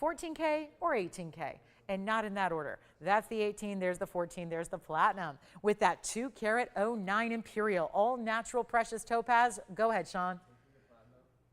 14K, or 18K. And not in that order. That's the 18, there's the 14, there's the platinum. With that 2 karat 09 Imperial, all natural precious topaz. Go ahead, Sean.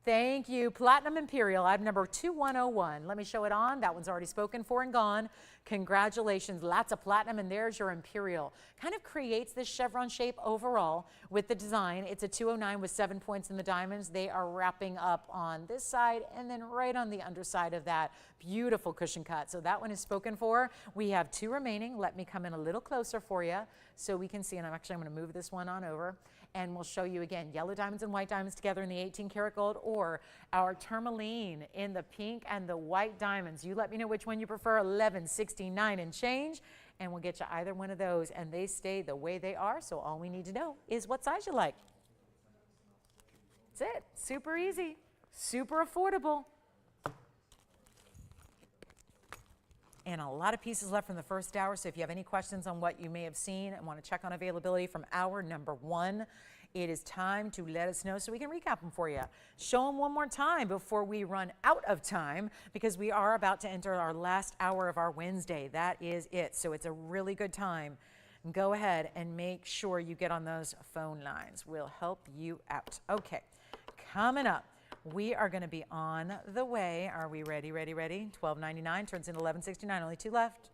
Thank you. Platinum Imperial, item number 2101. Let me show it on. That one's already spoken for and gone. Congratulations. Lots of platinum, and there's your Imperial. Kind of creates this chevron shape overall with the design. It's a 209 with 7 points in the diamonds. They are wrapping up on this side and then right on the underside of that. Beautiful cushion cut. So that one is spoken for. We have 2 remaining. Let me come in a little closer for you so we can see. And I'm going to move this one on over. And we'll show you again, yellow diamonds and white diamonds together in the 18 karat gold, or our tourmaline in the pink and the white diamonds. You let me know which one you prefer, $11.69 and change, and we'll get you either one of those, and they stay the way they are. So all we need to know is what size you like. That's it. Super easy, super affordable. And a lot of pieces left from the first hour, so if you have any questions on what you may have seen and want to check on availability from hour number 1, it is time to let us know so we can recap them for you. Show them one more time before we run out of time, because we are about to enter our last hour of our Wednesday. That is it, so it's a really good time. Go ahead and make sure you get on those phone lines. We'll help you out. Okay, coming up. We are going to be on the way. Are we ready, ready, ready? $12.99 turns into $11.69. Only 2 left.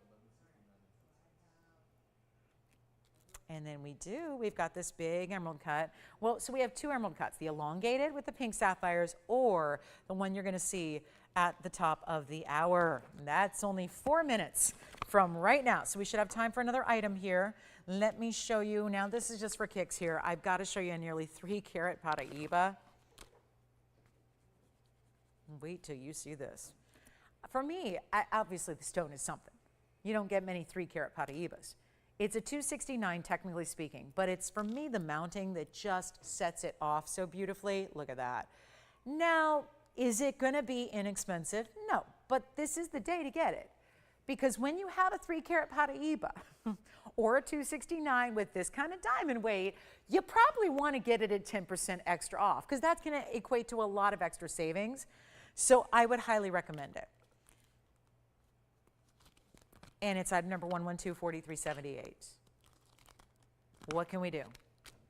And then we've got this big emerald cut. Well, so we have 2 emerald cuts, the elongated with the pink sapphires, or the one you're going to see at the top of the hour. That's only 4 minutes from right now. So we should have time for another item here. Let me show you. Now, this is just for kicks here. I've got to show you a nearly 3 karat Paraiba. Wait till you see this. For me, obviously the stone is something. You don't get many 3 karat Paraibas. It's a 269 technically speaking, but it's for me the mounting that just sets it off so beautifully. Look at that. Now, is it going to be inexpensive? No, but this is the day to get it. Because when you have a 3 karat Paraiba or a 269 with this kind of diamond weight, you probably want to get it at 10% extra off, because that's going to equate to a lot of extra savings. So I would highly recommend it. And it's item number 112-4378. What can we do?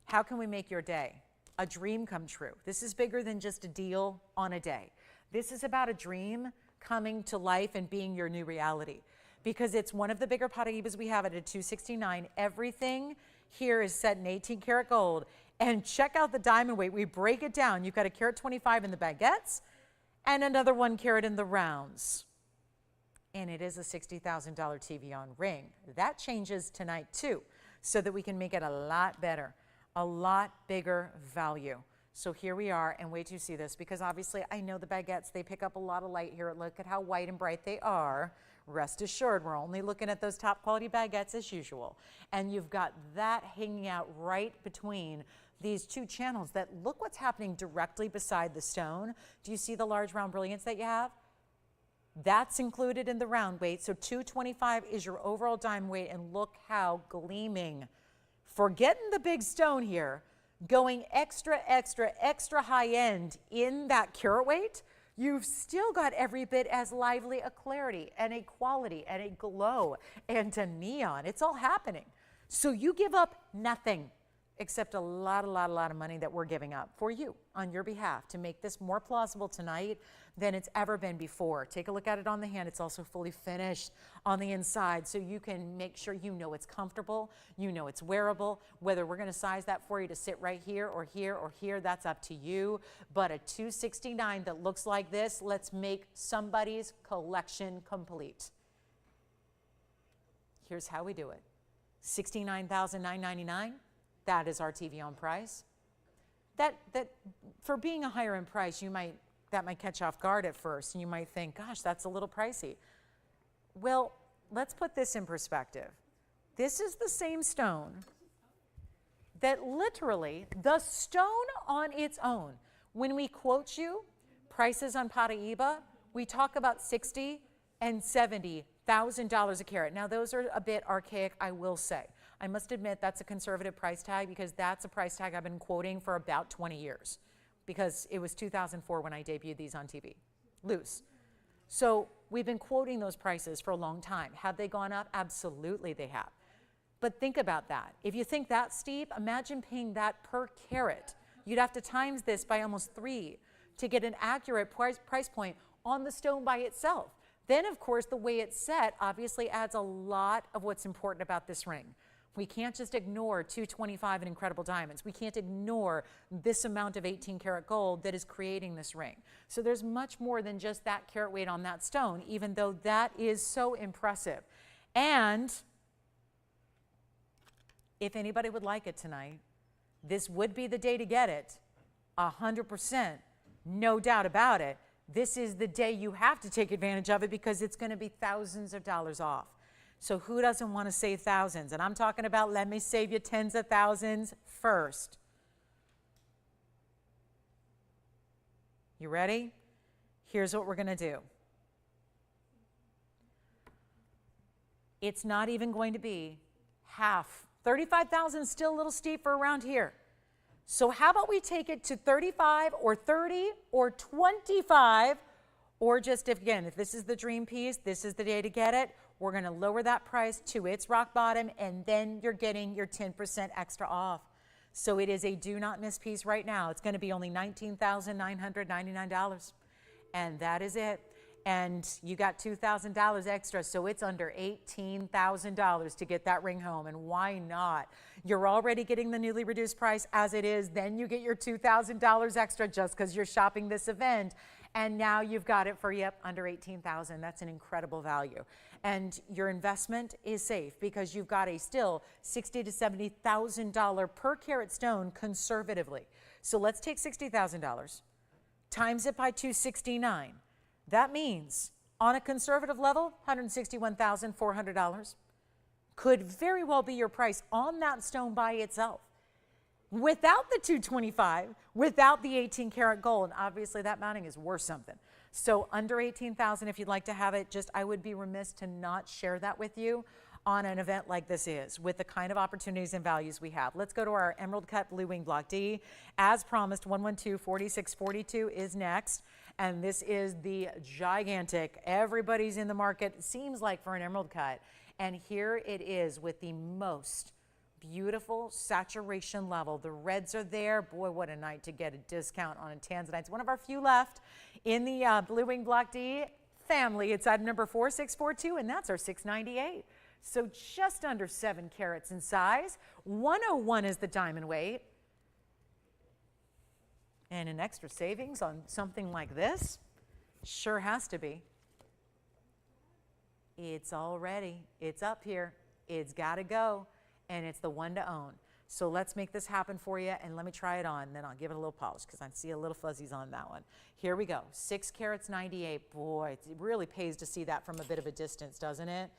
How can we make your day a dream come true? This is bigger than just a deal on a day. This is about a dream coming to life and being your new reality, because it's one of the bigger Paraibas we have at a 269. Everything here is set in 18 karat gold. And check out the diamond weight. We break it down. You've got a carat 25 in the baguettes and another 1 carat in the rounds. And it is a $60,000 TVON ring. That changes tonight too, so that we can make it a lot better, a lot bigger value. So here we are, and wait till you see this, because obviously I know the baguettes, they pick up a lot of light here. Look at how white and bright they are. Rest assured, we're only looking at those top quality baguettes as usual. And you've got that hanging out right between these two channels. That, look what's happening directly beside the stone. Do you see the large round brilliance that you have? That's included in the round weight. So 225 is your overall diamond weight, and look how gleaming. Forgetting the big stone here, going extra, extra, extra high end in that carat weight, you've still got every bit as lively a clarity and a quality and a glow and a neon. It's all happening. So you give up nothing except a lot of money that we're giving up for you on your behalf to make this more plausible tonight than it's ever been before. Take a look at it on the hand. It's also fully finished on the inside, so you can make sure you know it's comfortable, you know it's wearable. Whether we're gonna size that for you to sit right here or here or here, that's up to you. But a 269 that looks like this, let's make somebody's collection complete. Here's how we do it. $69,999. That is our TVON price. That for being a higher end price, that might catch off guard at first, and you might think, gosh, that's a little pricey. Well, let's put this in perspective. This is the same stone that literally, the stone on its own, when we quote you prices on Paraiba, we talk about $60,000 and $70,000 a carat. Now, those are a bit archaic, I will say. I must admit that's a conservative price tag, because that's a price tag I've been quoting for about 20 years, because it was 2004 when I debuted these on TV, loose. So we've been quoting those prices for a long time. Have they gone up? Absolutely they have. But think about that. If you think that's steep, imagine paying that per carat. You'd have to times this by almost 3 to get an accurate price point on the stone by itself. Then, of course, the way it's set obviously adds a lot of what's important about this ring. We can't just ignore 225 in incredible diamonds. We can't ignore this amount of 18 karat gold that is creating this ring. So there's much more than just that carat weight on that stone, even though that is so impressive. And if anybody would like it tonight, this would be the day to get it. 100%, no doubt about it. This is the day you have to take advantage of it, because it's going to be thousands of dollars off. So who doesn't want to save thousands? And I'm talking about, let me save you tens of thousands first. You ready? Here's what we're going to do. It's not even going to be half. 35,000 is still a little steep for around here. So how about we take it to 35 or 30 or 25, or just, if this is the dream piece, this is the day to get it. We're going to lower that price to its rock bottom, and then you're getting your 10% extra off. So it is a do not miss piece right now. It's going to be only $19,999, and that is it. And you got $2,000 extra, so it's under $18,000 to get that ring home. And why not? You're already getting the newly reduced price as it is. Then you get your $2,000 extra just because you're shopping this event. And now you've got it for, yep, under $18,000. That's an incredible value. And your investment is safe, because you've got a still $60,000 to $70,000 per carat stone conservatively. So let's take $60,000, times it by 269. That means on a conservative level, $161,400 could very well be your price on that stone by itself. Without the 225, without the 18 karat gold, obviously that mounting is worth something. So under 18,000, if you'd like to have it, just, I would be remiss to not share that with you on an event like this is, with the kind of opportunities and values we have. Let's go to our emerald cut blue wing block D. As promised, 112-4642 is next. And this is the gigantic, everybody's in the market, it seems like, for an emerald cut. And here it is with the most beautiful saturation level. The reds are there. Boy, what a night to get a discount on a Tanzanite. It's one of our few left in the Blue Wing Block D family. It's item number 4642, and that's our $698. So just under 7 carats in size. 101 is the diamond weight. And an extra savings on something like this sure has to be. It's all ready. It's up here. It's got to go. And it's the one to own. So let's make this happen for you, and let me try it on. Then I'll give it a little polish because I see a little fuzzies on that one. Here we go. 6 carats 98. Boy, it really pays to see that from a bit of a distance, doesn't it?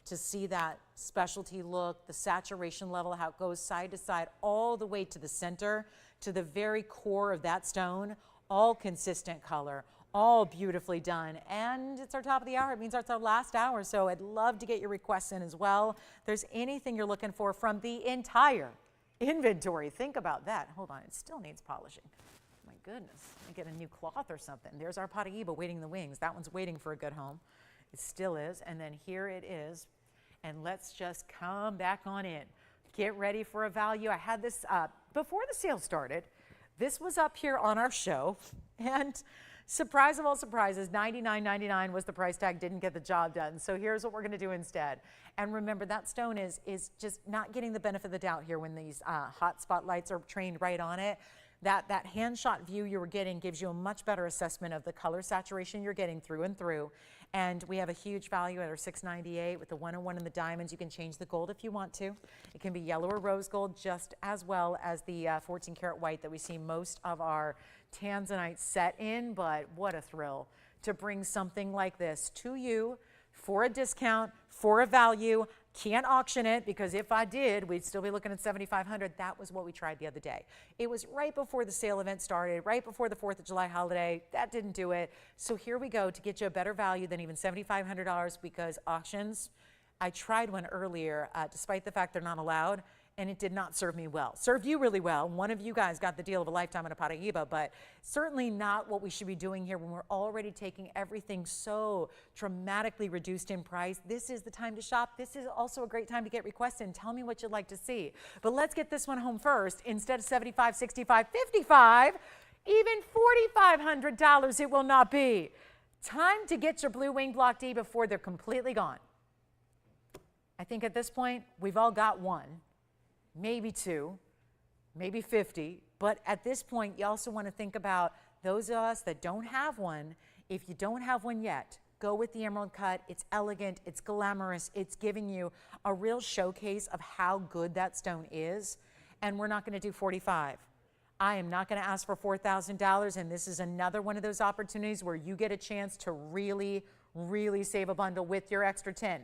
To see that specialty look, the saturation level, how it goes side to side, all the way to the center, to the very core of that stone, all consistent color, all beautifully done. And it's our top of the hour. It means it's our last hour. So I'd love to get your requests in as well. If there's anything you're looking for from the entire inventory, think about that. Hold on, it still needs polishing. My goodness, I get a new cloth or something. There's our Paraiba waiting in the wings. That one's waiting for a good home. It still is. And then here it is. And let's just come back on in. Get ready for a value. I had this before the sale started. This was up here on our show, and surprise of all surprises, $99.99 was the price tag, didn't get the job done. So here's what we're going to do instead. And remember, that stone is just not getting the benefit of the doubt here when these hot spotlights are trained right on it. That hand shot view you were getting gives you a much better assessment of the color saturation you're getting through and through. And we have a huge value at our $698 with the 101 in the diamonds. You can change the gold if you want to. It can be yellow or rose gold, just as well as the 14 karat white that we see most of our Tanzanite set in. But what a thrill to bring something like this to you for a discount, for a value. Can't auction it, because if I did, we'd still be looking at $7,500. That was what we tried the other day. It was right before the sale event started, right before the 4th of July holiday. That didn't do it. So here we go to get you a better value than even $7,500, because auctions, I tried one earlier, despite the fact they're not allowed, and it did not serve me well. Served you really well. One of you guys got the deal of a lifetime on a Paraiba, but certainly not what we should be doing here when we're already taking everything so dramatically reduced in price. This is the time to shop. This is also a great time to get requests in. Tell me what you'd like to see. But let's get this one home first. Instead of $75, $65, $55, even $4,500 it will not be. Time to get your Blue Wing Block D before they're completely gone. I think at this point, we've all got one. Maybe 2, maybe 50, but at this point, you also want to think about those of us that don't have one. If you don't have one yet, go with the emerald cut. It's elegant, it's glamorous, it's giving you a real showcase of how good that stone is, and we're not going to do 45. I am not going to ask for $4,000, and this is another one of those opportunities where you get a chance to really save a bundle with your extra 10%,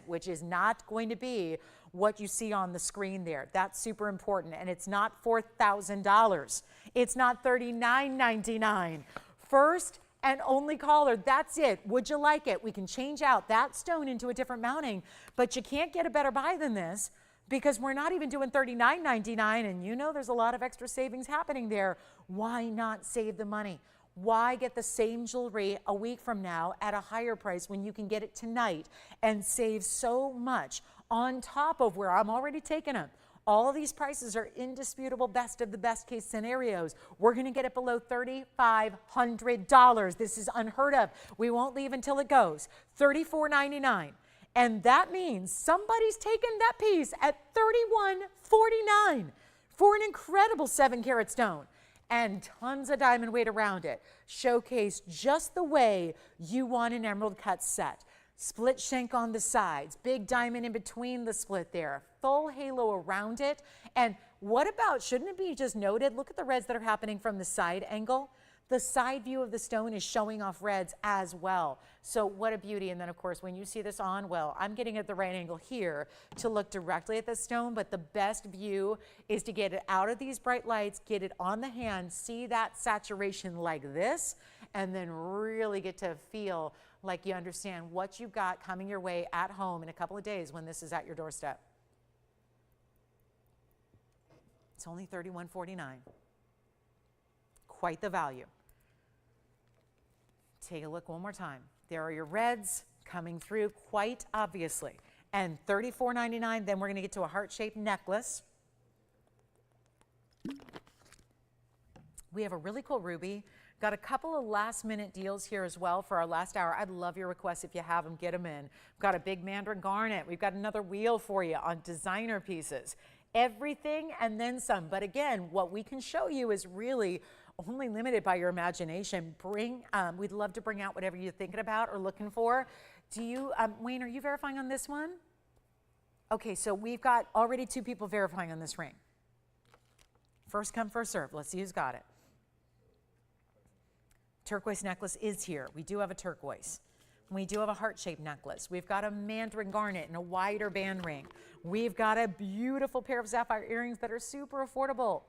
which is not going to be what you see on the screen there. That's super important. And it's not $4,000. It's not $39.99. First and only caller, that's it. Would you like it? We can change out that stone into a different mounting, but you can't get a better buy than this, because we're not even doing $39.99, and you know there's a lot of extra savings happening there. Why not save the money? Why get the same jewelry a week from now at a higher price when you can get it tonight and save so much on top of where I'm already taking them? All of these prices are indisputable best of the best case scenarios. We're going to get it below $3,500. This is unheard of. We won't leave until it goes. $34.99. And that means somebody's taken that piece at $31.49 for an incredible 7 karat stone. And tons of diamond weight around it. Showcased just the way you want an emerald cut set. Split shank on the sides, big diamond in between the split there, full halo around it. And what about, shouldn't it be just noted, look at the reds that are happening from the side angle. The side view of the stone is showing off reds as well. So what a beauty. And then of course, when you see this on, well, I'm getting at the right angle here to look directly at the stone, but the best view is to get it out of these bright lights, get it on the hand, see that saturation like this, and then really get to feel like you understand what you've got coming your way at home in a couple of days when this is at your doorstep. It's only $31.49. Quite the value. Take a look one more time. There are your reds coming through quite obviously. And $34.99, then we're going to get to a heart-shaped necklace. We have a really cool ruby. Got a couple of last-minute deals here as well for our last hour. I'd love your requests if you have them, get them in. We've got a big Mandarin garnet. We've got another wheel for you on designer pieces. Everything and then some. But again, what we can show you is really only limited by your imagination. We'd love to bring out whatever you're thinking about or looking for. Do you, Wayne, are you verifying on this one? Okay, so we've got already 2 people verifying on this ring. First come, first serve. Let's see who's got it. Turquoise necklace is here. We do have a turquoise. We do have a heart-shaped necklace. We've got a Mandarin garnet and a wider band ring. We've got a beautiful pair of sapphire earrings that are super affordable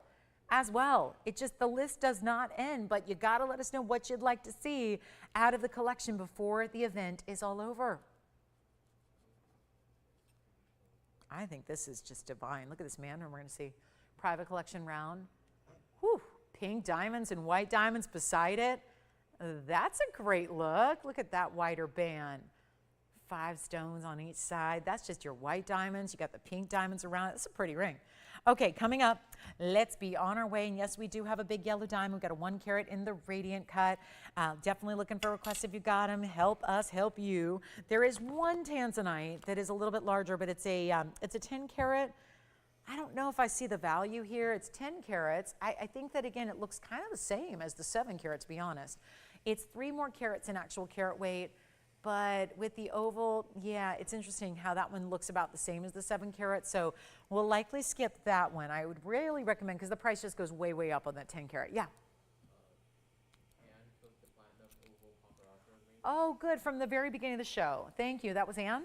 as well. It just, the list does not end, but you gotta let us know what you'd like to see out of the collection before the event is all over. I think this is just divine. Look at this Mandarin. We're gonna see private collection round. Whew, pink diamonds and white diamonds beside it. That's a great look. Look at that wider band. 5 stones on each side. That's just your white diamonds. You got the pink diamonds around it. It's a pretty ring. Okay, coming up, let's be on our way. And yes, we do have a big yellow diamond. We've got a 1 carat in the radiant cut. Definitely looking for requests if you got them. Help us help you. There is one Tanzanite that is a little bit larger, but it's a 10 carat. I don't know if I see the value here. It's 10 carats. I think that, again, it looks kind of the same as the 7 carats, to be honest. It's 3 more carats in actual carat weight, but with the oval, yeah, it's interesting how that one looks about the same as the 7 carat, so we'll likely skip that one. I would really recommend, because the price just goes way, way up on that 10 carat. Yeah. Oh, good, from the very beginning of the show. Thank you. That was Ann?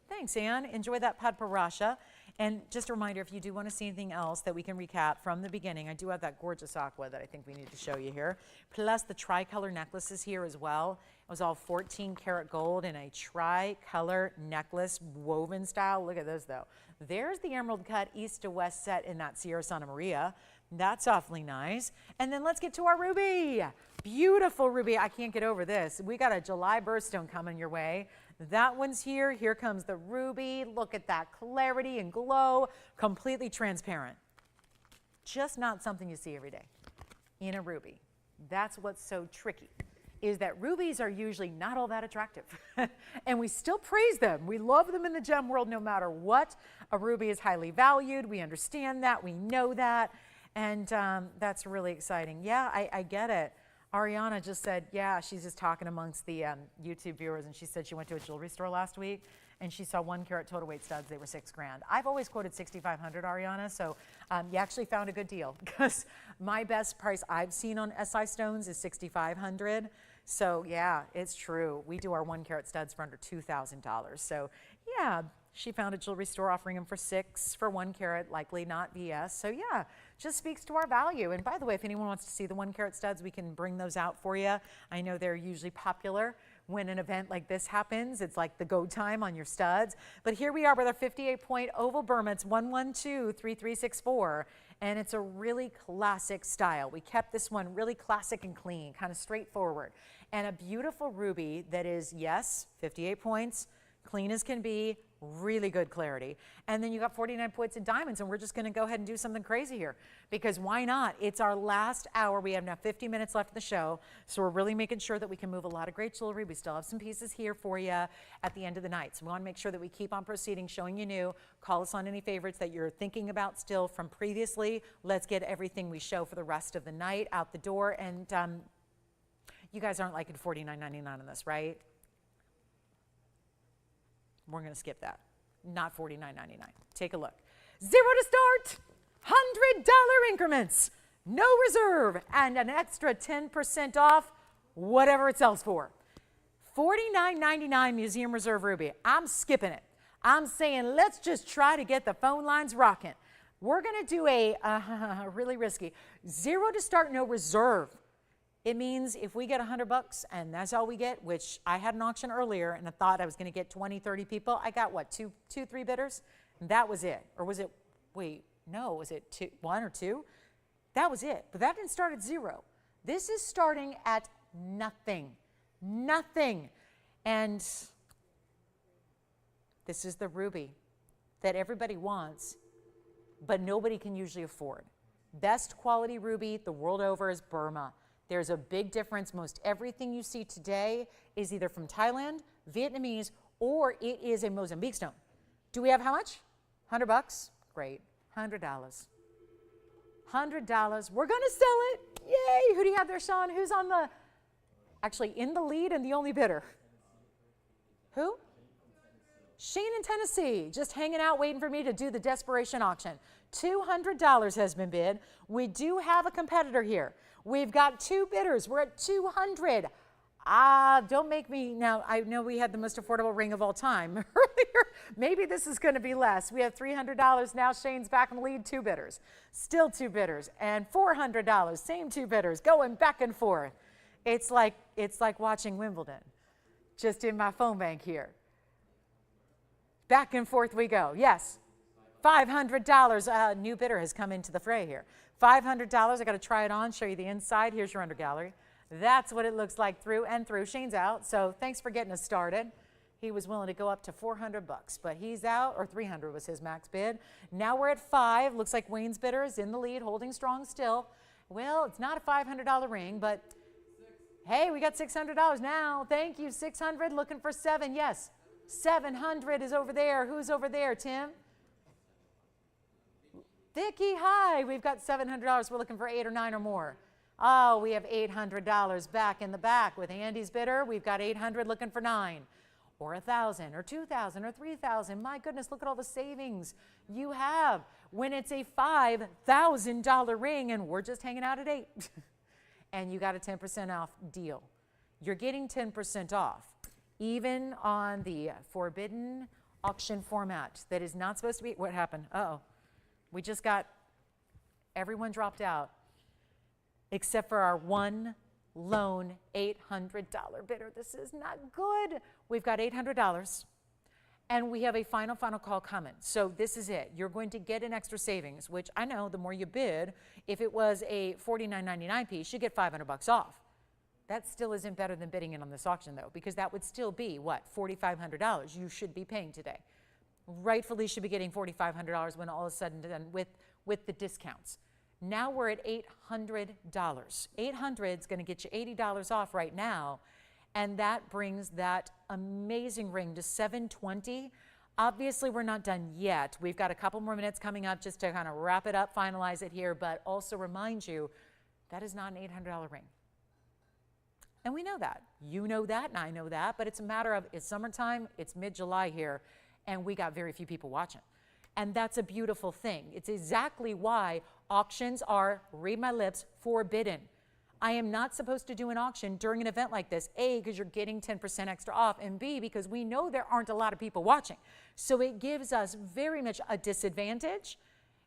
Thanks, Ann. Enjoy that padparadscha. And just a reminder, if you do want to see anything else that we can recap from the beginning, I do have that gorgeous aqua that I think we need to show you here. Plus the tricolor necklaces here as well. It was all 14 karat gold in a tricolor necklace woven style. Look at those though. There's the emerald cut east to west set in that Sierra Santa Maria. That's awfully nice. And then let's get to our ruby. Beautiful ruby. I can't get over this. We got a July birthstone coming your way. That one's here. Here comes the ruby. Look at that clarity and glow. Completely transparent. Just not something you see every day in a ruby. That's what's so tricky, is that rubies are usually not all that attractive. And we still praise them. We love them in the gem world no matter what. A ruby is highly valued. We understand that. We know that. And that's really exciting. Yeah, I get it. Ariana just said, yeah, she's just talking amongst the YouTube viewers, and she said she went to a jewelry store last week and she saw 1 carat total weight studs. They were $6 grand. I've always quoted 6,500, Ariana, so you actually found a good deal, because my best price I've seen on SI stones is 6,500. So yeah, it's true. We do our 1 carat studs for under $2,000. So yeah, she found a jewelry store offering them for $6 for 1 carat, likely not VS. So yeah, just speaks to our value. And by the way, if anyone wants to see the 1 carat studs, we can bring those out for you. I know they're usually popular when an event like this happens. It's like the go time on your studs. But here we are with our 58-point oval Burma. 1123364. And it's a really classic style. We kept this one really classic and clean, kind of straightforward. And a beautiful ruby that is, yes, 58 points, clean as can be, really good clarity. And then you got 49 points in diamonds, and we're just going to go ahead and do something crazy here, because why not? It's our last hour. We have now 50 minutes left of the show, so we're really making sure that we can move a lot of great jewelry. We still have some pieces here for you at the end of the night, so we want to make sure that we keep on proceeding, showing you new. Call us on any favorites that you're thinking about still from previously. Let's get everything we show for the rest of the night out the door. And you guys aren't liking $49.99 on this, right? We're going to skip that. Not $49.99. Take a look. 0 to start, $100 increments, no reserve, and an extra 10% off whatever it sells for. $49.99 Museum Reserve Ruby. I'm skipping it. I'm saying let's just try to get the phone lines rocking. We're going to do a really risky 0 to start, no reserve. It means if we get $100 and that's all we get, which I had an auction earlier and I thought I was going to get 20, 30 people. I got what, two, 3 bidders? And that was it. Or was it, wait, no, was it 1 or 2? That was it. But that didn't start at 0. This is starting at nothing. Nothing. And this is the ruby that everybody wants, but nobody can usually afford. Best quality ruby the world over is Burma. There's a big difference. Most everything you see today is either from Thailand, Vietnamese, or it is a Mozambique stone. Do we have how much? $100? Great. $100. $100. We're going to sell it. Yay. Who do you have there, Sean? Who's on the, actually in the lead and the only bidder? Who? Shane in Tennessee, just hanging out waiting for me to do the Desperation auction. $200 has been bid. We do have a competitor here. We've got 2 bidders. We're at $200. Don't make me, now I know we had the most affordable ring of all time earlier. Maybe this is going to be less. We have $300 now. Shane's back in the lead, 2 bidders. Still 2 bidders. And $400, same 2 bidders, going back and forth. It's like watching Wimbledon, just in my phone bank here. Back and forth we go. Yes. $500. A new bidder has come into the fray here. $500. I got to try it on, show you the inside. Here's your under gallery. That's what it looks like through and through. Shane's out, so thanks for getting us started. He was willing to go up to $400, but he's out, or $300 was his max bid. Now we're at 5. Looks like Wayne's bidder is in the lead, holding strong still. Well, it's not a $500 ring, but hey, we got $600 now. Thank you. 600, looking for 7. Yes. 700 is over there. Who's over there, Tim? Vicki, hi. We've got $700. We're looking for 8 or 9 or more. Oh, we have $800 back in the back with Andy's bidder. We've got 800 looking for 9 or 1,000 or 2,000 or 3,000. My goodness, look at all the savings you have when it's a $5,000 ring and we're just hanging out at 8. And you got a 10% off deal. You're getting 10% off. Even on the forbidden auction format that is not supposed to be. What happened? Uh-oh. We just got, everyone dropped out except for our one lone $800 bidder. This is not good. We've got $800 and we have a final call coming. So this is it. You're going to get an extra savings, which I know the more you bid, if it was a $49.99 piece, you get $500 off. That still isn't better than bidding in on this auction, though, because that would still be, what, $4,500 you should be paying today. Rightfully should be getting $4,500 when all is said and done with the discounts. Now we're at $800. $800 is going to get you $80 off right now, and that brings that amazing ring to $720. Obviously, we're not done yet. We've got a couple more minutes coming up just to kind of wrap it up, finalize it here, but also remind you that is not an $800 ring. And we know that. You know that, and I know that, but it's a matter of, it's summertime, it's mid-July here, and we got very few people watching. And that's a beautiful thing. It's exactly why auctions are, read my lips, forbidden. I am not supposed to do an auction during an event like this, A, because you're getting 10% extra off, and B, because we know there aren't a lot of people watching. So it gives us very much a disadvantage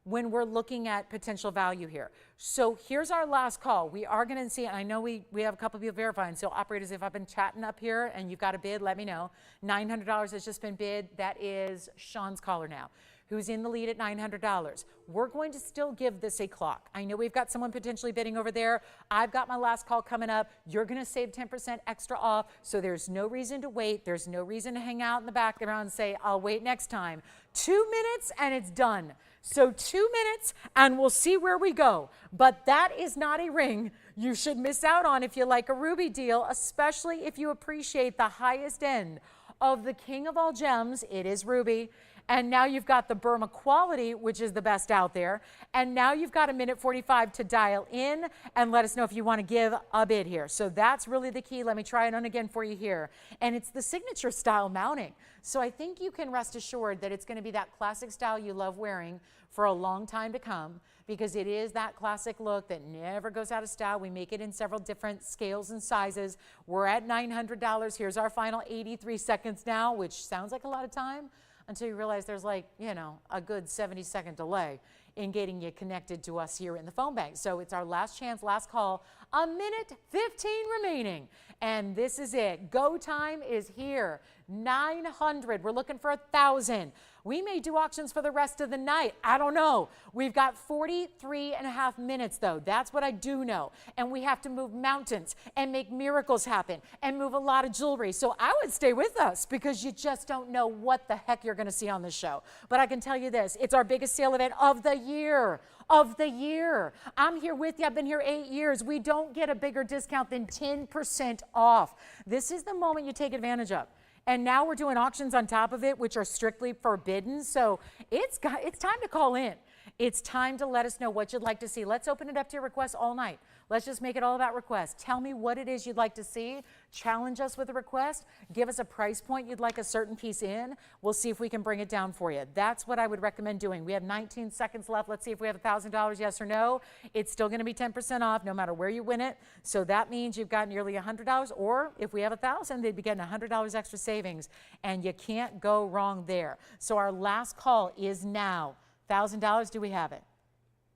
when we're looking at potential value here. So here's our last call. We are going to see, and I know we have a couple people verifying, so operators, if I've been chatting up here and you've got a bid, let me know. $900 has just been bid. That is Sean's caller now, who's in the lead at $900. We're going to still give this a clock. I know we've got someone potentially bidding over there. I've got my last call coming up. You're going to save 10% extra off, so there's no reason to wait. There's no reason to hang out in the background and say, I'll wait next time. 2 minutes and it's done. So 2 minutes and we'll see where we go. But that is not a ring you should miss out on if you like a ruby deal, especially if you appreciate the highest end of the king of all gems. It is ruby. And now you've got the Burma quality, which is the best out there. And now you've got 1:45 to dial in and let us know if you want to give a bid here. So that's really the key. Let me try it on again for you here. And it's the signature style mounting. So I think you can rest assured that it's going to be that classic style you love wearing for a long time to come, because it is that classic look that never goes out of style. We make it in several different scales and sizes. We're at $900. Here's our final 83 seconds now, which sounds like a lot of time, until you realize there's like, you know, a good 70-second delay in getting you connected to us here in the phone bank. So it's our last chance, last call, 1:15 remaining. And this is it. Go time is here. 900. We're looking for 1,000. We may do auctions for the rest of the night. I don't know. We've got 43.5 minutes though. That's what I do know. And we have to move mountains and make miracles happen and move a lot of jewelry. So I would stay with us because you just don't know what the heck you're going to see on the show. But I can tell you this, it's our biggest sale event of the year. I'm here with you. I've been here 8 years. We don't get a bigger discount than 10% off. This is the moment you take advantage of. And now we're doing auctions on top of it, which are strictly forbidden. So it's time to call in. It's time to let us know what you'd like to see. Let's open it up to your requests all night. Let's just make it all about requests. Tell me what it is you'd like to see. Challenge us with a request. Give us a price point you'd like a certain piece in. We'll see if we can bring it down for you. That's what I would recommend doing. We have 19 seconds left. Let's see if we have $1,000, yes or no. It's still going to be 10% off no matter where you win it. So that means you've got nearly $100, or if we have $1,000, they'd be getting $100 extra savings, and you can't go wrong there. So our last call is now. $1,000, do we have it?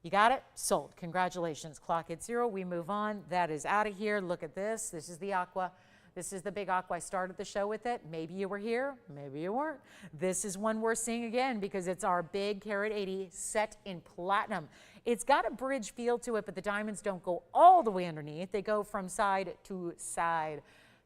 You got it? Sold. Congratulations. Clock at 0. We move on. That is out of here. Look at this. This is the Aqua. This is the big Aqua. I started the show with it. Maybe you were here. Maybe you weren't. This is one we're seeing again because it's our big carat 80 set in platinum. It's got a bridge feel to it, but the diamonds don't go all the way underneath. They go from side to side,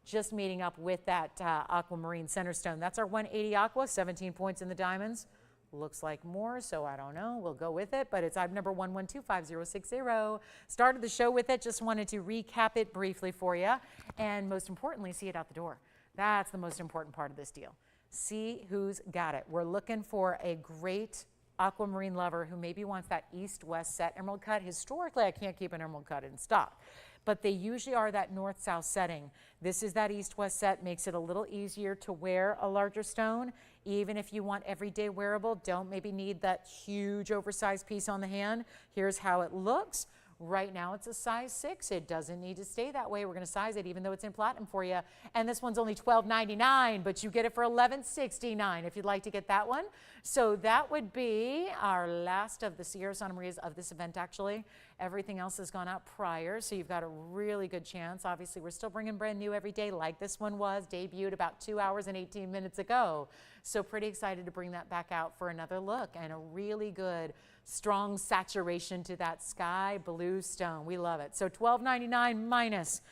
just meeting up with that Aquamarine center stone. That's our 180 Aqua, 17 points in the diamonds. Looks like more, so I don't know. We'll go with it, but it's item number 112560. Started the show with it. Just wanted to recap it briefly for you, and most importantly, see it out the door. That's the most important part of this deal. See who's got it. We're looking for a great aquamarine lover who maybe wants that east-west set emerald cut. Historically, I can't keep an emerald cut in stock, but they usually are that north-south setting. This is that east-west set, makes it a little easier to wear a larger stone. Even if you want everyday wearable, don't maybe need that huge oversized piece on the hand. Here's how it looks. Right now it's a size 6. It doesn't need to stay that way. We're going to size it even though it's in platinum for you. And this one's only $12.99, but you get it for $11.69 if you'd like to get that one. So that would be our last of the Sierra Santa Marias of this event, actually. Everything else has gone out prior, so you've got a really good chance. Obviously, we're still bringing brand new every day like this one was, debuted about 2 hours and 18 minutes ago. So pretty excited to bring that back out for another look, and a really good, strong saturation to that sky blue stone. We love it. So $12.99 minus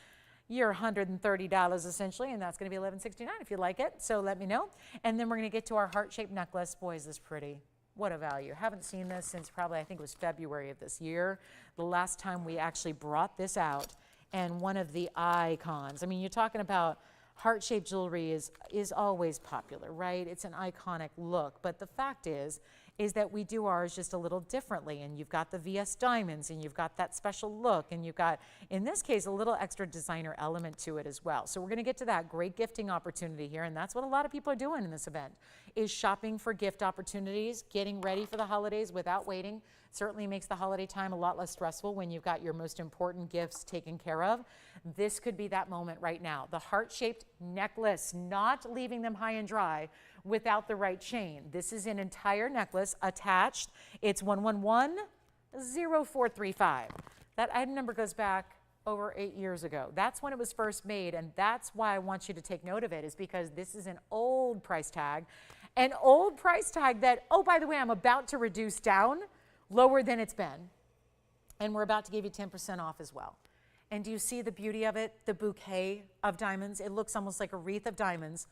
your $130 essentially, and that's going to be $11.69 if you like it. So let me know. And then we're going to get to our heart-shaped necklace. Boy, is this pretty. What a value. Haven't seen this since probably, I think it was February of this year, the last time we actually brought this out, and one of the icons. I mean, you're talking about heart-shaped jewelry is always popular, right? It's an iconic look, but the fact is that we do ours just a little differently, and you've got the VS diamonds, and you've got that special look, and you've got, in this case, a little extra designer element to it as well. So we're going to get to that great gifting opportunity here, and that's what a lot of people are doing in this event, is shopping for gift opportunities, getting ready for the holidays without waiting. Certainly makes the holiday time a lot less stressful when you've got your most important gifts taken care of. This could be that moment right now. The heart-shaped necklace, not leaving them high and dry without the right chain. This is an entire necklace attached. It's 1110435. That item number goes back over 8 years ago. That's when it was first made, and that's why I want you to take note of it, is because this is an old price tag. An old price tag that, oh, by the way, I'm about to reduce down lower than it's been, and we're about to give you 10% off as well. And do you see the beauty of it? The bouquet of diamonds. It looks almost like a wreath of diamonds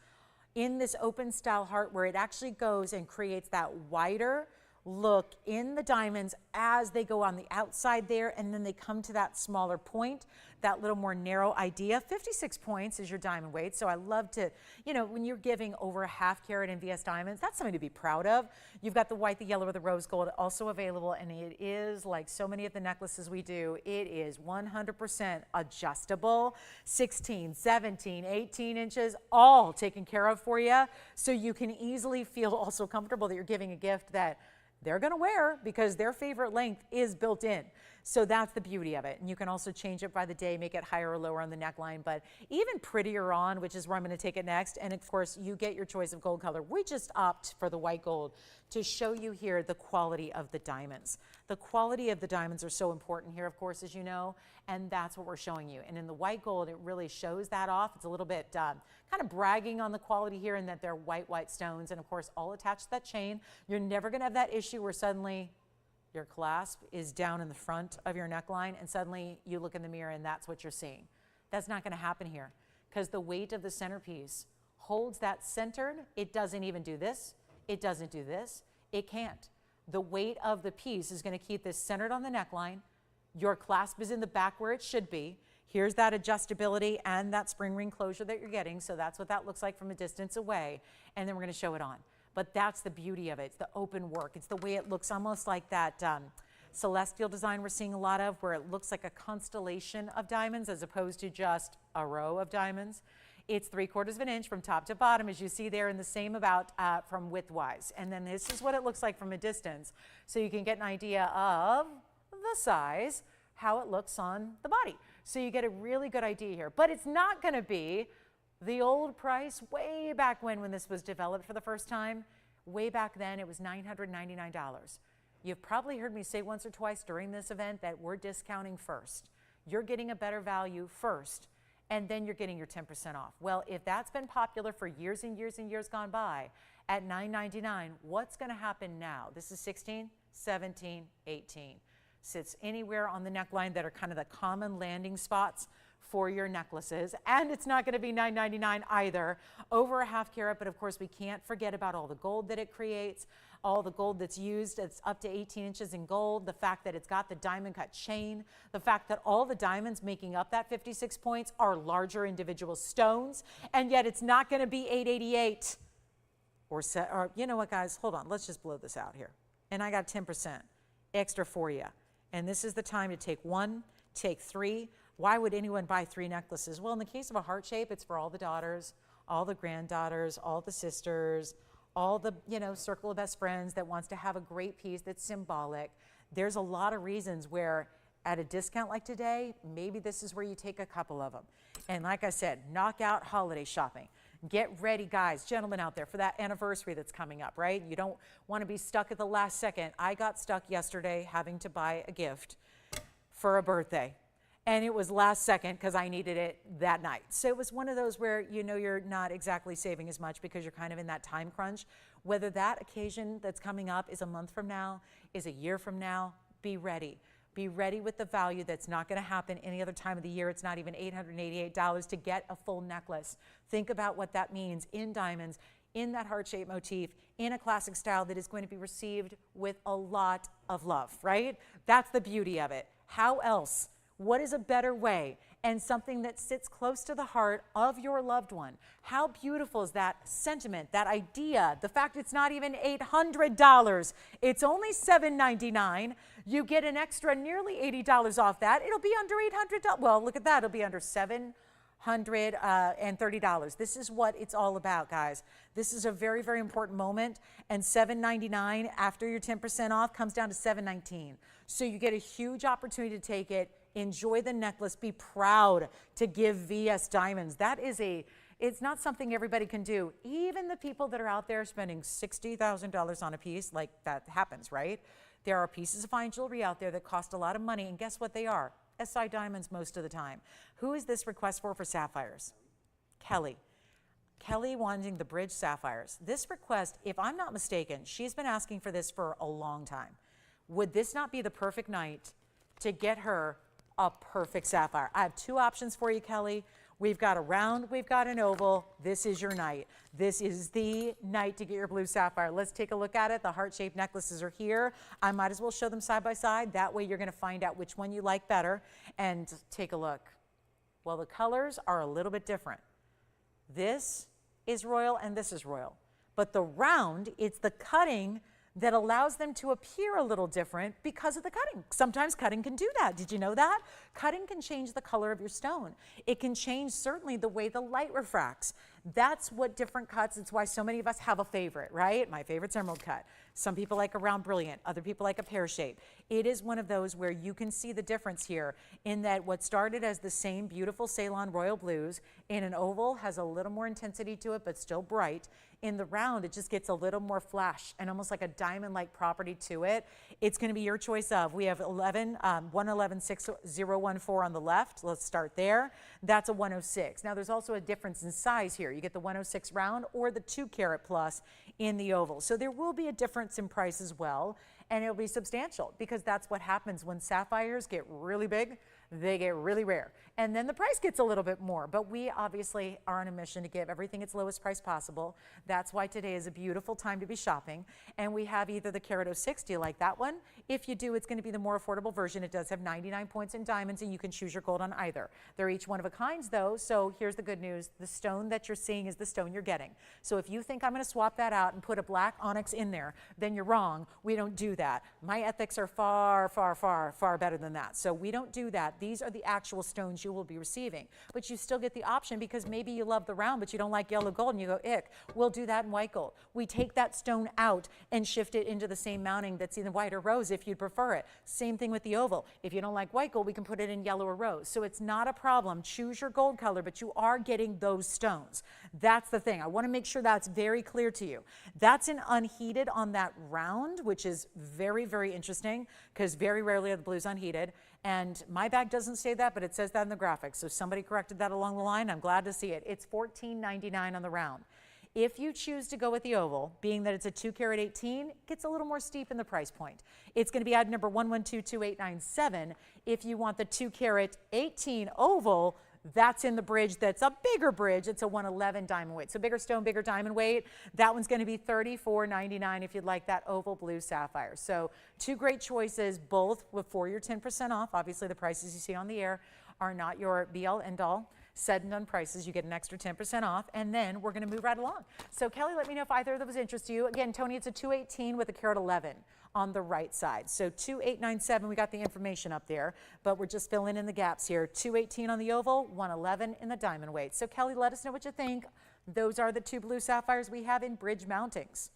in this open style heart, where it actually goes and creates that wider look in the diamonds as they go on the outside there, and then they come to that smaller point, that little more narrow idea. 56 points is your diamond weight. So I love to, you know, when you're giving over a ½ carat in VS diamonds, that's something to be proud of. You've got the white, the yellow, or the rose gold also available, and it is, like so many of the necklaces we do, it is 100% adjustable, 16, 17, 18 inches, all taken care of for you. So you can easily feel also comfortable that you're giving a gift that they're going to wear, because their favorite length is built in. So that's the beauty of it. And you can also change it by the day, make it higher or lower on the neckline, but even prettier on, which is where I'm going to take it next. And of course, you get your choice of gold color. We just opt for the white gold to show you here the quality of the diamonds. The quality of the diamonds are so important here, of course, as you know, and that's what we're showing you. And in the white gold, it really shows that off. It's a little bit kind of bragging on the quality here in that they're white stones, and of course, all attached to that chain. You're never gonna have that issue where suddenly your clasp is down in the front of your neckline and suddenly you look in the mirror and that's what you're seeing. That's not gonna happen here because the weight of the centerpiece holds that centered. It doesn't even do this. It doesn't do this. It can't. The weight of the piece is gonna keep this centered on the neckline. Your clasp is in the back where it should be. Here's that adjustability and that spring ring closure that you're getting. So that's what that looks like from a distance away. And then we're gonna show it on. But that's the beauty of it. It's the open work. It's the way it looks, almost like that celestial design we're seeing a lot of, where it looks like a constellation of diamonds as opposed to just a row of diamonds. It's 3/4 of an inch from top to bottom, as you see there, and the same about from width-wise. And then this is what it looks like from a distance, so you can get an idea of the size, how it looks on the body. So you get a really good idea here. But it's not going to be the old price way back when this was developed for the first time. Way back then, it was $999. You've probably heard me say once or twice during this event that we're discounting first. You're getting a better value first, and then you're getting your 10% off. Well, if that's been popular for years and years and years gone by at $999, what's going to happen now? This is 16, 17, 18. Sits anywhere on the neckline that are kind of the common landing spots for your necklaces, and it's not going to be $999 either, over a 1/2 carat. But of course, we can't forget about all the gold that it creates, all the gold that's used. It's up to 18 inches in gold, the fact that it's got the diamond cut chain, the fact that all the diamonds making up that 56 points are larger individual stones, and yet it's not going to be $888 or you know what, guys, hold on, let's just blow this out here. And I got 10% extra for you. And this is the time to take 1, take 3. Why would anyone buy 3 necklaces? Well, in the case of a heart shape, it's for all the daughters, all the granddaughters, all the sisters, all the, circle of best friends that wants to have a great piece that's symbolic. There's a lot of reasons where at a discount like today, maybe this is where you take a couple of them. And like I said, knock out holiday shopping. Get ready, guys, gentlemen out there, for that anniversary that's coming up, right? You don't want to be stuck at the last second. I got stuck yesterday having to buy a gift for a birthday. And it was last second because I needed it that night. So it was one of those where you're not exactly saving as much because you're kind of in that time crunch. Whether that occasion that's coming up is a month from now, is a year from now, be ready. Be ready with the value that's not going to happen any other time of the year. It's not even $888 to get a full necklace. Think about what that means in diamonds, in that heart-shaped motif, in a classic style that is going to be received with a lot of love, right? That's the beauty of it. How else? What is a better way? And something that sits close to the heart of your loved one. How beautiful is that sentiment, that idea, the fact it's not even $800, it's only $799. You get an extra nearly $80 off that. It'll be under $800. Well, look at that, it'll be under $730. This is what it's all about, guys. This is a very, very important moment, and $799 after your 10% off comes down to $719. So you get a huge opportunity to take it. Enjoy the necklace. Be proud to give VS Diamonds. It's not something everybody can do. Even the people that are out there spending $60,000 on a piece, like that happens, right? There are pieces of fine jewelry out there that cost a lot of money, and guess what they are? SI diamonds most of the time. Who is this request for sapphires? Kelly. Kelly wanting the bridge sapphires. This request, if I'm not mistaken, she's been asking for this for a long time. Would this not be the perfect night to get her a perfect sapphire? I have 2 options for you, Kelly. We've got a round, we've got an oval. This is your night. This is the night to get your blue sapphire. Let's take a look at it. The heart-shaped necklaces are here. I might as well show them side by side. That way you're going to find out which one you like better. And take a look. Well, the colors are a little bit different. This is royal and this is royal. But the round, it's the cutting that allows them to appear a little different because of the cutting. Sometimes cutting can do that. Did you know that? Cutting can change the color of your stone. It can change certainly the way the light refracts. That's what different cuts, it's why so many of us have a favorite, right? My favorite's emerald cut. Some people like a round brilliant, other people like a pear shape. It is one of those where you can see the difference here in that what started as the same beautiful Ceylon royal blues in an oval has a little more intensity to it, but still bright. In the round, it just gets a little more flash and almost like a diamond-like property to it. It's going to be your choice of. We have 1116014 on the left. Let's start there. That's a 106. Now, there's also a difference in size here. You get the 106 round or the 2 carat plus in the oval. So there will be a difference in price as well, and it'll be substantial because that's what happens when sapphires get really big. They get really rare. And then the price gets a little bit more, but we obviously are on a mission to give everything its lowest price possible. That's why today is a beautiful time to be shopping. And we have either the carat 06, do you like that one? If you do, it's going to be the more affordable version. It does have 99 points in diamonds, and you can choose your gold on either. They're each one of a kind though, so here's the good news. The stone that you're seeing is the stone you're getting. So if you think I'm going to swap that out and put a black onyx in there, then you're wrong. We don't do that. My ethics are far, far, far, far better than that. So we don't do that. These are the actual stones you will be receiving, but you still get the option because maybe you love the round, but you don't like yellow gold and you go, ick. We'll do that in white gold. We take that stone out and shift it into the same mounting that's in the white or rose if you'd prefer it. Same thing with the oval. If you don't like white gold, we can put it in yellow or rose. So it's not a problem. Choose your gold color, but you are getting those stones. That's the thing. I want to make sure that's very clear to you. That's an unheated on that round, which is very, very interesting because very rarely are the blues unheated. And my bag doesn't say that, but it says that in the graphics. So somebody corrected that along the line. I'm glad to see it. It's $14.99 on the round. If you choose to go with the oval, being that it's a 2 carat 18, it gets a little more steep in the price point. It's going to be item number 11222897. If you want the 2 carat 18 oval, that's in the bridge. That's a bigger bridge. It's a 111 diamond weight. So bigger stone, bigger diamond weight. That one's going to be $34.99 if you'd like that oval blue sapphire. So 2 great choices, both for your 10% off. Obviously, the prices you see on the air are not your be-all, end-all. Said and done prices, you get an extra 10% off, and then we're going to move right along. So Kelly, let me know if either of those interest you. Again, Tony, it's a 218 with a carat 11 on the right side. So 2897, we got the information up there, but we're just filling in the gaps here. 218 on the oval, 111 in the diamond weight. So Kelly, let us know what you think. Those are the 2 blue sapphires we have in bridge mountings.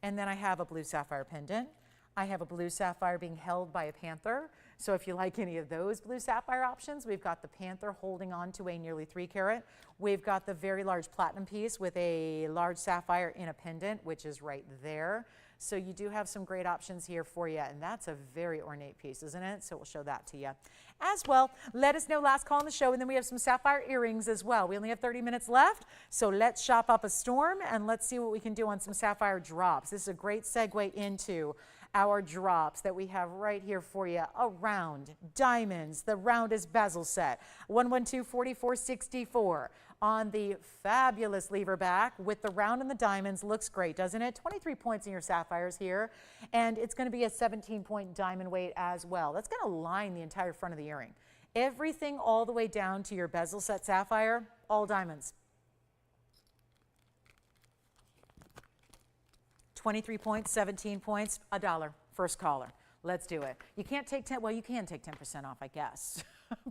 And then I have a blue sapphire pendant. I have a blue sapphire being held by a Panther. So if you like any of those blue sapphire options, we've got the Panther holding on to a nearly 3 carat. We've got the very large platinum piece with a large sapphire in a pendant, which is right there. So you do have some great options here for you, and that's a very ornate piece, isn't it? So we'll show that to you as well. Let us know, last call on the show, and then we have some sapphire earrings as well. We only have 30 minutes left, so let's shop up a storm, and let's see what we can do on some sapphire drops. This is a great segue into our drops that we have right here for you around diamonds. The roundest bezel set, 112-4464 on the fabulous lever back with the round and the diamonds. Looks great, doesn't it? 23 points in your sapphires here, and it's going to be a 17-point diamond weight as well. That's going to line the entire front of the earring. Everything all the way down to your bezel set sapphire, all diamonds. 23 points, 17 points, $1. First caller. Let's do it. You can't take 10, well, you can take 10% off, I guess.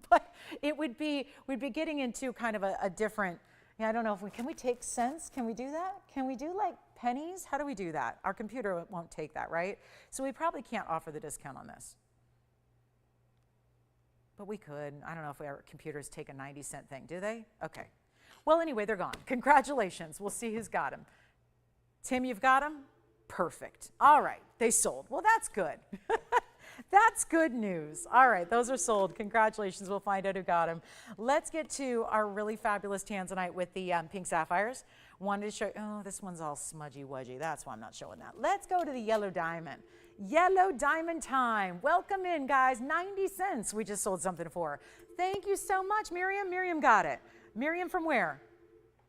But it would be, we'd be getting into kind of a different, I don't know if can we take cents? Can we do that? Can we do like pennies? How do we do that? Our computer won't take that, right? So we probably can't offer the discount on this. But we could. I don't know if our computers take a 90-cent thing, do they? Okay. Well, anyway, they're gone. Congratulations. We'll see who's got them. Tim, you've got them? Perfect. All right, they sold. Well, that's good. That's good news. All right, those are sold. Congratulations. We'll find out who got them. Let's get to our really fabulous Tanzanite with the pink sapphires. Wanted to show, oh, this one's all smudgy-wudgy. That's why I'm not showing that. Let's go to the yellow diamond. Yellow diamond time. Welcome in, guys. 90 cents we just sold something for. Thank you so much, Miriam. Miriam got it. Miriam from where?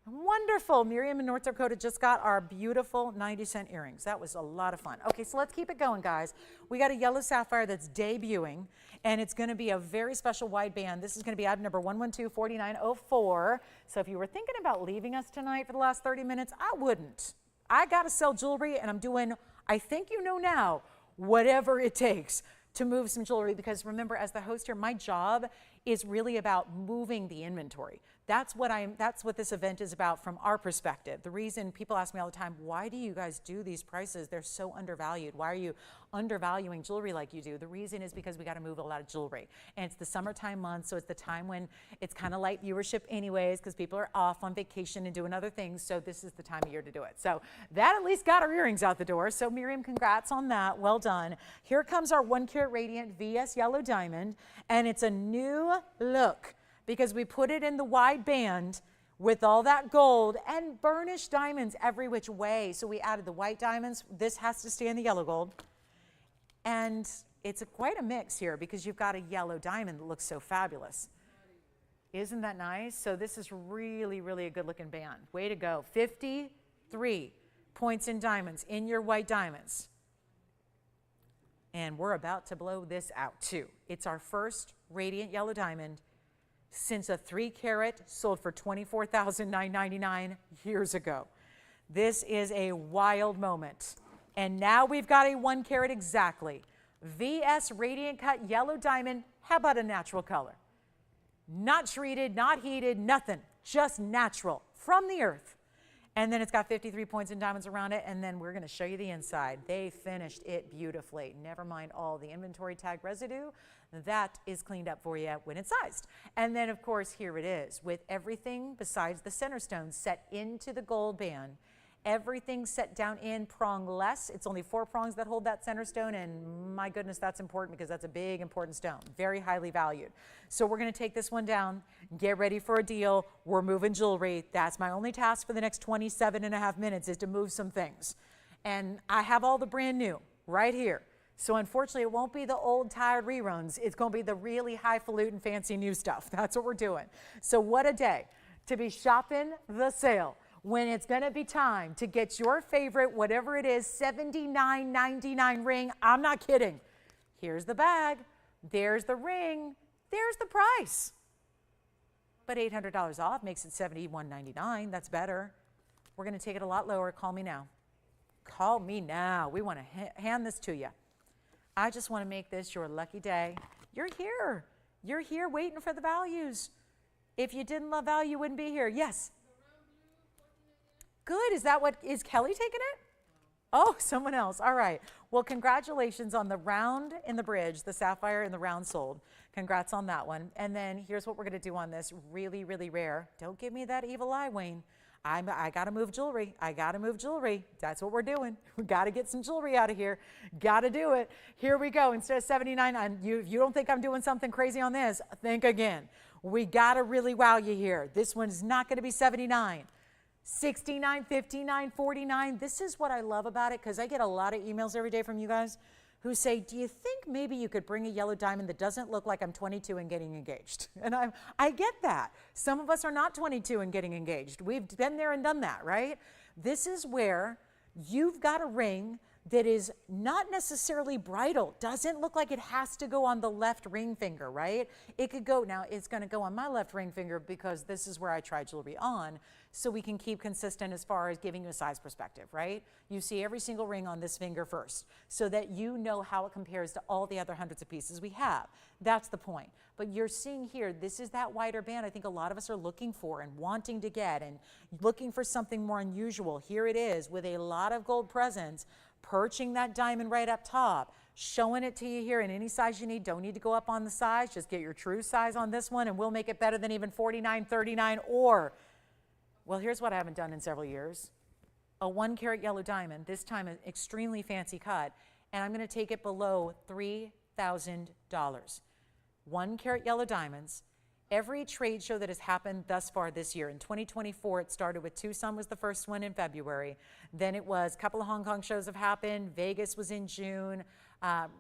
Wonderful. Miriam in North Dakota just got our beautiful 90-cent earrings. That was a lot of fun. Okay, so let's keep it going, guys. We got a yellow sapphire that's debuting, and it's going to be a very special wide band. This is going to be item number 112-4904. So if you were thinking about leaving us tonight for the last 30 minutes, I wouldn't. I got to sell jewelry, and I'm doing, I think you know now, whatever it takes to move some jewelry, because remember, as the host here, my job is really about moving the inventory. That's what this event is about from our perspective. The reason people ask me all the time, why do you guys do these prices? They're so undervalued. Why are you undervaluing jewelry like you do? The reason is because we got to move a lot of jewelry. And it's the summertime month, so it's the time when it's kind of light viewership anyways, because people are off on vacation and doing other things. So this is the time of year to do it. So that at least got our earrings out the door. So Miriam, congrats on that. Well done. Here comes our 1 carat radiant VS yellow diamond, and it's a new look, because we put it in the wide band with all that gold and burnished diamonds every which way. So we added the white diamonds. This has to stay in the yellow gold. And it's quite a mix here, because you've got a yellow diamond that looks so fabulous. Isn't that nice? So this is really, really a good looking band. Way to go. 53 points in diamonds in your white diamonds. And we're about to blow this out too. It's our first radiant yellow diamond since a 3 carat sold for $24,999 years ago. This is a wild moment. And now we've got a 1 carat exactly. VS Radiant Cut Yellow Diamond. How about a natural color? Not treated, not heated, nothing. Just natural from the earth. And then it's got 53 points in diamonds around it, and then we're going to show you the inside. They finished it beautifully. Never mind all the inventory tag residue. That is cleaned up for you when it's sized. And then, of course, here it is, with everything besides the center stone set into the gold band. Everything set down in prongless. It's only 4 prongs that hold that center stone, and my goodness, that's important, because that's a big, important stone. Very highly valued. So we're going to take this one down, get ready for a deal. We're moving jewelry. That's my only task for the next 27.5 minutes, is to move some things. And I have all the brand new right here. So unfortunately, it won't be the old, tired reruns. It's going to be the really highfalutin, fancy new stuff. That's what we're doing. So what a day to be shopping the sale, when it's going to be time to get your favorite, whatever it is, $79.99 ring. I'm not kidding. Here's the bag. There's the ring. There's the price. But $800 off makes it $71.99. That's better. We're going to take it a lot lower. Call me now. Call me now. We want to hand this to you. I just want to make this your lucky day. You're here. You're here waiting for the values. If you didn't love value, you wouldn't be here. Yes. Good. Is that what, is Kelly taking it? Oh, someone else. All right. Well, congratulations on the round in the bridge, the sapphire and the round sold. Congrats on that one. And then here's what we're going to do on this. Really, really rare. Don't give me that evil eye, Wayne. I got to move jewelry. I got to move jewelry. That's what we're doing. We got to get some jewelry out of here. Got to do it. Here we go. Instead of 79, you don't think I'm doing something crazy on this, think again. We got to really wow you here. This one's not going to be 79. 69, 59, 49. This is what I love about it, because I get a lot of emails every day from you guys who say, do you think maybe you could bring a yellow diamond that doesn't look like I'm 22 and getting engaged? And I get that. Some of us are not 22 and getting engaged. We've been there and done that, right? This is where you've got a ring that is not necessarily bridal, doesn't look like it has to go on the left ring finger, right? It could go, now it's going to go on my left ring finger because this is where I try jewelry on, so we can keep consistent as far as giving you a size perspective, right? You see every single ring on this finger first, so that you know how it compares to all the other hundreds of pieces we have. That's the point. But you're seeing here, this is that wider band I think a lot of us are looking for and wanting to get, and looking for something more unusual. Here it is with a lot of gold presents, perching that diamond right up top, showing it to you here in any size you need. Don't need to go up on the size. Just get your true size on this one, and we'll make it better than even 49, 39, or, well, here's what I haven't done in several years. A 1 carat yellow diamond, this time an extremely fancy cut, and I'm going to take it below $3,000. 1 carat yellow diamonds. Every trade show that has happened thus far this year, in 2024, it started with Tucson was the first one in February. Then it was a couple of Hong Kong shows have happened. Vegas was in June,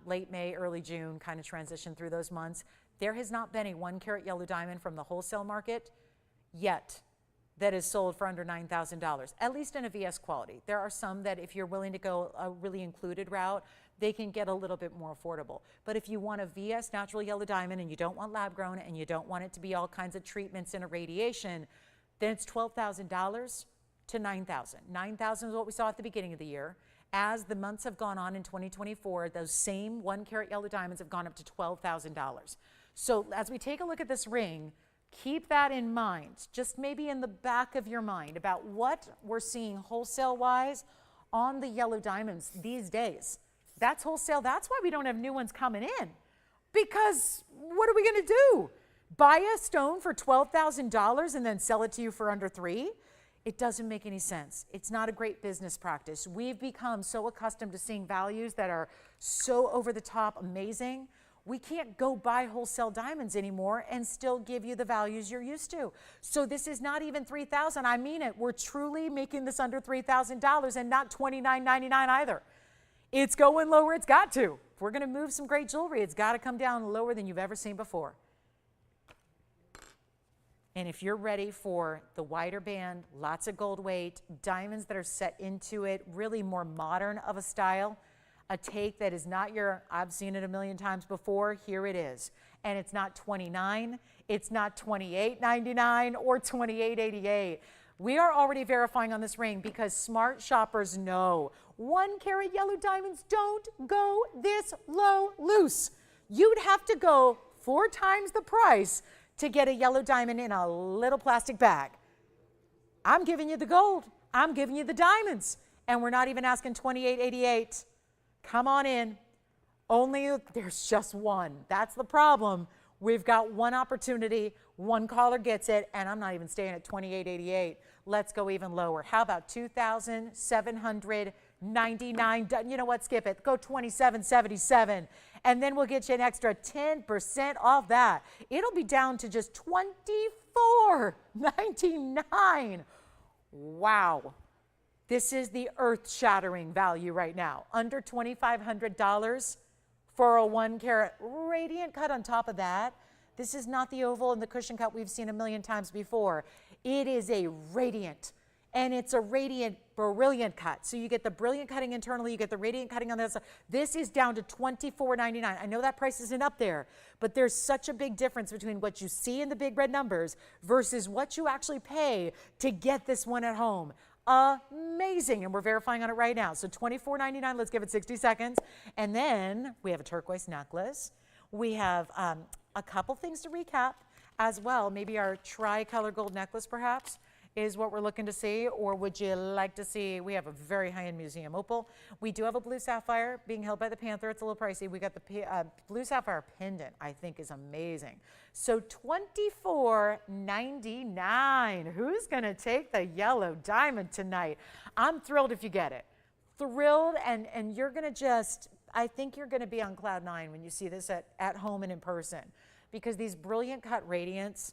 late May, early June, kind of transitioned through those months. There has not been a 1 carat yellow diamond from the wholesale market yet that is sold for under $9,000, at least in a VS quality. There are some that if you're willing to go a really included route, they can get a little bit more affordable. But if you want a VS natural yellow diamond and you don't want lab grown and you don't want it to be all kinds of treatments and irradiation, then it's $12,000 to $9,000. $9,000 is what we saw at the beginning of the year. As the months have gone on in 2024, those same 1 carat yellow diamonds have gone up to $12,000. So as we take a look at this ring, Keep that in mind, just maybe in the back of your mind about what we're seeing wholesale-wise on the yellow diamonds these days. That's wholesale. That's why we don't have new ones coming in. Because what are we going to do? Buy a stone for $12,000 and then sell it to you for under $3,000? It doesn't make any sense. It's not a great business practice. We've become so accustomed to seeing values that are so over the top amazing. We can't go buy wholesale diamonds anymore and still give you the values you're used to. So this is not even $3,000. I mean it. We're truly making this under $3,000 and not $29.99 either. It's going lower. It's got to. If we're going to move some great jewelry, it's got to come down lower than you've ever seen before. And if you're ready for the wider band, lots of gold weight, diamonds that are set into it, really more modern of a style, a take that is not your, I've seen it a million times before, here it is. And it's not $29, it's not $28.99 or $28.88. We are already verifying on this ring because smart shoppers know 1 carat yellow diamonds don't go this low loose. You'd have to go 4 times the price to get a yellow diamond in a little plastic bag. I'm giving you the gold. I'm giving you the diamonds. And we're not even asking $28.88. Come on in. Only there's just one. That's the problem. We've got one opportunity. One caller gets it, and I'm not even staying at $28.88. Let's go even lower. How about $2,799? You know what? Skip it. Go $27.77. And then we'll get you an extra 10% off that. It'll be down to just $24.99. Wow. This is the earth-shattering value right now. Under $2,500 for a 1 carat radiant cut on top of that. This is not the oval and the cushion cut we've seen a million times before. It is a radiant. And it's a radiant brilliant cut. So you get the brilliant cutting internally, you get the radiant cutting on the other side. This is down to $24.99. I know that price isn't up there, but there's such a big difference between what you see in the big red numbers versus what you actually pay to get this one at home. Amazing. And we're verifying on it right now. So $24.99, let's give it 60 seconds. And then we have a turquoise necklace. We have a couple things to recap as well. Maybe our tricolor gold necklace perhaps is what we're looking to see, or would you like to see, we have a very high-end museum opal. We do have a blue sapphire being held by the Panther. It's a little pricey. We got the blue sapphire pendant, I think is amazing. So $24.99. Who's gonna take the yellow diamond tonight? I'm thrilled if you get it. Thrilled, and you're gonna just, I think you're gonna be on cloud 9 when you see this at home and in person, because these brilliant cut radiants,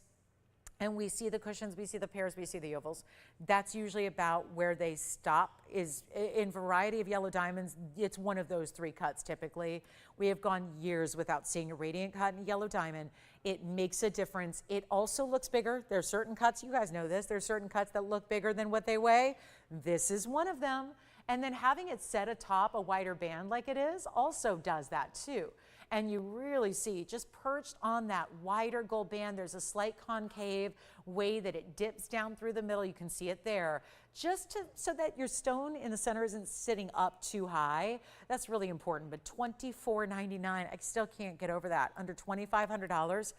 and we see the cushions, we see the pairs, we see the ovals. That's usually about where they stop, is in variety of yellow diamonds. It's one of those 3 cuts typically. We have gone years without seeing a radiant cut in a yellow diamond. It makes a difference. It also looks bigger. There's certain cuts, you guys know this, there's certain cuts that look bigger than what they weigh. This is one of them. And then having it set atop a wider band like it is also does that too. And you really see just perched on that wider gold band, there's a slight concave way that it dips down through the middle. You can see it there, just so that your stone in the center isn't sitting up too high. That's really important. But $24.99, I still can't get over that. Under $2,500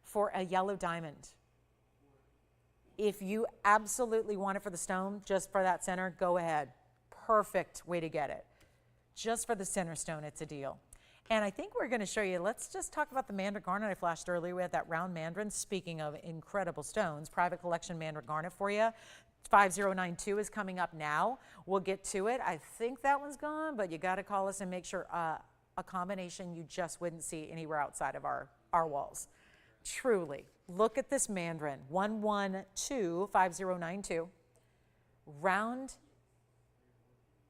for a yellow diamond. If you absolutely want it for the stone, just for that center, go ahead. Perfect way to get it. Just for the center stone, it's a deal. And I think we're going to show you, let's just talk about the Mandarin garnet I flashed earlier. We had that round Mandarin. Speaking of incredible stones, private collection Mandarin garnet for you. 5092 is coming up now. We'll get to it. I think that one's gone, but you got to call us and make sure a combination you just wouldn't see anywhere outside of our walls. Truly. Look at this Mandarin. 1125092. Round.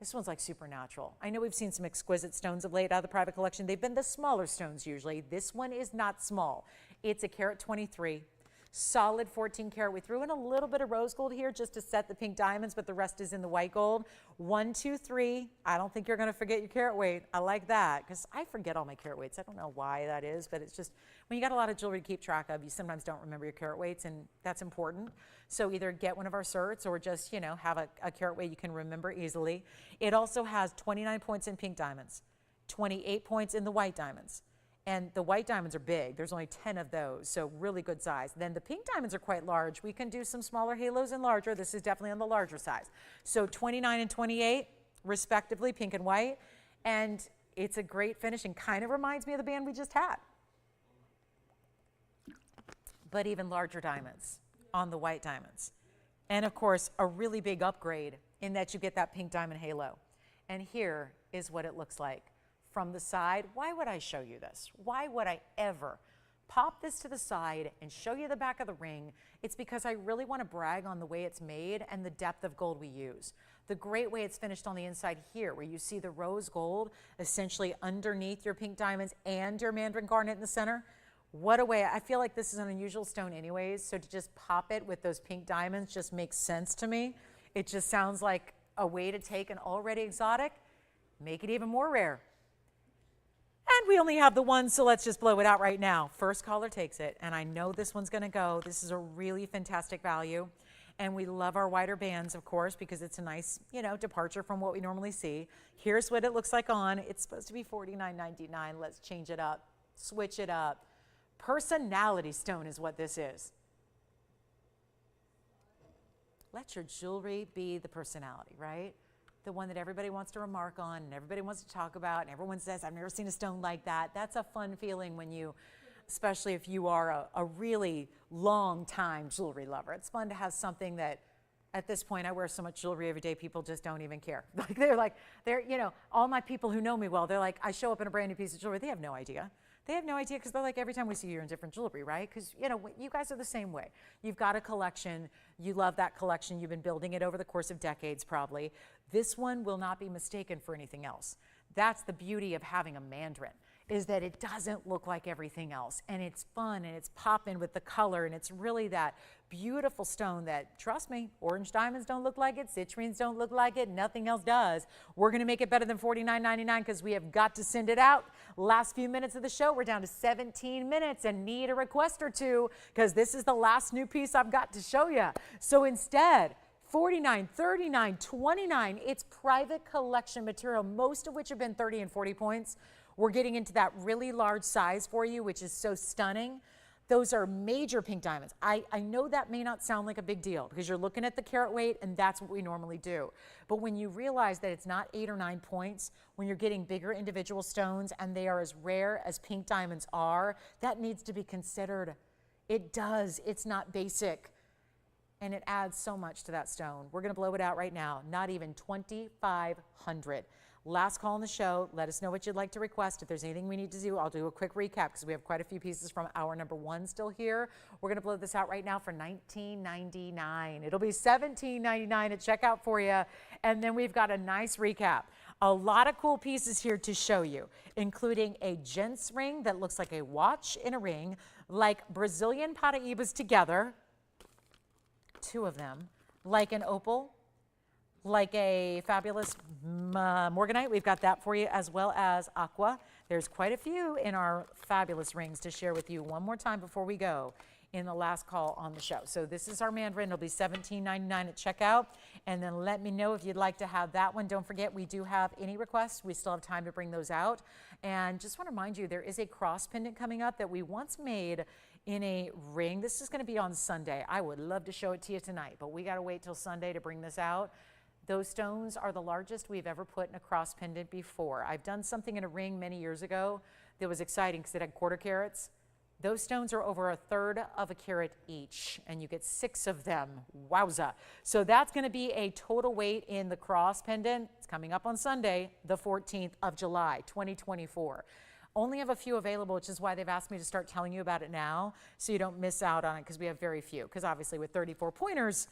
This one's like supernatural. I know we've seen some exquisite stones of late out of the private collection. They've been the smaller stones usually. This one is not small. It's a carat 23, solid 14 karat. We threw in a little bit of rose gold here just to set the pink diamonds, but the rest is in the white gold. 123. I don't think you're going to forget your carat weight. I like that because I forget all my carat weights. I don't know why that is, but it's just when you got a lot of jewelry to keep track of, you sometimes don't remember your carat weights, and that's important. So either get one of our certs or just, you know, have a carat weight you can remember easily. It also has 29 points in pink diamonds, 28 points in the white diamonds, And the white diamonds are big. There's only 10 of those, so really good size. Then the pink diamonds are quite large. We can do some smaller halos and larger. This is definitely on the larger size. So 29 and 28, respectively, pink and white. And it's a great finish and kind of reminds me of the band we just had. But even larger diamonds on the white diamonds. And of course, a really big upgrade in that you get that pink diamond halo. And here is what it looks like from the side. Why would I show you this? Why would I ever pop this to the side and show you the back of the ring? It's because I really want to brag on the way it's made and the depth of gold we use. The great way it's finished on the inside here, where you see the rose gold essentially underneath your pink diamonds and your Mandarin garnet in the center. What a way. I feel like this is an unusual stone anyways, so to just pop it with those pink diamonds just makes sense to me. It just sounds like a way to take an already exotic, make it even more rare. And we only have the one, so let's just blow it out right now. First caller takes it, and I know this one's going to go. This is a really fantastic value, and we love our wider bands, of course, because it's a nice, departure from what we normally see. Here's what it looks like on. It's supposed to be $49.99. Let's change it up, switch it up. Personality stone is what this is. Let your jewelry be the personality, right? The one that everybody wants to remark on and everybody wants to talk about and everyone says, I've never seen a stone like that. That's a fun feeling when you, especially if you are a really long time jewelry lover. It's fun to have something that at this point, I wear so much jewelry every day, people just don't even care. All my people who know me well, they're like, I show up in a brand new piece of jewelry. They have no idea. They have no idea because they're like, every time we see you, you're in different jewelry, right? Because, you guys are the same way. You've got a collection. You love that collection. You've been building it over the course of decades, probably. This one will not be mistaken for anything else. That's the beauty of having a Mandarin, is that it doesn't look like everything else. And it's fun, and it's popping with the color, and it's really that beautiful stone that, trust me, orange diamonds don't look like it, citrines don't look like it, nothing else does. We're gonna make it better than $49.99 because we have got to send it out. Last few minutes of the show, we're down to 17 minutes and need a request or two because this is the last new piece I've got to show you. So instead, $49, $39, $29, it's private collection material, most of which have been 30 and 40 points. We're getting into that really large size for you, which is so stunning. Those are major pink diamonds. I know that may not sound like a big deal because you're looking at the carat weight and that's what we normally do. But when you realize that it's not 8 or 9 points, when you're getting bigger individual stones and they are as rare as pink diamonds are, that needs to be considered. It does. It's not basic. And it adds so much to that stone. We're going to blow it out right now. Not even $2,500. Last call on the show. Let us know what you'd like to request. If there's anything we need to do, I'll do a quick recap because we have quite a few pieces from hour number 1 still here. We're going to blow this out right now for $19.99. It'll be $17.99 at checkout for you. And then we've got a nice recap. A lot of cool pieces here to show you, including a gents ring that looks like a watch in a ring, like Brazilian Paraibas together, 2 of them, like an opal, like a fabulous morganite. We've got that for you, as well as Aqua. There's quite a few in our fabulous rings to share with you one more time before we go in the last call on the show. So this is our Mandarin. It'll be $17.99 at checkout. And then let me know if you'd like to have that one. Don't forget, we do have any requests. We still have time to bring those out. And just want to remind you, there is a cross pendant coming up that we once made in a ring. This is going to be on Sunday. I would love to show it to you tonight, but we got to wait till Sunday to bring this out. Those stones are the largest we've ever put in a cross pendant before. I've done something in a ring many years ago that was exciting because it had quarter carats. Those stones are over 1/3 of a carat each, and you get 6 of them. Wowza. So that's going to be a total weight in the cross pendant. It's coming up on Sunday, the 14th of July, 2024. Only have a few available, which is why they've asked me to start telling you about it now so you don't miss out on it because we have very few. Because obviously with 34 pointers,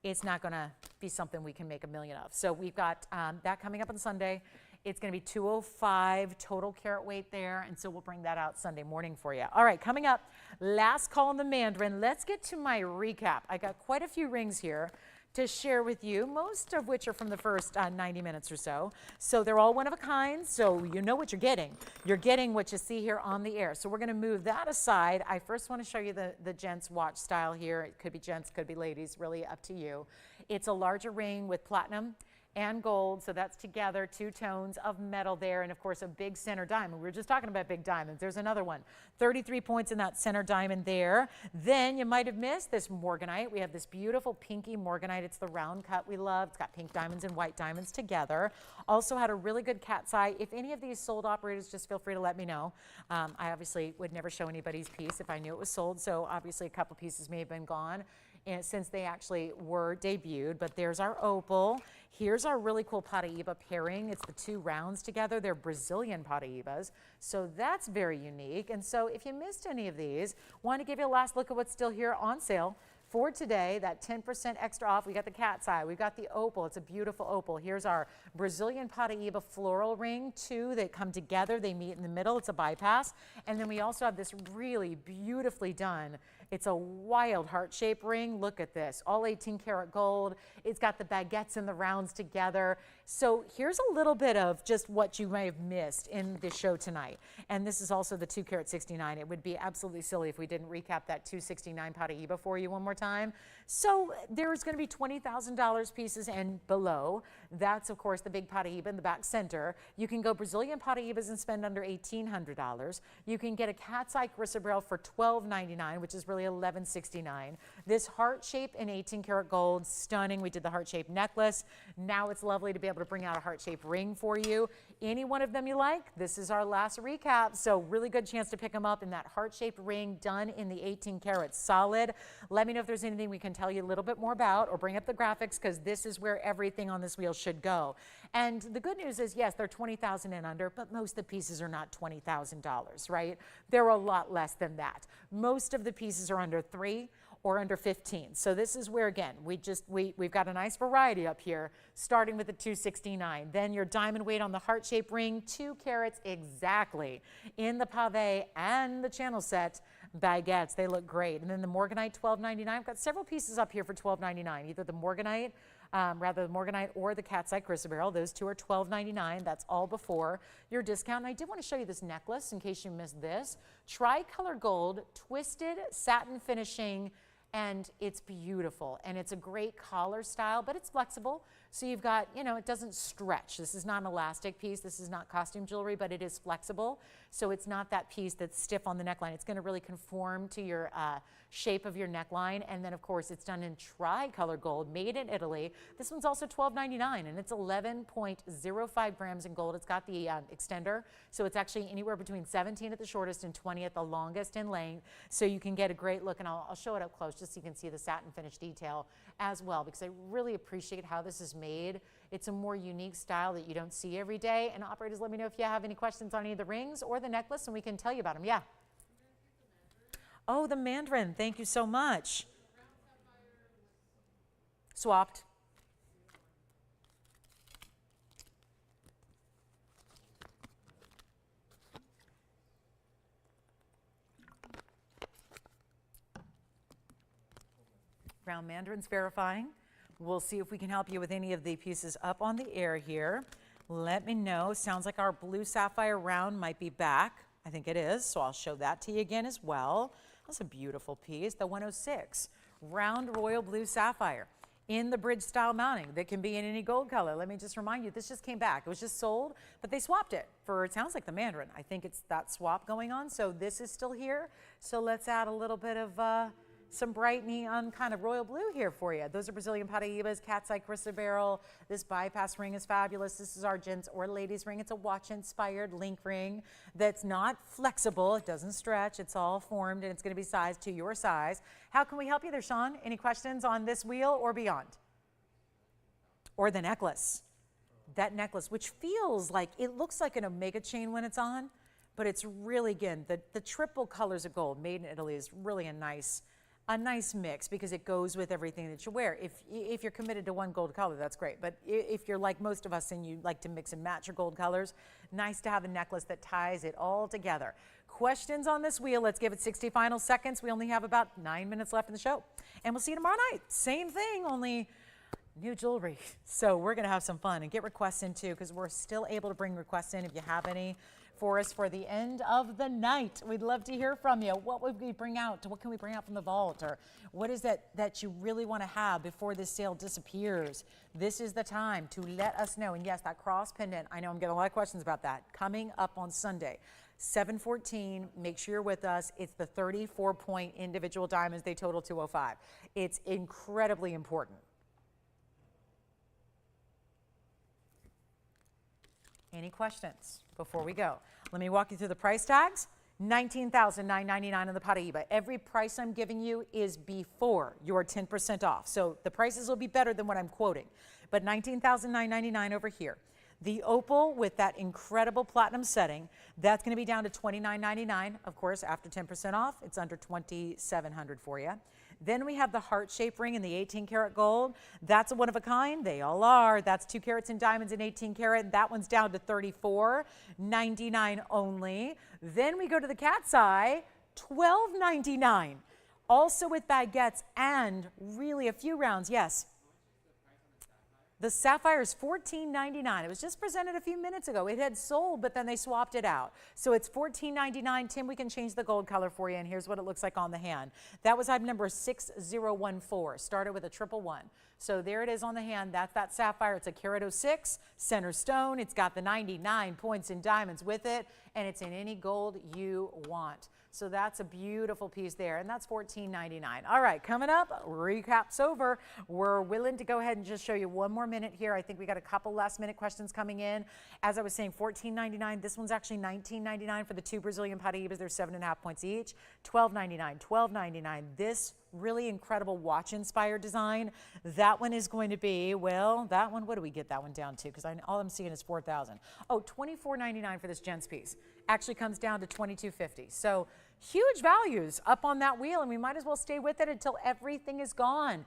it's not going to be something we can make a million of. So we've got that coming up on Sunday. It's going to be 205 total carat weight there, and so we'll bring that out Sunday morning for you. All right, coming up, last call on the Mandarin. Let's get to my recap. I got quite a few rings here to share with you, most of which are from the first 90 minutes or so. So they're all one of a kind, so you know what you're getting. You're getting what you see here on the air. So we're going to move that aside. I first want to show you the gents watch style here. It could be gents, could be ladies, really up to you. It's a larger ring with platinum and gold. So that's together 2 tones of metal there. And of course, a big center diamond. We were just talking about big diamonds. There's another one. 33 points in that center diamond there. Then you might have missed this morganite. We have this beautiful pinky morganite. It's the round cut we love. It's got pink diamonds and white diamonds together. Also had a really good cat's eye. If any of these sold, operators, just feel free to let me know. I obviously would never show anybody's piece if I knew it was sold. So obviously a couple pieces may have been gone and since they actually were debuted. But there's our opal. Here's our really cool Paraiba pairing. It's the 2 rounds together. They're Brazilian Paraibas. So that's very unique. And so if you missed any of these, want to give you a last look at what's still here on sale for today, that 10% extra off. We got the cat's eye. We got the opal. It's a beautiful opal. Here's our Brazilian Paraiba floral ring, 2 that come together. They meet in the middle. It's a bypass. And then we also have this really beautifully done. It's a wild heart-shaped ring. Look at this, all 18 karat gold. It's got the baguettes and the rounds together. So here's a little bit of just what you may have missed in the show tonight. And this is also the 2 karat 69. It would be absolutely silly if we didn't recap that 269 Paraiba for you one more time. So there's going to be $20,000 pieces and below. That's, of course, the big Paraiba in the back center. You can go Brazilian Paraibas and spend under $1,800. You can get a cat's eye chrysoberyl for $12.99, which is really $11.69. This heart shape in 18 karat gold, stunning. We did the heart shaped necklace. Now it's lovely to be able to bring out a heart shaped ring for you. Any one of them you like, this is our last recap. So really good chance to pick them up in that heart shaped ring done in the 18 karat solid. Let me know if there's anything we can tell you a little bit more about, or bring up the graphics, because this is where everything on this wheel should go. And the good news is, yes, they're $20,000 and under, but most of the pieces are not $20,000, right? They're a lot less than that. Most of the pieces are under 3 or under 15. So this is where, again, we've got a nice variety up here, starting with the 269. Then your diamond weight on the heart-shaped ring, 2 carats exactly in the pave and the channel set baguettes. They look great. And then the morganite, $12.99. I've got several pieces up here for $12.99, either the morganite, the morganite or the cat's eye chrysoberyl. Those 2 are $12.99. That's all before your discount. And I did want to show you this necklace in case you missed this. Tricolor gold, twisted satin finishing, and it's beautiful. And it's a great collar style, but it's flexible. So you've got, you know, it doesn't stretch. This is not an elastic piece. This is not costume jewelry, but it is flexible. So it's not that piece that's stiff on the neckline. It's going to really conform to your shape of your neckline. And then, of course, it's done in tricolor gold, made in Italy. This one's also $12.99, and it's 11.05 grams in gold. It's got the extender, so it's actually anywhere between 17 at the shortest and 20 at the longest in length. So you can get a great look, and I'll show it up close just so you can see the satin finish detail as well, because I really appreciate how this is made. It's a more unique style that you don't see every day. And operators, let me know if you have any questions on any of the rings or the necklace, and we can tell you about them. Yeah. Oh, the Mandarin. Thank you so much. Swapped. Round Mandarin's verifying. We'll see if we can help you with any of the pieces up on the air here. Let me know. Sounds like our blue sapphire round might be back. I think it is, so I'll show that to you again as well. That's a beautiful piece, the 106. Round royal blue sapphire in the bridge style mounting that can be in any gold color. Let me just remind you, this just came back. It was just sold, but they swapped it for, it sounds like the Mandarin. I think it's that swap going on, so this is still here. So let's add a little bit of some bright neon kind of royal blue here for you. Those are Brazilian Paraibas, cat's eye chrysoberyl. This bypass ring is fabulous. This is our gents or ladies ring. It's a watch inspired link ring that's not flexible. It doesn't stretch. It's all formed, and it's going to be sized to your size. How can we help you there, Sean? Any questions on this wheel or beyond? Or the necklace. That necklace, which feels like, it looks like an omega chain when it's on, but it's really, again, the triple colors of gold made in Italy is really a nice mix, because it goes with everything that you wear. If you're committed to one gold color, that's great. But if you're like most of us and you like to mix and match your gold colors, nice to have a necklace that ties it all together. Questions on this wheel? Let's give it 60 final seconds. We only have about 9 minutes left in the show. And we'll see you tomorrow night. Same thing, only new jewelry. So we're going to have some fun and get requests in too, because we're still able to bring requests in if you have any for us for the end of the night. We'd love to hear from you. What would we bring out? What can we bring out from the vault? Or what is that you really want to have before this sale disappears? This is the time to let us know. And yes, that cross pendant, I know I'm getting a lot of questions about that. Coming up on Sunday. 714, make sure you're with us. It's the 34-point individual diamonds. They total 205. It's incredibly important. Any questions before we go? Let me walk you through the price tags. $19,999 on the Paraiba. Every price I'm giving you is before your 10% off. So the prices will be better than what I'm quoting. But $19,999 over here. The opal with that incredible platinum setting, that's going to be down to $29.99. Of course, after 10% off, it's under $2,700 for you. Then we have the heart-shaped ring in the 18-karat gold. That's a one-of-a-kind. They all are. That's 2 carats in diamonds and 18-karat. That one's down to $34.99 only. Then we go to the cat's eye, $12.99. Also with baguettes and really a few rounds. Yes. The sapphire is $14.99. It was just presented a few minutes ago. It had sold, but then they swapped it out. So it's $14.99. Tim, we can change the gold color for you, and here's what it looks like on the hand. That was item number 6014. Started with a 111. So there it is on the hand. That's that sapphire. It's a carat 06, center stone. It's got the 99 points in diamonds with it, and it's in any gold you want. So that's a beautiful piece there, and that's $14.99. All right, coming up, recap's over. We're willing to go ahead and just show you one more minute here. I think we got a couple last-minute questions coming in. As I was saying, $14.99. This one's actually $19.99 for the 2 Brazilian Paraibas. They're 7.5 points each. $12.99, $12.99. This really incredible watch-inspired design. That one is going to be, well, that one, what do we get that one down to? Because all I'm seeing is $4,000. Oh, $24.99 for this gents piece. Actually comes down to $22.50. So huge values up on that wheel, and we might as well stay with it until everything is gone.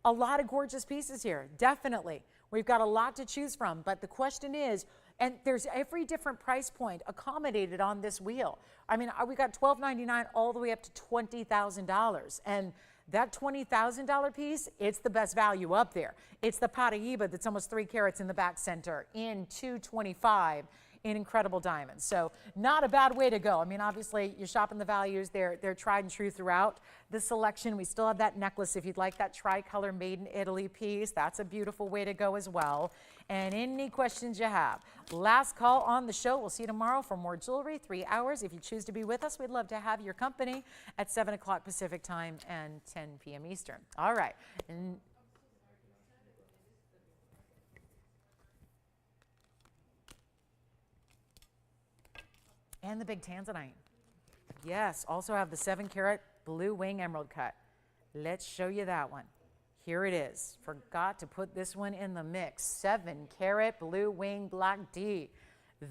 A lot of gorgeous pieces here, definitely. We've got a lot to choose from, but the question is, and there's every different price point accommodated on this wheel. I mean, we got $12.99 all the way up to $20,000, and that $20,000 piece, it's the best value up there. It's the Paraiba that's almost 3 carats in the back center in $225 in incredible diamonds. So not a bad way to go. I mean, obviously, you're shopping the values. They're tried and true throughout the selection. We still have that necklace if you'd like that tricolor made in Italy piece. That's a beautiful way to go as well. And any questions you have, last call on the show. We'll see you tomorrow for more jewelry, 3 hours. If you choose to be with us, we'd love to have your company at 7 o'clock Pacific time and 10 p.m. Eastern. All right. And the big Tanzanite. Yes, also have the 7-carat blue wing emerald cut. Let's show you that one. Here it is. Forgot to put this one in the mix. 7-carat blue wing black D.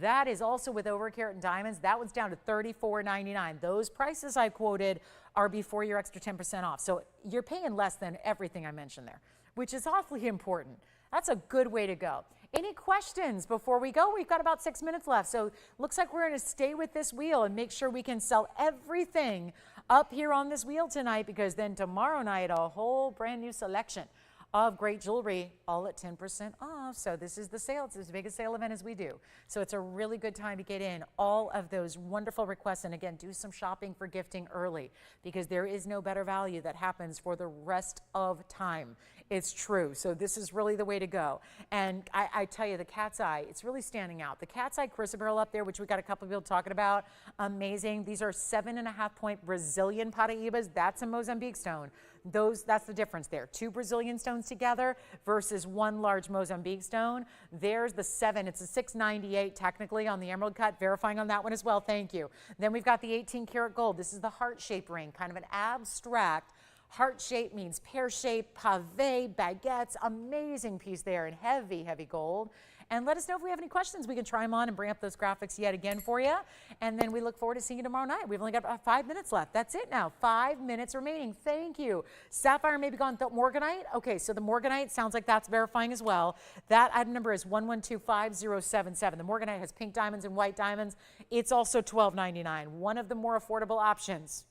That is also with over a carat in diamonds. That one's down to $34.99. Those prices I quoted are before your extra 10% off. So you're paying less than everything I mentioned there, which is awfully important. That's a good way to go. Any questions before we go? We've got about 6 minutes left. So looks like we're going to stay with this wheel and make sure we can sell everything up here on this wheel tonight, because then tomorrow night, a whole brand new selection of great jewelry, all at 10% off. So this is the sale. It's as big a sale event as we do. So it's a really good time to get in all of those wonderful requests. And again, do some shopping for gifting early, because there is no better value that happens for the rest of time. It's true. So this is really the way to go. And I tell you, the cat's eye, it's really standing out. The cat's eye chrysoberyl up there, which we got a couple of people talking about, amazing. These are 7.5 point Brazilian Paraibas. That's a Mozambique stone. That's the difference there. 2 Brazilian stones together versus 1 large Mozambique stone. There's the 7. It's a 698 technically on the emerald cut. Verifying on that one as well. Thank you. Then we've got the 18-karat gold. This is the heart-shaped ring, kind of an abstract. Heart shape means pear shape, pave, baguettes. Amazing piece there in heavy, heavy gold. And let us know if we have any questions. We can try them on and bring up those graphics yet again for you. And then we look forward to seeing you tomorrow night. We've only got about 5 minutes left. That's it now. 5 minutes remaining. Thank you. Sapphire may be gone. Morganite. Okay, so the morganite sounds like that's verifying as well. That item number is 1125,077. The morganite has pink diamonds and white diamonds. It's also $12.99. One of the more affordable options.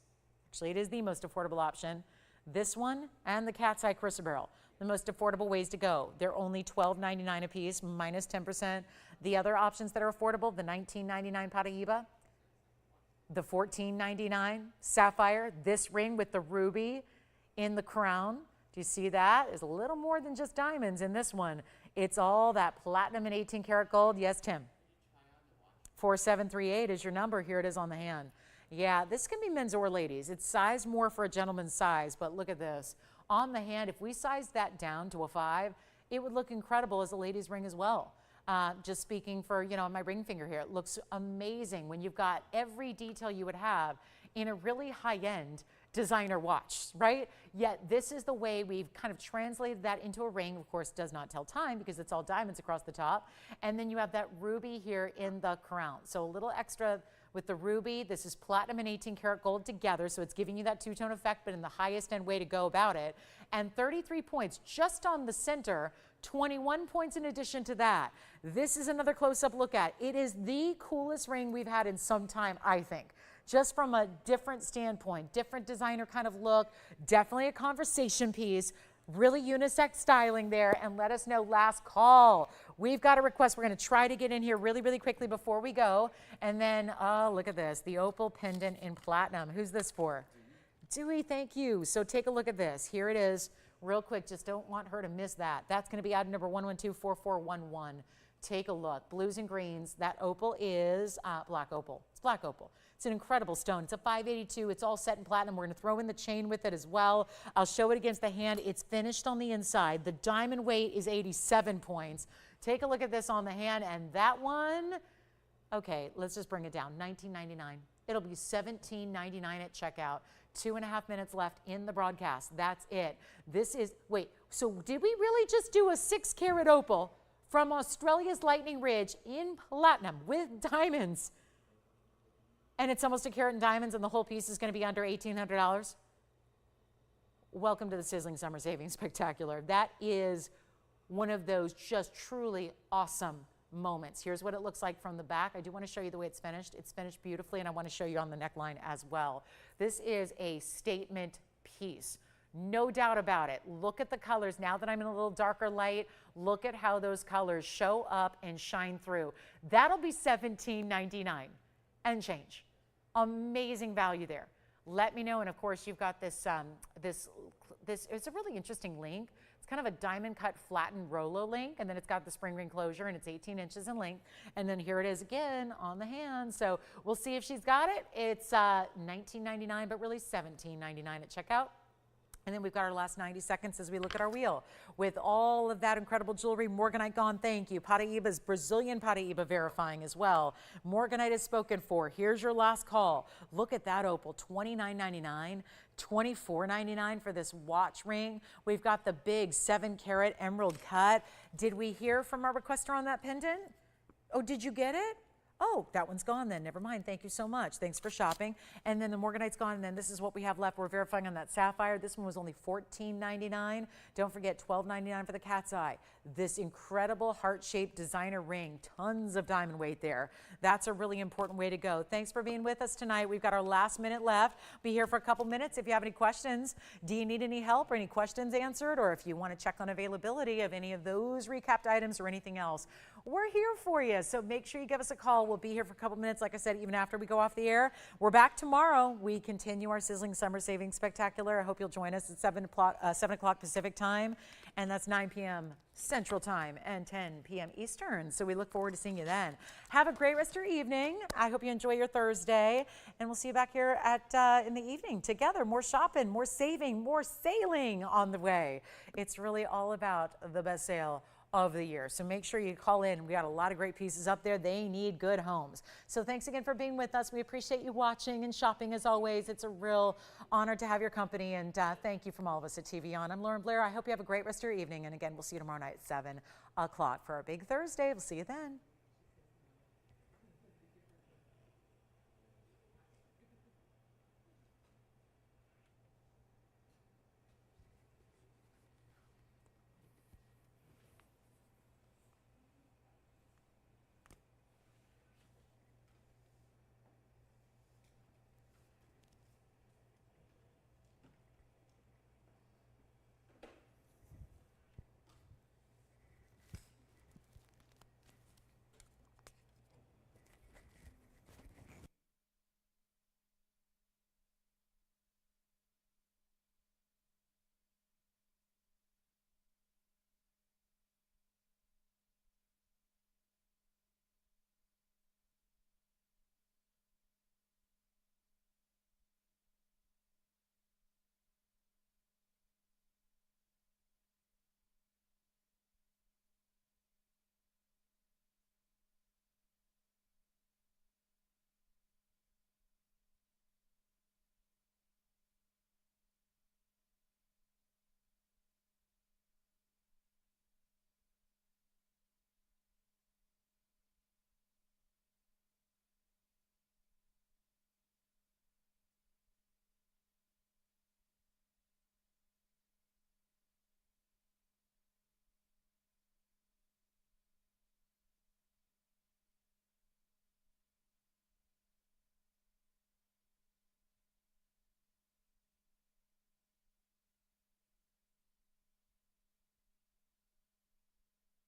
Actually, it is the most affordable option. This one and the cat's eye chrysoberyl. the most affordable ways to go. They're only $12.99 a piece, minus 10%. The other options that are affordable, the $19.99 Paraiba, the $14.99 sapphire, this ring with the ruby in the crown. Do you see that? There's a little more than just diamonds in this one. It's all that platinum and 18 karat gold. Yes, Tim? 4738 is your number. Here it is on the hand. Yeah, this can be men's or ladies. It's sized more for a gentleman's size, but look at this. On the hand, if we sized that down to a 5, it would look incredible as a lady's ring as well. Just speaking for, you know, my ring finger here, it looks amazing when you've got every detail you would have in a really high-end designer watch, right? Yet this is the way we've kind of translated that into a ring. Of course, does not tell time because it's all diamonds across the top. And then you have that ruby here in the crown. So a little extra with the ruby. This is platinum and 18 karat gold together, so it's giving you that two-tone effect, but in the highest end way to go about it. And 33 points just on the center, 21 points in addition to that. This is another close-up look at. It is the coolest ring we've had in some time, I think. Just from a different standpoint, different designer kind of look, definitely a conversation piece, really unisex styling there. And let us know, last call. We've got a request. We're going to try to get in here really, really quickly before we go. And then, oh, look at this, the opal pendant in platinum. Who's this for? Dewey, thank you. So take a look at this. Here it is. Real quick, just don't want her to miss that. That's going to be item number 1124411. Take a look. Blues and greens. That opal is black opal. It's black opal. It's an incredible stone. It's a 582. It's all set in platinum. We're going to throw in the chain with it as well. I'll show it against the hand. It's finished on the inside. The diamond weight is 87 points. Take a look at this on the hand, and that one, okay, let's just bring it down. $19.99. It'll be $17.99 at checkout. 2.5 minutes left in the broadcast. That's it. This is, wait, so did we really just do a 6 karat opal from Australia's Lightning Ridge in platinum with diamonds? And it's almost a carat in diamonds, and the whole piece is going to be under $1,800? Welcome to the Sizzling Summer Savings Spectacular. That is one of those just truly awesome moments. Here's what it looks like from the back. I do want to show you the way it's finished. It's finished beautifully, and I want to show you on the neckline as well. This is a statement piece. No doubt about it. Look at the colors. Now that I'm in a little darker light, look at how those colors show up and shine through. That'll be $17.99 and change. Amazing value there. Let me know. And of course, you've got this, it's a really interesting link. It's kind of a diamond cut flattened Rolo link, and then it's got the spring ring closure, and it's 18 inches in length. And then here it is again on the hand. So we'll see if she's got it. It's $19.99, but really $17.99 at checkout. And then we've got our last 90 seconds as we look at our wheel. With all of that incredible jewelry, morganite gone, thank you. Paraiba's Brazilian Paraiba verifying as well. Morganite is spoken for. Here's your last call. Look at that opal, $29.99, $24.99 for this watch ring. We've got the big 7 karat emerald cut. Did we hear from our requester on that pendant? Oh, did you get it? Oh, that one's gone then. Never mind. Thank you so much. Thanks for shopping. And then the morganite's gone, and then this is what we have left. We're verifying on that sapphire. This one was only $14.99. Don't forget $12.99 for the cat's eye. This incredible heart-shaped designer ring. Tons of diamond weight there. That's a really important way to go. Thanks for being with us tonight. We've got our last minute left. Be here for a couple minutes if you have any questions. Do you need any help or any questions answered? Or if you want to check on availability of any of those recapped items or anything else, we're here for you. So make sure you give us a call. We'll be here for a couple minutes, like I said, even after we go off the air. We're back tomorrow. We continue our Sizzling Summer Savings Spectacular. I hope you'll join us at 7 o'clock Pacific time, and that's 9 p.m. Central Time and 10 p.m. Eastern. So we look forward to seeing you then. Have a great rest of your evening. I hope you enjoy your Thursday, and we'll see you back here at in the evening together. More shopping, more saving, more sailing on the way. It's really all about the best sale of the year. So make sure you call in. We got a lot of great pieces up there. They need good homes. So thanks again for being with us. We appreciate you watching and shopping as always. It's a real honor to have your company, and thank you from all of us at TVON. I'm Lauren Blair. I hope you have a great rest of your evening, and again, we'll see you tomorrow night at 7 o'clock for our big Thursday. We'll see you then.